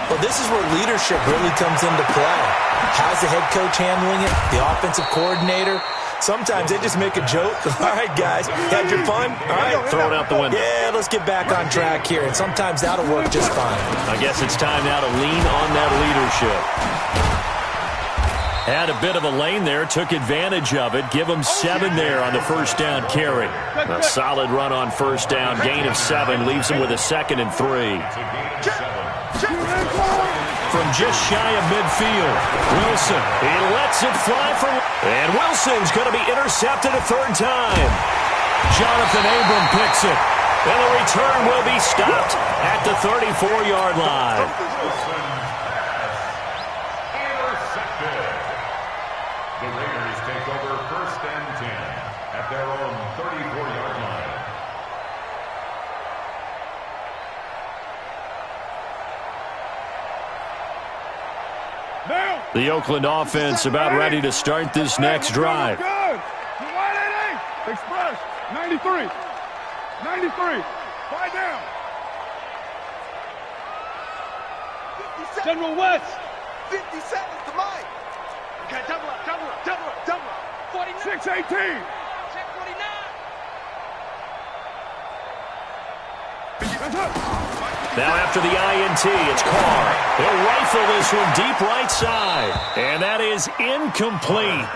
Well, this is where leadership really comes into play. How's the head coach handling it? The offensive coordinator? Sometimes they just make a joke. All right, guys, had your fun? All right, throw it out the window. Yeah, let's get back on track here. And sometimes that'll work just fine. I guess it's time now to lean on that leadership. Had a bit of a lane there, took advantage of it. Give them 7 there on the first down carry. A solid run on first down, gain of 7, leaves them with a 2nd and 3. From just shy of midfield, Wilson, he lets it fly for, and Wilson's going to be intercepted a 3rd time. Jonathan Abram picks it, and the return will be stopped at the 34-yard line. The Raiders take over 1st and 10 at their own 34-yard line. Now. The Oakland offense about ready to start this next drive. Good. 180. Express. 93. 93. 5 down. General West. 50 seconds to Mike. Okay, double up, double up, double up, double up. 49. 618. Check 49. Now after the INT, it's Carr. He'll rifle this one deep right side. And that is incomplete.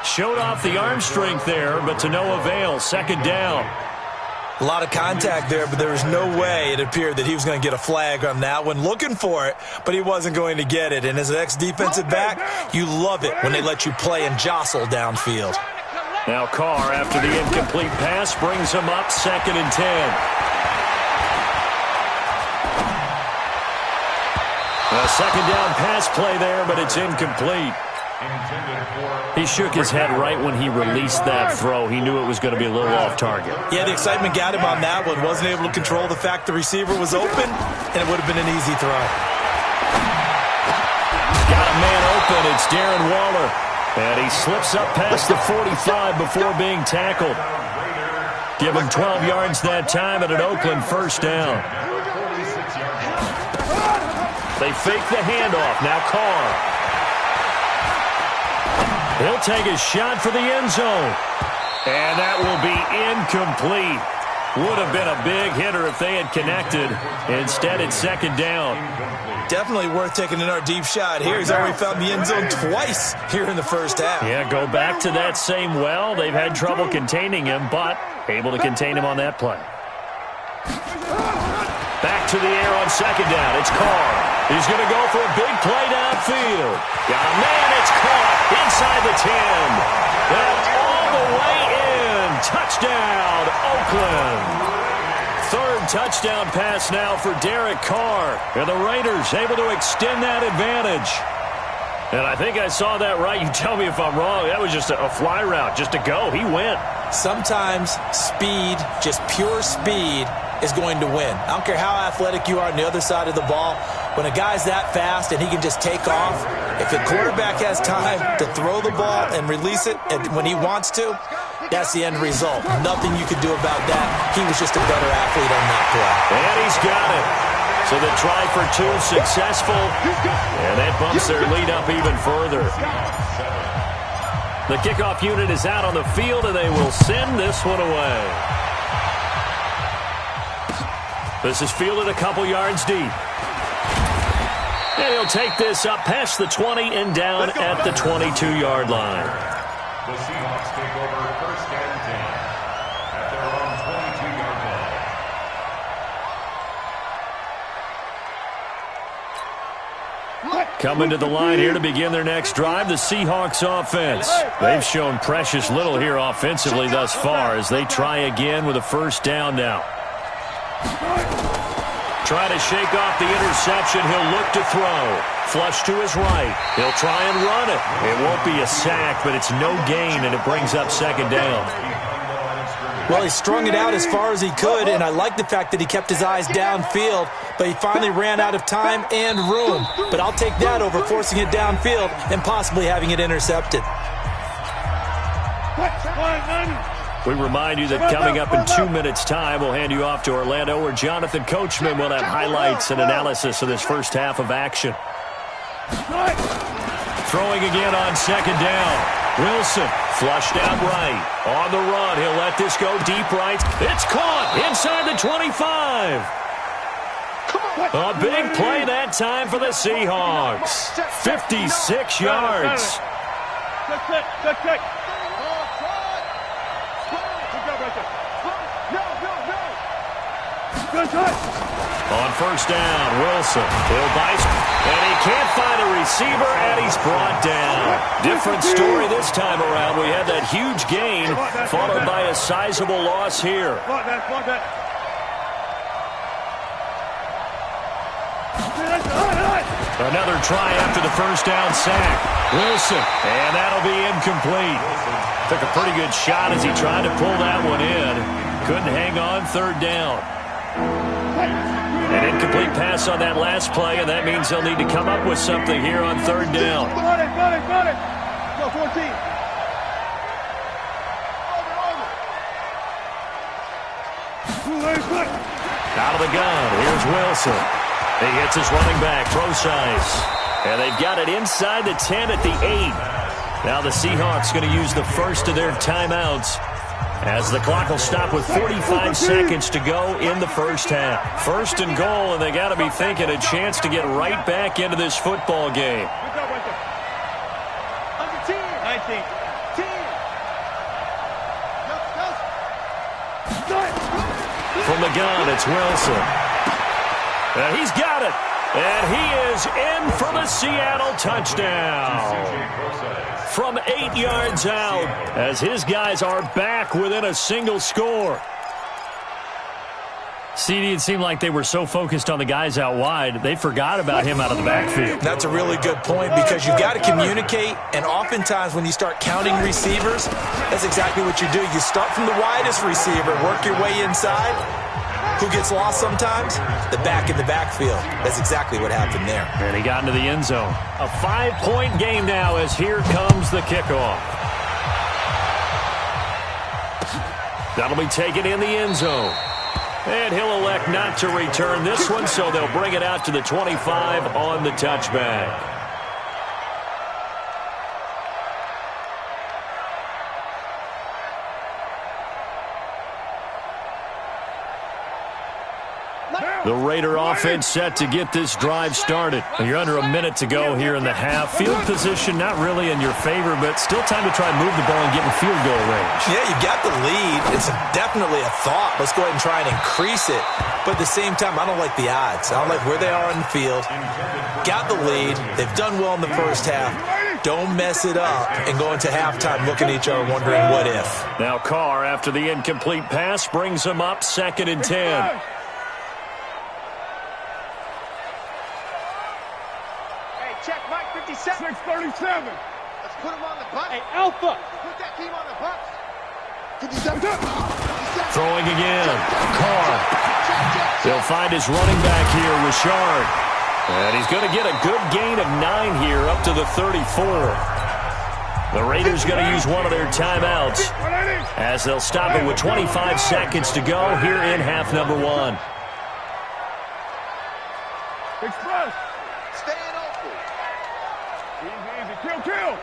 Showed off the arm strength there, but to no avail. Second down. A lot of contact there, but there was no way it appeared that he was going to get a flag on that one. Looking for it, but he wasn't going to get it. And as an ex-defensive back, you love it when they let you play and jostle downfield. Now Carr, after the incomplete pass, brings him up 2nd and 10. A second down pass play there, but it's incomplete. He shook his head right when he released that throw. He knew it was going to be a little off target. Yeah, the excitement got him on that one. Wasn't able to control the fact the receiver was open, and it would have been an easy throw. Got a man open. It's Darren Waller. And he slips up past the 45 before being tackled. Give him 12 yards that time and an Oakland first down. They fake the handoff. Now Carr. He'll take a shot for the end zone. And that will be incomplete. Would have been a big hitter if they had connected. Instead, it's second down. Definitely worth taking another deep shot here. He's already found the end zone twice here in the first half. Yeah, go back to that same well. They've had trouble containing him, but able to contain him on that play. Back to the air on second down. It's Carr. He's going to go for a big play downfield. Got a man. It's caught inside the 10. And all the way in. Touchdown, Oakland. Third touchdown pass now for Derek Carr. And the Raiders able to extend that advantage. And I think I saw that right. You tell me if I'm wrong. That was just a fly route, just to go. He went. Sometimes speed, just pure speed, is going to win. I don't care how athletic you are on the other side of the ball. When a guy's that fast and he can just take off, if the quarterback has time to throw the ball and release it when he wants to, that's the end result. Nothing you could do about that. He was just a better athlete on that play. And he's got it. So the try for two successful, and that bumps their lead up even further. The kickoff unit is out on the field, and they will send this one away. This is fielded a couple yards deep. And he'll take this up past the 20 and down at the 22-yard line. The Seahawks take over 1st and 10 at their own 22-yard line. Coming to the line here to begin their next drive, the Seahawks offense. They've shown precious little here offensively thus far as they try again with a first down now. Try to shake off the interception. He'll look to throw. Flush to his right. He'll try and run it. It won't be a sack, but it's no gain, and it brings up second down. Well, he strung it out as far as he could, and I like the fact that he kept his eyes downfield, but he finally ran out of time and room. But I'll take that over forcing it downfield and possibly having it intercepted. We remind you that coming up in 2 minutes' time, we'll hand you off to Orlando, where Jonathan Coachman will have highlights and analysis of this first half of action. Throwing again on second down. Wilson flushed out right. On the run, he'll let this go deep right. It's caught inside the 25. A big play that time for the Seahawks. 56 yards. On first down, Wilson. He'll bite, and he can't find a receiver, and he's brought down. Different story this time around. We had that huge gain, followed by a sizable loss here. Another try after the first down sack. Wilson, and that'll be incomplete. Took a pretty good shot as he tried to pull that one in. Couldn't hang on third down. An incomplete pass on that last play, and that means they'll need to come up with something here on third down. Got it. Go, 14. Out of the gun, here's Wilson. He hits his running back, Procise. And they've got it inside the 10 at the 8. Now the Seahawks going to use the first of their timeouts as the clock will stop with 45 seconds to go in the first half. First and goal, and they got to be thinking a chance to get right back into this football game. Under 10. 19. 10. From the gun, it's Wilson. And he's got it. And he is in for the Seattle touchdown. From 8 yards out, as his guys are back within a single score. CD, it seemed like they were so focused on the guys out wide, they forgot about him out of the backfield. That's a really good point because you've got to communicate, and oftentimes when you start counting receivers, that's exactly what you do. You start from the widest receiver, work your way inside. Who gets lost sometimes? The back in the backfield. That's exactly what happened there. And he got into the end zone. A 5-point game now as here comes the kickoff. That'll be taken in the end zone. And he'll elect not to return this one, so they'll bring it out to the 25 on the touchback. The Raider offense set to get this drive started. You're under a minute to go here in the half. Field position not really in your favor, but still time to try and move the ball and get in field goal range. Yeah, you've got the lead. It's definitely a thought. Let's go ahead and try and increase it. But at the same time, I don't like the odds. I don't like where they are in the field. Got the lead. They've done well in the first half. Don't mess it up and go into halftime looking at each other wondering what if. Now Carr, after the incomplete pass, brings him up 2nd and 10. Check Mike 57. 637. Let's put him on the bus. Hey, Alpha. Put that team on the bus. 57. Throwing again. Carr. They'll find his running back here, Richard. And he's going to get a good gain of 9 here up to the 34. The Raiders going to use one of their timeouts as they'll stop it with 25 seconds to go here in half number 1. Express. Staying open. Easy. Kill.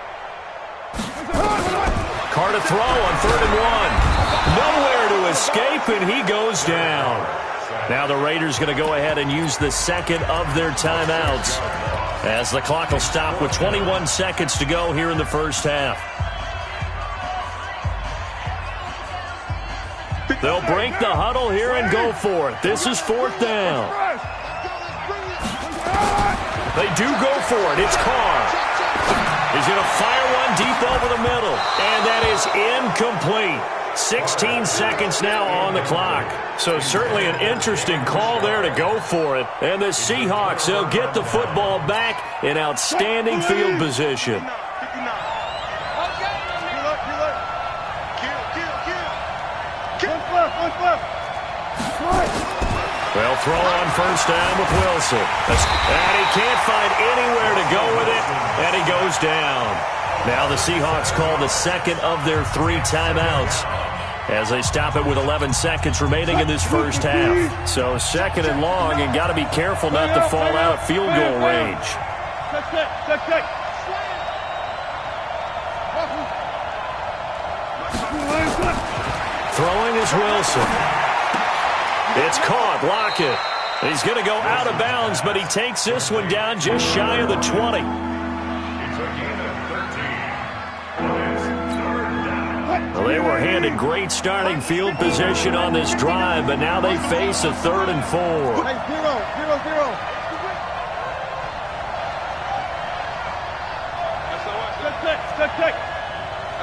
Carr to throw on 3rd and 1. Nowhere to escape, and he goes down. Now the Raiders going to go ahead and use the second of their timeouts as the clock will stop with 21 seconds to go here in the first half. They'll break the huddle here and go for it. This is 4th down. They do go for it. It's Carr. He's going to fire one deep over the middle, and that is incomplete. 16 seconds now on the clock. So certainly an interesting call there to go for it. And the Seahawks, they'll get the football back in outstanding field position. 59. Okay. Kill. One left. They'll throw on 1st down with Wilson. And he can't find anywhere to go with it, and he goes down. Now the Seahawks call the second of their 3 timeouts as they stop it with 11 seconds remaining in this first half. So 2nd and long, and got to be careful not to fall out of field goal range. Check. Throwing is Wilson. It's caught. Lockett. He's going to go out of bounds, but he takes this one down just shy of the 20. Well, they were handed great starting field position on this drive, but now they face a 3rd and 4. Hey, 0. Check.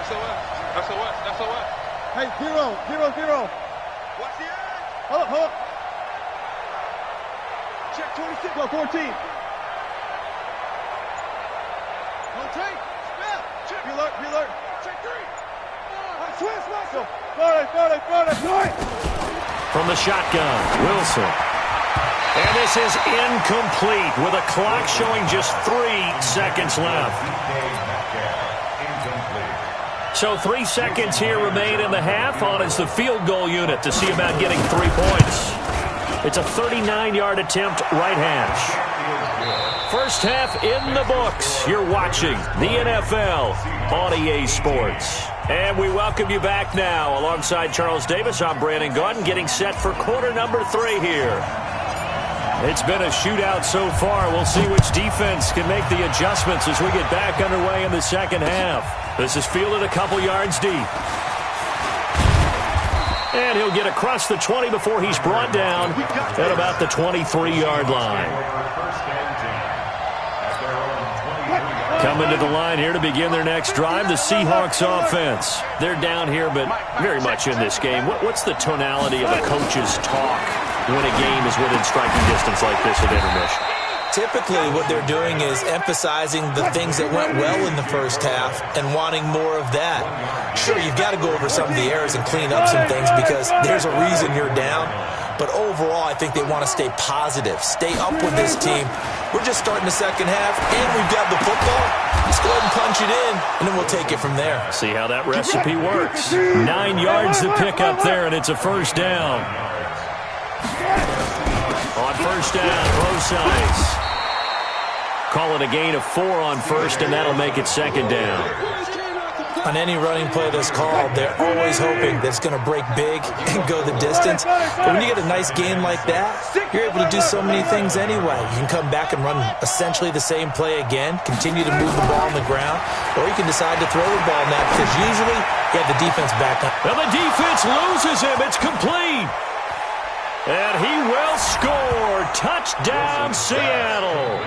SOS. Hey, 0. What's the end? Hold up. Check 26. Go 14. Rotate. Spell. Check. Be alert. Check 3. Twist, Russell. Throw it. From the shotgun, Wilson. And this is incomplete with a clock showing just 3 seconds left. So 3 seconds here remain in the half on as the field goal unit to see about getting 3 points. It's a 39-yard attempt right hash. First half in the books. You're watching the NFL on EA Sports. And we welcome you back now. Alongside Charles Davis, I'm Brandon Gaudin, getting set for quarter number 3 here. It's been a shootout so far. We'll see which defense can make the adjustments as we get back underway in the second half. This is fielded a couple yards deep. And he'll get across the 20 before he's brought down at about the 23-yard line. Coming to the line here to begin their next drive, the Seahawks offense. They're down here, but very much in this game. What's the tonality of a coach's talk when a game is within striking distance like this at intermission? Typically, what they're doing is emphasizing the things that went well in the first half and wanting more of that. Sure, you've got to go over some of the errors and clean up some things because there's a reason you're down. But overall, I think they want to stay positive, stay up with this team. We're just starting the second half, and we've got the football. Let's go ahead and punch it in, and then we'll take it from there. See how that recipe works. 9 yards to pick up there, and it's a first down. On first down, close size. Call it a gain of 4 on first, and that'll make it second down. On any running play that's called, they're always hoping that it's going to break big and go the distance. But when you get a nice game like that, you're able to do so many things anyway. You can come back and run essentially the same play again, continue to move the ball on the ground, or you can decide to throw the ball now because usually you have the defense back up. Well, the defense loses him. It's complete. And he will score. Touchdown, Seattle.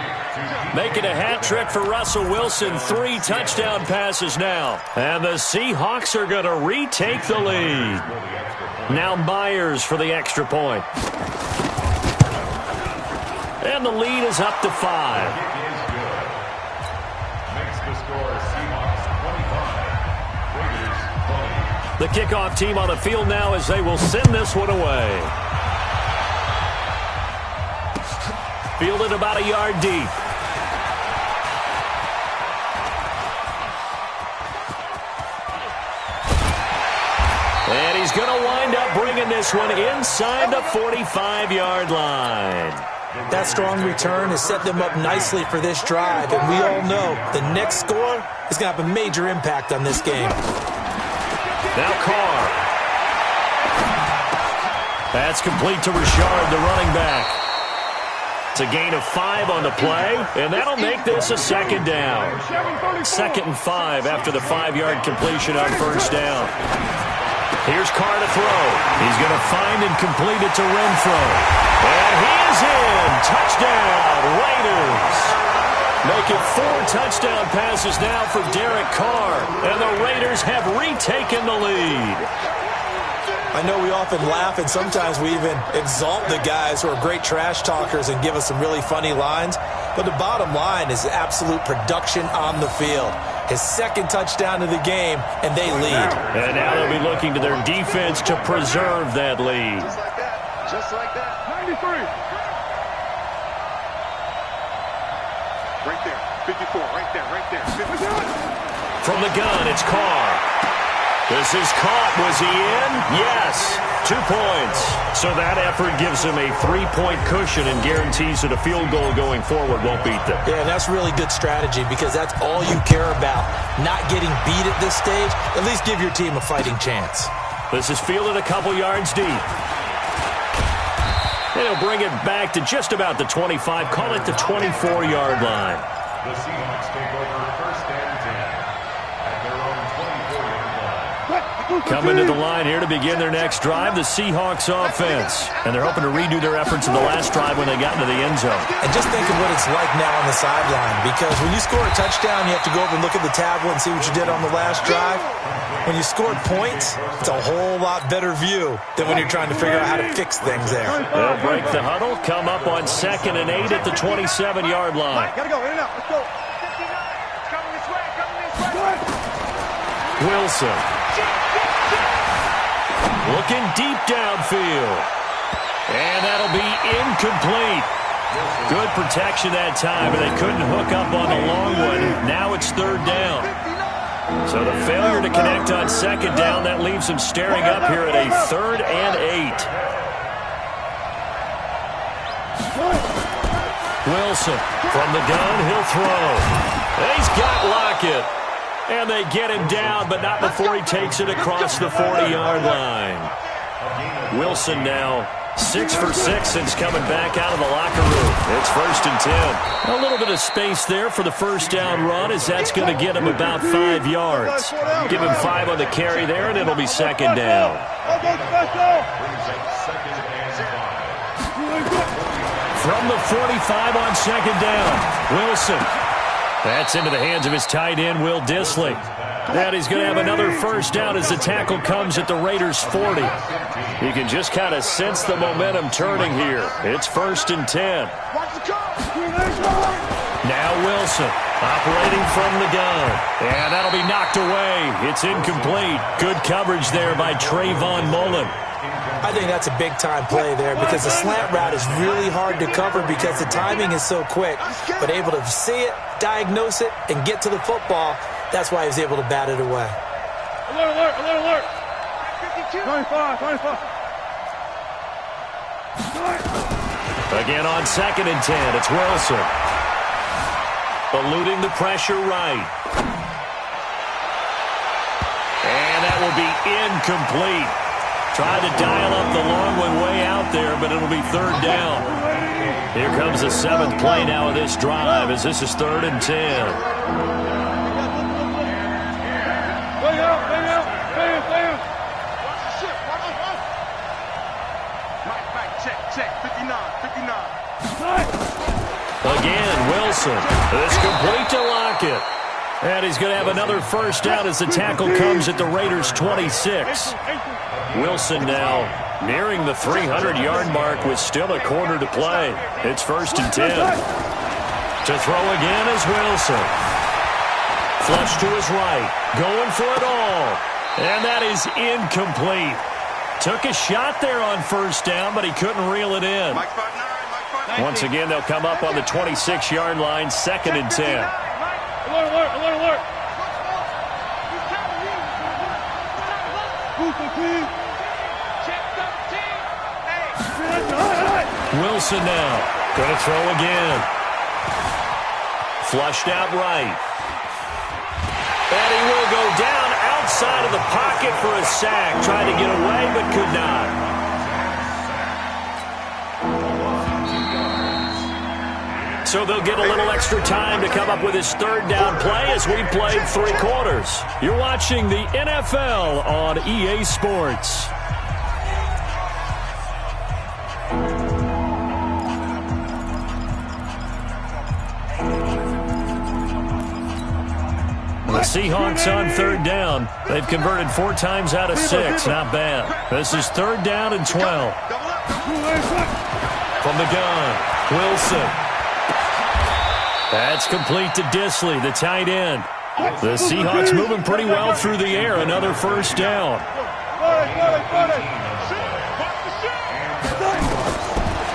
Making a hat trick for Russell Wilson. 3 touchdown passes now. And the Seahawks are going to retake the lead. Now Myers for the extra point. And the lead is up to 5. The kickoff team on the field now as they will send this one away. Fielded about a yard deep. And he's going to wind up bringing this one inside the 45-yard line. That strong return has set them up nicely for this drive, and we all know the next score is going to have a major impact on this game. Now Carr. That's complete to Richard, the running back. It's a gain of 5 on the play, and that'll make this a second down. 2nd and 5 after the 5-yard completion on first down. Here's Carr to throw. He's going to find and complete it to Renfro. And he is in. Touchdown, Raiders. Making 4 touchdown passes now for Derek Carr. And the Raiders have retaken the lead. I know we often laugh, and sometimes we even exalt the guys who are great trash talkers and give us some really funny lines. But the bottom line is absolute production on the field. His 2nd touchdown of the game, and they lead. And now they'll be looking to their defense to preserve that lead. Just like that. Just like that. 93. Right there. 54. Right there. Right there. 54. From the gun, it's Carr. This is caught. Was he in? Yes. 2 points. So that effort gives him a 3-point cushion and guarantees that a field goal going forward won't beat them. Yeah, and that's really good strategy because that's all you care about. Not getting beat at this stage. At least give your team a fighting chance. This is fielded a couple yards deep. And he'll bring it back to just about the 25. Call it the 24-yard line. The Seahawks take over first and 10 at their own 24-yard line. Coming to the line here to begin their next drive, the Seahawks offense. And they're hoping to redo their efforts in the last drive when they got into the end zone. And just think of what it's like now on the sideline, because when you score a touchdown, you have to go over and look at the tablet and see what you did on the last drive. When you scored points, it's a whole lot better view than when you're trying to figure out how to fix things there. They'll break the huddle, come up on 2nd and 8 at the 27-yard line. Gotta go. In and out. Let's go. 59. It's coming this way. Coming this way. Wilson. Looking deep downfield. And that'll be incomplete. Good protection that time, but they couldn't hook up on the long one. Now it's 3rd down. So the failure to connect on 2nd down, that leaves them staring up here at a 3rd and 8. Wilson from the gun, he'll throw. He's got Lockett. And they get him down, but not before he takes it across the 40-yard line. Wilson now 6 for 6 since coming back out of the locker room. It's 1st and 10. A little bit of space there for the first down run, as that's going to get him about 5 yards. Give him 5 on the carry there, and it'll be 2nd down. From the 45 on 2nd down, Wilson. That's into the hands of his tight end, Will Dissly. And he's going to have another first down as the tackle comes at the Raiders' 40. You can just kind of sense the momentum turning here. It's 1st and 10. Now Wilson operating from the gun. And that'll be knocked away. It's incomplete. Good coverage there by Trayvon Mullen. I think that's a big-time play there because the slant route is really hard to cover because the timing is so quick. But able to see it, diagnose it, and get to the football, that's why he was able to bat it away. Alert, alert, alert, alert. 25, 25. Again on 2nd and 10, it's Wilson. Eluding the pressure right. And that will be incomplete. Tried to dial up the long one way out there, but it'll be 3rd down. Here comes the 7th play now of this drive as this is 3rd and 10. Play out, play out, play out, play out. Mike, check, 59, 59. Again, Wilson. It's complete to Lockett. And he's going to have another first down as the tackle comes at the Raiders' 26. Wilson now nearing the 300-yard mark with still a quarter to play. It's 1st and 10. To throw again is Wilson. Flush to his right. Going for it all. And that is incomplete. Took a shot there on first down, but he couldn't reel it in. Once again, they'll come up on the 26-yard line, 2nd and 10. Alert, alert, alert, alert. Wilson now. Going to throw again. Flushed out right. And he will go down outside of the pocket for a sack. Tried to get away, but could not. So they'll get a little extra time to come up with his 3rd down play as we played 3 quarters. You're watching the NFL on EA Sports. The Seahawks on 3rd down. They've converted 4 times out of 6. Not bad. This is 3rd down and 12. From the gun, Wilson. That's complete to Dissly, the tight end. The Seahawks moving pretty well through the air. Another first down.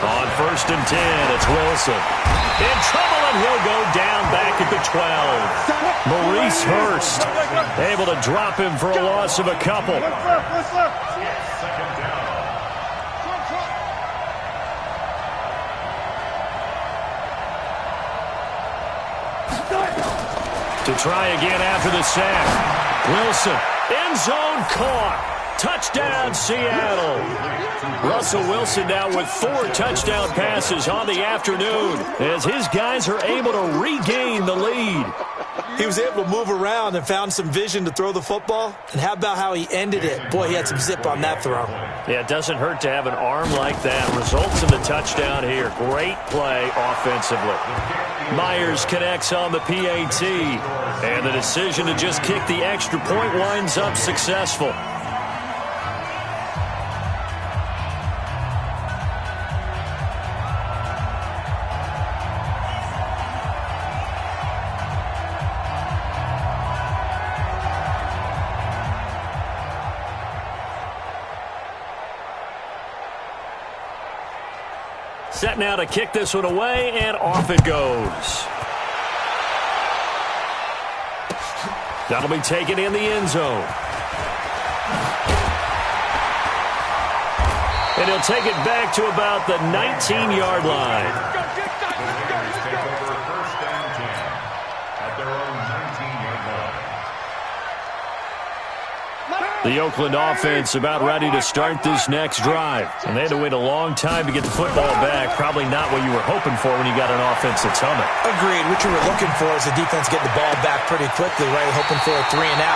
On 1st and 10, it's Wilson. In trouble, and he'll go down back at the 12. Maurice Hurst able to drop him for a loss of a couple. To try again after the sack. Wilson, end zone caught. Touchdown, Seattle. Russell Wilson now with 4 touchdown passes on the afternoon as his guys are able to regain the lead. He was able to move around and found some vision to throw the football. And how about how he ended it? Boy, he had some zip on that throw. Yeah, it doesn't hurt to have an arm like that. Results in the touchdown here. Great play offensively. Myers connects on the PAT. And the decision to just kick the extra point winds up successful. Set now to kick this one away, and off it goes. That'll be taken in the end zone. And he'll take it back to about the 19-yard line. The Oakland offense about ready to start this next drive. And they had to wait a long time to get the football back. Probably not what you were hoping for when you got an offense that's humming. Agreed. What you were looking for is the defense get the ball back pretty quickly, right? Hoping for a 3 and out.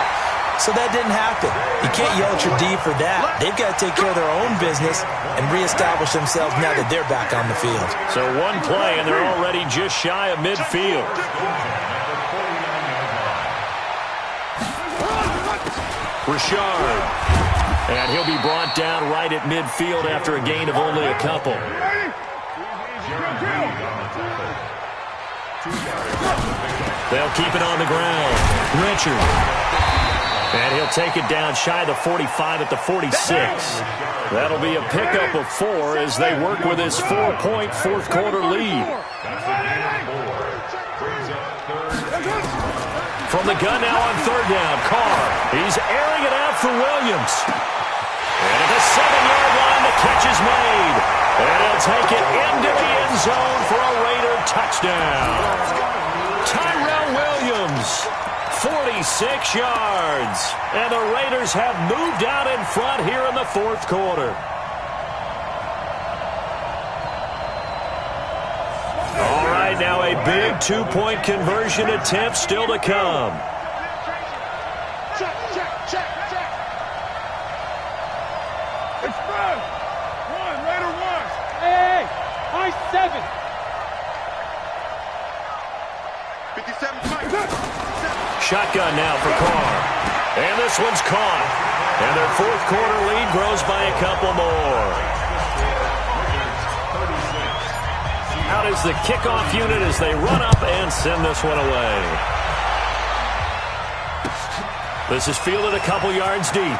So that didn't happen. You can't yell at your D for that. They've got to take care of their own business and reestablish themselves now that they're back on the field. So one play, and they're already just shy of midfield. Richard. And he'll be brought down right at midfield after a gain of only a couple. They'll keep it on the ground. Richard. And he'll take it down shy of the 45 at the 46. That'll be a pickup of 4 as they work with his 4-point fourth-quarter lead. From the gun now on third down, Carr. He's airing it out for Williams. And at the 7-yard line, the catch is made. And he'll take it into the end zone for a Raider touchdown. Tyrell Williams, 46 yards. And the Raiders have moved out in front here in the fourth quarter. All right, now a big 2-point conversion attempt still to come. Check. It's good. 1, Raider 1. Hey, high 7. 57 Mike. Shotgun now for Carr. And this one's caught. And their fourth quarter lead grows by a couple more. Out is the kickoff unit as they run up and send this one away. This is fielded a couple yards deep.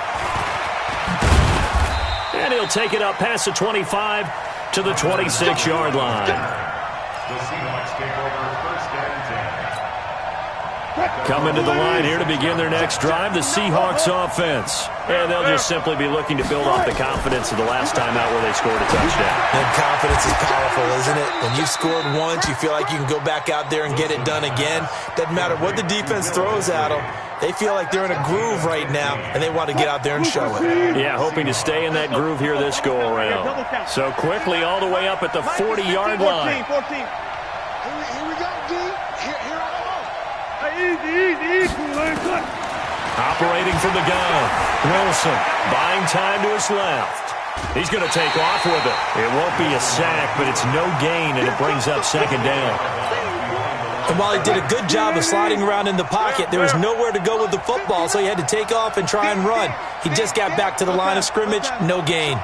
And he'll take it up past the 25 to the 26-yard line. The Seahawks take over first and 10. Coming to the line here to begin their next drive, the Seahawks offense. And they'll just simply be looking to build off the confidence of the last time out where they scored a touchdown. And confidence is powerful, isn't it? When you've scored once, you feel like you can go back out there and get it done again. Doesn't matter what the defense throws at them. They feel like they're in a groove right now, and they want to get out there and show it. Yeah, hoping to stay in that groove here this go-around. So quickly all the way up at the 40-yard line. 14. Here we go, D. Here I go. Easy. Operating from the gun. Wilson buying time to his left. He's going to take off with it. It won't be a sack, but it's no gain, and it brings up second down. And while he did a good job of sliding around in the pocket, there was nowhere to go with the football, so he had to take off and try and run. He just got back to the line of scrimmage, no gain.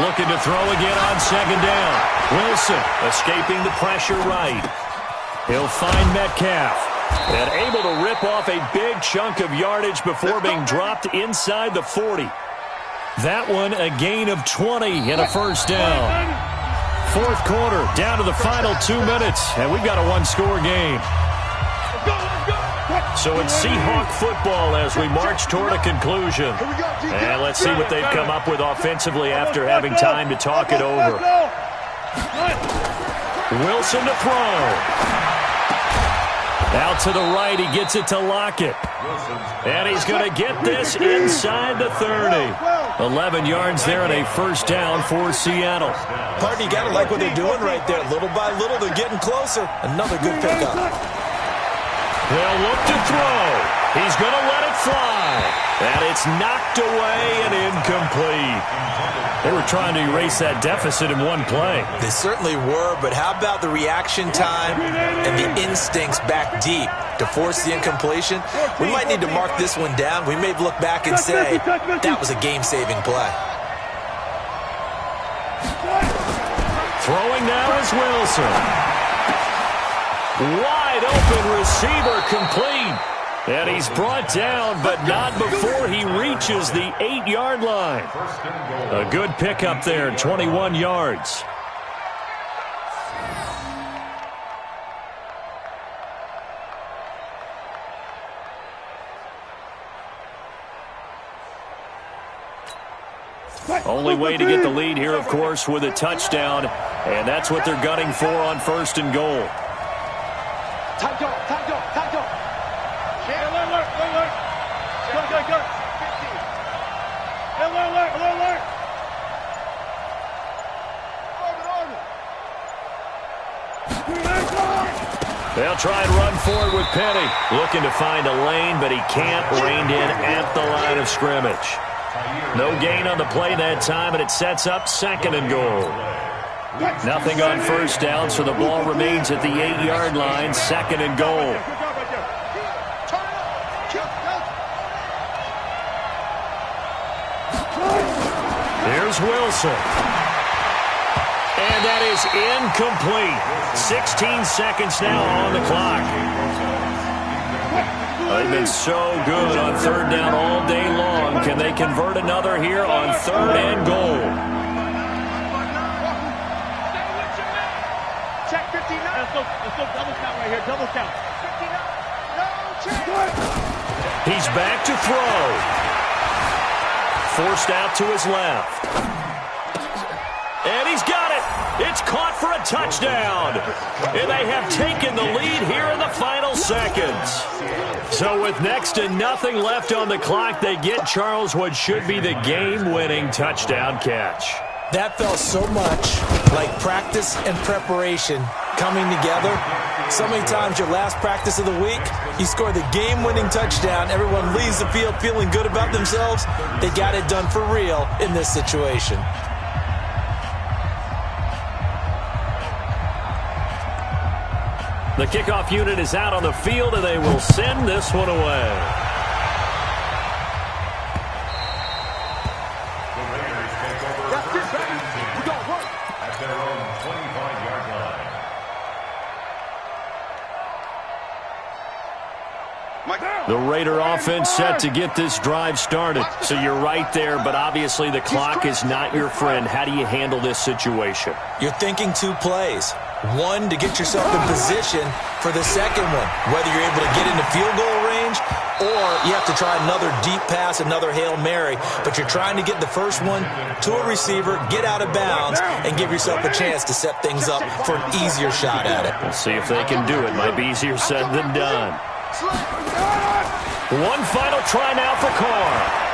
Looking to throw again on second down. Wilson escaping the pressure right. He'll find Metcalf. And able to rip off a big chunk of yardage before being dropped inside the 40. That one a gain of 20 and a first down. Fourth quarter, down to the final 2 minutes, and we've got a one-score game. So it's Seahawk football as we march toward a conclusion. And let's see what they've come up with offensively after having time to talk it over. Wilson to throw. Out to the right, he gets it to Lockett. And he's going to get this inside the 30. 11 yards there and a first down for Seattle. Partner, you got to like what they're doing right there. Little by little, they're getting closer. Another good pickup. They'll look to throw. He's going to let it fly. And it's knocked away and incomplete. They were trying to erase that deficit in one play. They certainly were, but how about the reaction time and the instincts back deep to force the incompletion? We might need to mark this one down. We may look back and say that was a game-saving play. Throwing now is Wilson. Wide open receiver complete. And he's brought down, but not before he reaches the 8-yard line. A good pickup there, 21 yards. Only way to get the lead here, of course, with a touchdown. And that's what they're gunning for on first and goal. Alert. Good. Alert. They'll try and run forward with Penny. Looking to find a lane, but he can't. Reined in at the line of scrimmage. No gain on the play that time, and it sets up 2nd and goal. Nothing on first down, so the ball remains at the 8-yard line. 2nd and goal. Here's Wilson. And that is incomplete. 16 seconds now on the clock. They've been so good on 3rd down all day long. Can they convert another here on 3rd and goal? Check 59. Let's go double count right here. Double count. 59. No, check. He's back to throw. Forced out to his left. And he's got it. It's caught for a touchdown. And they have taken the lead here in the final seconds. So with next to nothing left on the clock, they get Charles what should be the game-winning touchdown catch. That felt so much like practice and preparation coming together. So many times your last practice of the week, you score the game-winning touchdown. Everyone leaves the field feeling good about themselves. They got it done for real in this situation. The kickoff unit is out on the field, and they will send this one away. The Raiders take over at their own 25-yard line. The Raider offense set to get this drive started. So you're right there, but obviously the clock is not your friend. How do you handle this situation? You're thinking 2 plays. One, to get yourself in position for the second one, whether you're able to get into field goal range or you have to try another deep pass, another Hail Mary, but you're trying to get the first one to a receiver, get out of bounds, and give yourself a chance to set things up for an easier shot at it. We'll see if they can do it. Might be easier said than done. One final try now for Carr.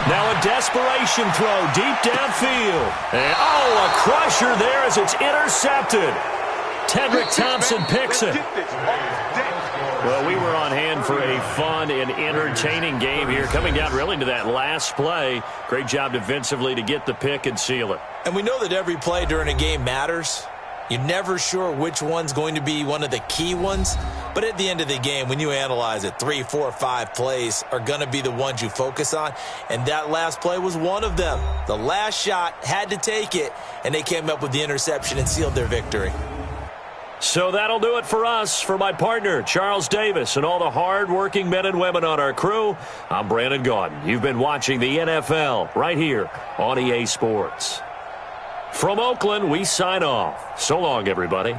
Now a desperation throw deep downfield. And, a crusher there as it's intercepted. Tedrick Thompson picks it. Well, we were on hand for a fun and entertaining game here. Coming down really to that last play. Great job defensively to get the pick and seal it. And we know that every play during a game matters. You're never sure which one's going to be one of the key ones. But at the end of the game, when you analyze it, 3, 4, 5 plays are going to be the ones you focus on. And that last play was one of them. The last shot had to take it, and they came up with the interception and sealed their victory. So that'll do it for us. For my partner, Charles Davis, and all the hard-working men and women on our crew, I'm Brandon Gaudin. You've been watching the NFL right here on EA Sports. From Oakland, we sign off. So long, everybody.